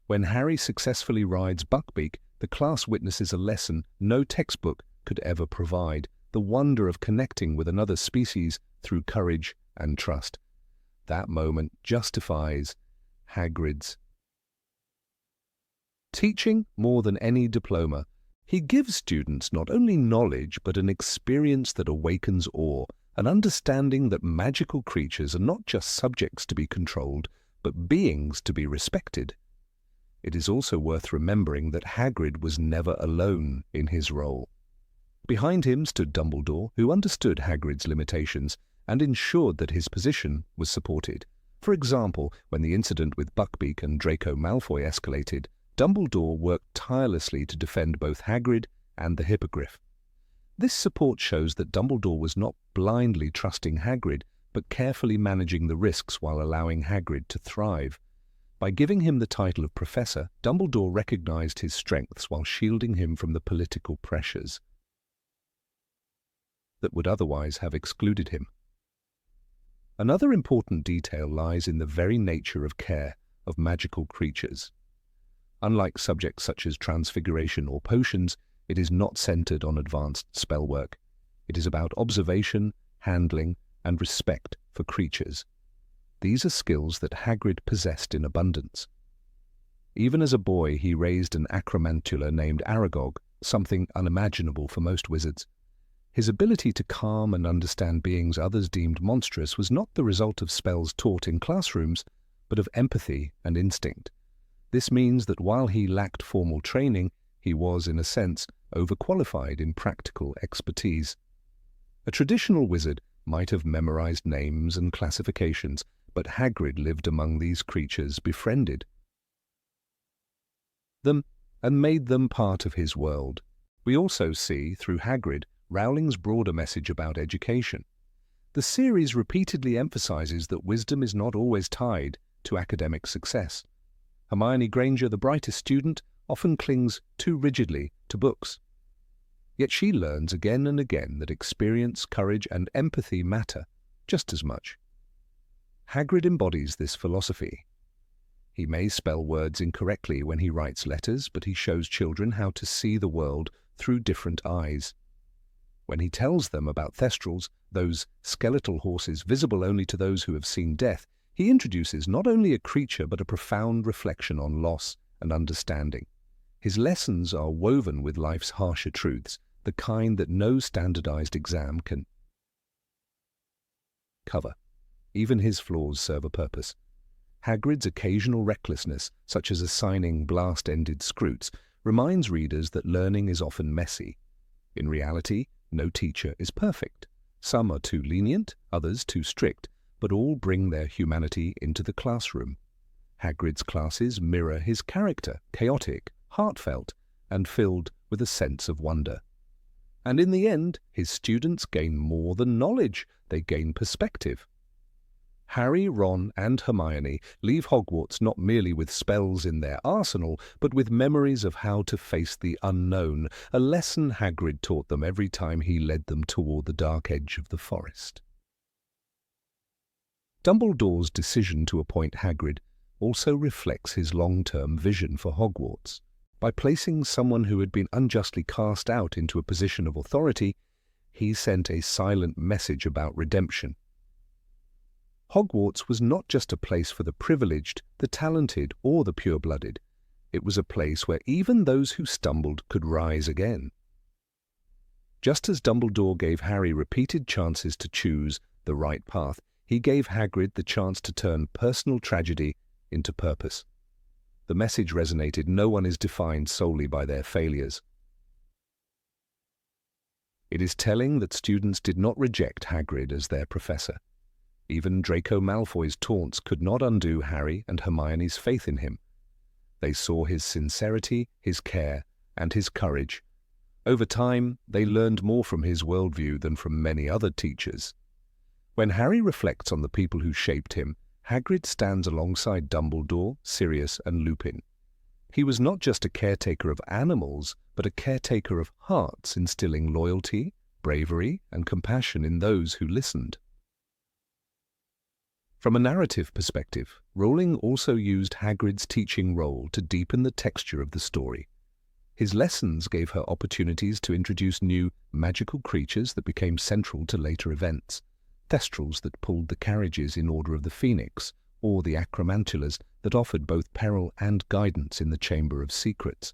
When Harry successfully rides Buckbeak, the class witnesses a lesson no textbook could ever provide, the wonder of connecting with another species through courage and trust. That moment justifies Hagrid's teaching more than any diploma. He gives students not only knowledge but an experience that awakens awe, an understanding that magical creatures are not just subjects to be controlled, but beings to be respected. It is also worth remembering that Hagrid was never alone in his role. Behind him stood Dumbledore, who understood Hagrid's limitations and ensured that his position was supported. For example, when the incident with Buckbeak and Draco Malfoy escalated, Dumbledore worked tirelessly to defend both Hagrid and the Hippogriff. This support shows that Dumbledore was not blindly trusting Hagrid, but carefully managing the risks while allowing Hagrid to thrive. By giving him the title of Professor, Dumbledore recognized his strengths while shielding him from the political pressures that would otherwise have excluded him. Another important detail lies in the very nature of care of magical creatures. Unlike subjects such as transfiguration or potions, it is not centered on advanced spell work. It is about observation, handling, and respect for creatures. These are skills that Hagrid possessed in abundance. Even as a boy, he raised an acromantula named Aragog, something unimaginable for most wizards. His ability to calm and understand beings others deemed monstrous was not the result of spells taught in classrooms, but of empathy and instinct. This means that while he lacked formal training, he was, in a sense, overqualified in practical expertise. A traditional wizard might have memorized names and classifications, but Hagrid lived among these creatures, befriended them, and made them part of his world. We also see, through Hagrid, Rowling's broader message about education. The series repeatedly emphasizes that wisdom is not always tied to academic success. Hermione Granger, the brightest student, often clings too rigidly to books. Yet she learns again and again that experience, courage, and empathy matter just as much. Hagrid embodies this philosophy. He may spell words incorrectly when he writes letters, but he shows children how to see the world through different eyes. When he tells them about thestrals, those skeletal horses visible only to those who have seen death, he introduces not only a creature but a profound reflection on loss and understanding. His lessons are woven with life's harsher truths, the kind that no standardized exam can cover. Even his flaws serve a purpose. Hagrid's occasional recklessness, such as assigning blast-ended scrutes, reminds readers that learning is often messy. In reality, no teacher is perfect. Some are too lenient, others too strict, but all bring their humanity into the classroom. Hagrid's classes mirror his character, chaotic, heartfelt, and filled with a sense of wonder. And in the end, his students gain more than knowledge, they gain perspective. Harry, Ron, and Hermione leave Hogwarts not merely with spells in their arsenal, but with memories of how to face the unknown, a lesson Hagrid taught them every time he led them toward the dark edge of the forest. Dumbledore's decision to appoint Hagrid also reflects his long-term vision for Hogwarts. By placing someone who had been unjustly cast out into a position of authority, he sent a silent message about redemption. Hogwarts was not just a place for the privileged, the talented, or the pure-blooded. It was a place where even those who stumbled could rise again. Just as Dumbledore gave Harry repeated chances to choose the right path, he gave Hagrid the chance to turn personal tragedy into purpose. The message resonated: no one is defined solely by their failures. It is telling that students did not reject Hagrid as their professor. Even Draco Malfoy's taunts could not undo Harry and Hermione's faith in him. They saw his sincerity, his care, and his courage. Over time, they learned more from his worldview than from many other teachers. When Harry reflects on the people who shaped him, Hagrid stands alongside Dumbledore, Sirius, and Lupin. He was not just a caretaker of animals, but a caretaker of hearts, instilling loyalty, bravery, and compassion in those who listened. From a narrative perspective, Rowling also used Hagrid's teaching role to deepen the texture of the story. His lessons gave her opportunities to introduce new magical creatures that became central to later events. Thestrals that pulled the carriages in Order of the Phoenix, or the acromantulas that offered both peril and guidance in the Chamber of Secrets.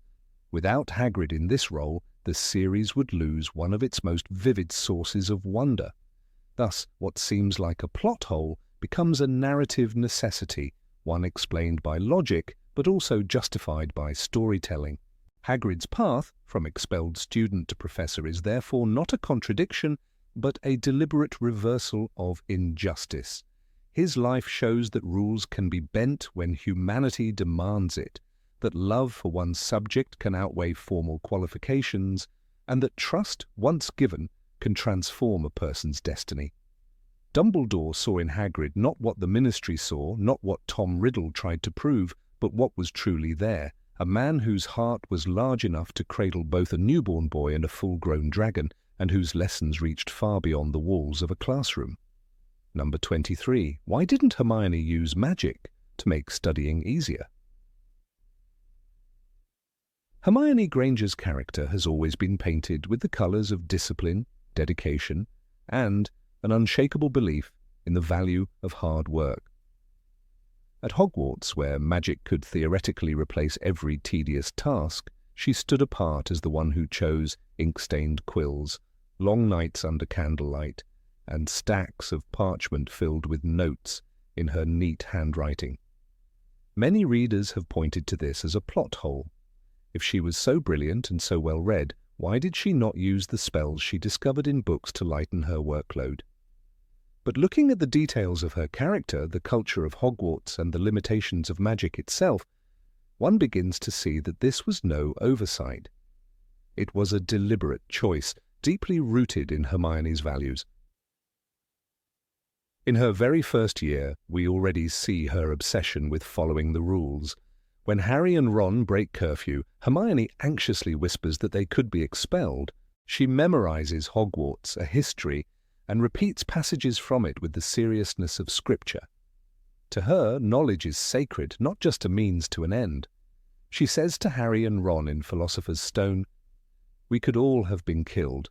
Without Hagrid in this role, the series would lose one of its most vivid sources of wonder. Thus, what seems like a plot hole becomes a narrative necessity, one explained by logic, but also justified by storytelling. Hagrid's path, from expelled student to professor, is therefore not a contradiction, but a deliberate reversal of injustice. His life shows that rules can be bent when humanity demands it, that love for one's subject can outweigh formal qualifications, and that trust, once given, can transform a person's destiny. Dumbledore saw in Hagrid not what the Ministry saw, not what Tom Riddle tried to prove, but what was truly there, a man whose heart was large enough to cradle both a newborn boy and a full-grown dragon, and whose lessons reached far beyond the walls of a classroom. Number 23. Why didn't Hermione use magic to make studying easier? Hermione Granger's character has always been painted with the colours of discipline, dedication, and an unshakable belief in the value of hard work. At Hogwarts, where magic could theoretically replace every tedious task, she stood apart as the one who chose ink-stained quills, long nights under candlelight, and stacks of parchment filled with notes in her neat handwriting. Many readers have pointed to this as a plot hole. If she was so brilliant and so well read, why did she not use the spells she discovered in books to lighten her workload? But looking at the details of her character, the culture of Hogwarts, and the limitations of magic itself, one begins to see that this was no oversight. It was a deliberate choice, deeply rooted in Hermione's values. In her very first year, we already see her obsession with following the rules. When Harry and Ron break curfew, Hermione anxiously whispers that they could be expelled. She memorizes Hogwarts, a history, and repeats passages from it with the seriousness of scripture. To her, knowledge is sacred, not just a means to an end. She says to Harry and Ron in Philosopher's Stone, "We could all have been killed,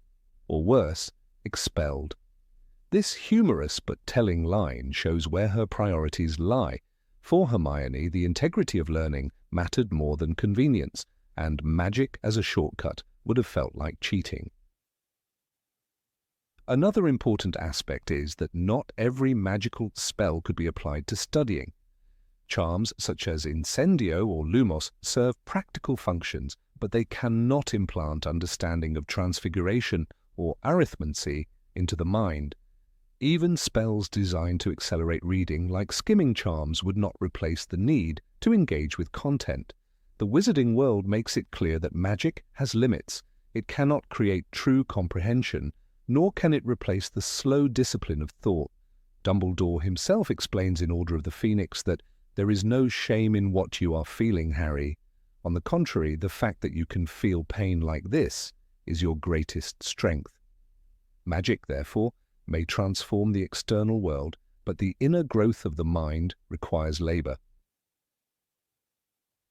or worse, expelled." This humorous but telling line shows where her priorities lie. For Hermione, the integrity of learning mattered more than convenience, and magic as a shortcut would have felt like cheating. Another important aspect is that not every magical spell could be applied to studying. Charms such as Incendio or Lumos serve practical functions, but they cannot implant understanding of transfiguration or arithmancy into the mind. Even spells designed to accelerate reading, like skimming charms, would not replace the need to engage with content. The wizarding world makes it clear that magic has limits. It cannot create true comprehension, nor can it replace the slow discipline of thought. Dumbledore himself explains in Order of the Phoenix that there is no shame in what you are feeling, Harry. On the contrary, the fact that you can feel pain like this is your greatest strength. Magic, therefore, may transform the external world, but the inner growth of the mind requires labor.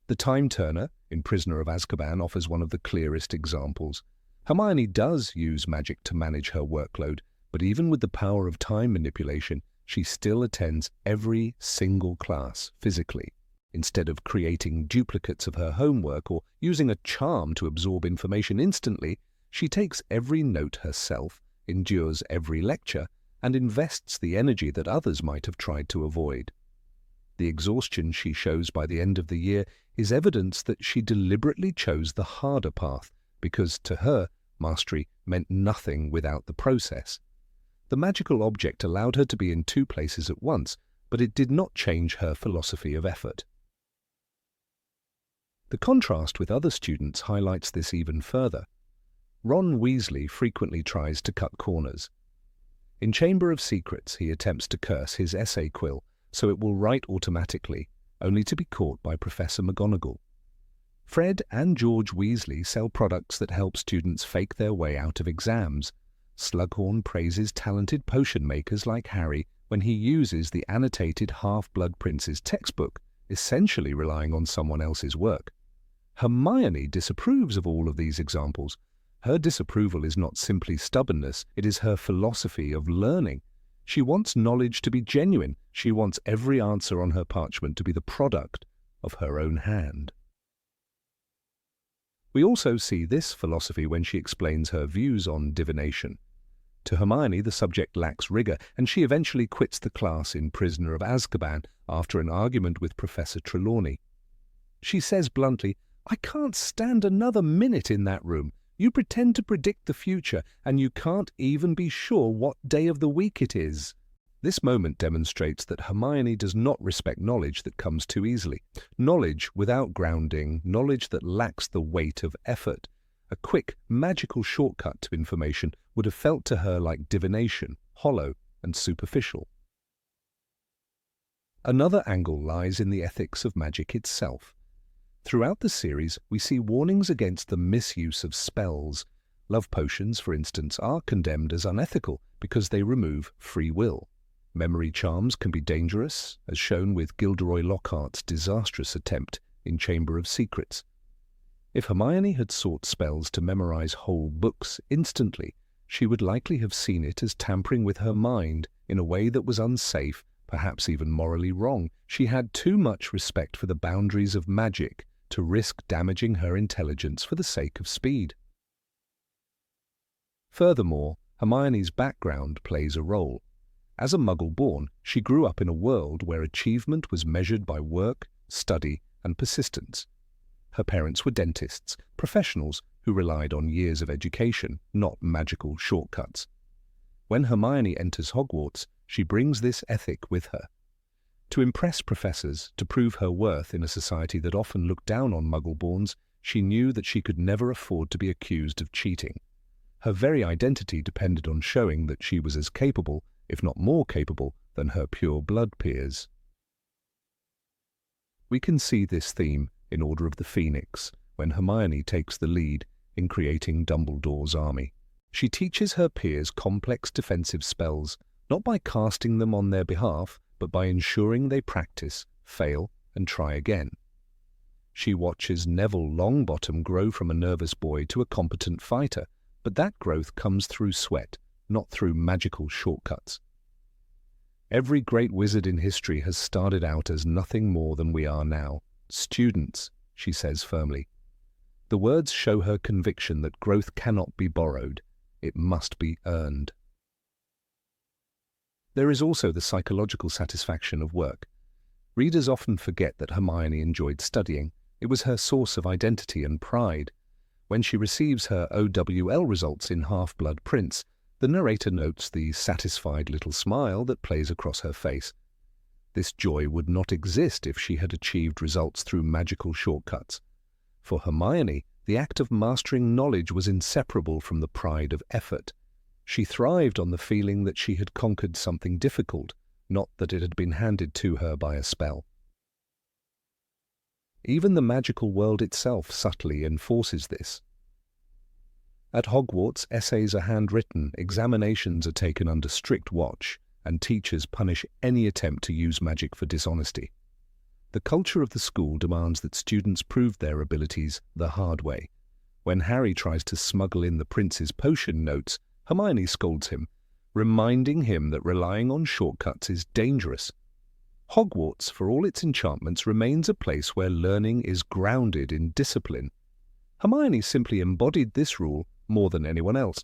The Time Turner in Prisoner of Azkaban offers one of the clearest examples. Hermione does use magic to manage her workload, but even with the power of time manipulation, she still attends every single class physically. Instead of creating duplicates of her homework or using a charm to absorb information instantly, she takes every note herself, endures every lecture, and invests the energy that others might have tried to avoid. The exhaustion she shows by the end of the year is evidence that she deliberately chose the harder path, because to her, mastery meant nothing without the process. The magical object allowed her to be in two places at once, but it did not change her philosophy of effort. The contrast with other students highlights this even further. Ron Weasley frequently tries to cut corners. In Chamber of Secrets, he attempts to curse his essay quill so it will write automatically, only to be caught by Professor McGonagall. Fred and George Weasley sell products that help students fake their way out of exams. Slughorn praises talented potion makers like Harry when he uses the annotated Half-Blood Prince's textbook, essentially relying on someone else's work. Hermione disapproves of all of these examples. Her disapproval is not simply stubbornness, it is her philosophy of learning. She wants knowledge to be genuine. She wants every answer on her parchment to be the product of her own hand. We also see this philosophy when she explains her views on divination. To Hermione, the subject lacks rigor, and she eventually quits the class in Prisoner of Azkaban after an argument with Professor Trelawney. She says bluntly, "I can't stand another minute in that room. You pretend to predict the future, and you can't even be sure what day of the week it is." This moment demonstrates that Hermione does not respect knowledge that comes too easily. Knowledge without grounding, knowledge that lacks the weight of effort. A quick, magical shortcut to information would have felt to her like divination, hollow and superficial. Another angle lies in the ethics of magic itself. Throughout the series, we see warnings against the misuse of spells. Love potions, for instance, are condemned as unethical because they remove free will. Memory charms can be dangerous, as shown with Gilderoy Lockhart's disastrous attempt in Chamber of Secrets. If Hermione had sought spells to memorize whole books instantly, she would likely have seen it as tampering with her mind in a way that was unsafe, perhaps even morally wrong. She had too much respect for the boundaries of magic to risk damaging her intelligence for the sake of speed. Furthermore, Hermione's background plays a role. As a Muggle-born, she grew up in a world where achievement was measured by work, study, and persistence. Her parents were dentists, professionals who relied on years of education, not magical shortcuts. When Hermione enters Hogwarts, she brings this ethic with her. To impress professors, to prove her worth in a society that often looked down on Muggle-borns, she knew that she could never afford to be accused of cheating. Her very identity depended on showing that she was as capable, if not more capable, than her pure-blood peers. We can see this theme in Order of the Phoenix, when Hermione takes the lead in creating Dumbledore's army. She teaches her peers complex defensive spells, not by casting them on their behalf, but by ensuring they practice, fail, and try again. She watches Neville Longbottom grow from a nervous boy to a competent fighter, but that growth comes through sweat, not through magical shortcuts. Every great wizard in history has started out as nothing more than we are now, students, she says firmly. The words show her conviction that growth cannot be borrowed, it must be earned. There is also the psychological satisfaction of work. Readers often forget that Hermione enjoyed studying. It was her source of identity and pride. When she receives her OWL results in Half-Blood Prince, the narrator notes the satisfied little smile that plays across her face. This joy would not exist if she had achieved results through magical shortcuts. For Hermione, the act of mastering knowledge was inseparable from the pride of effort. She thrived on the feeling that she had conquered something difficult, not that it had been handed to her by a spell. Even the magical world itself subtly enforces this. At Hogwarts, essays are handwritten, examinations are taken under strict watch, and teachers punish any attempt to use magic for dishonesty. The culture of the school demands that students prove their abilities the hard way. When Harry tries to smuggle in the prince's potion notes, Hermione scolds him, reminding him that relying on shortcuts is dangerous. Hogwarts, for all its enchantments, remains a place where learning is grounded in discipline. Hermione simply embodied this rule more than anyone else.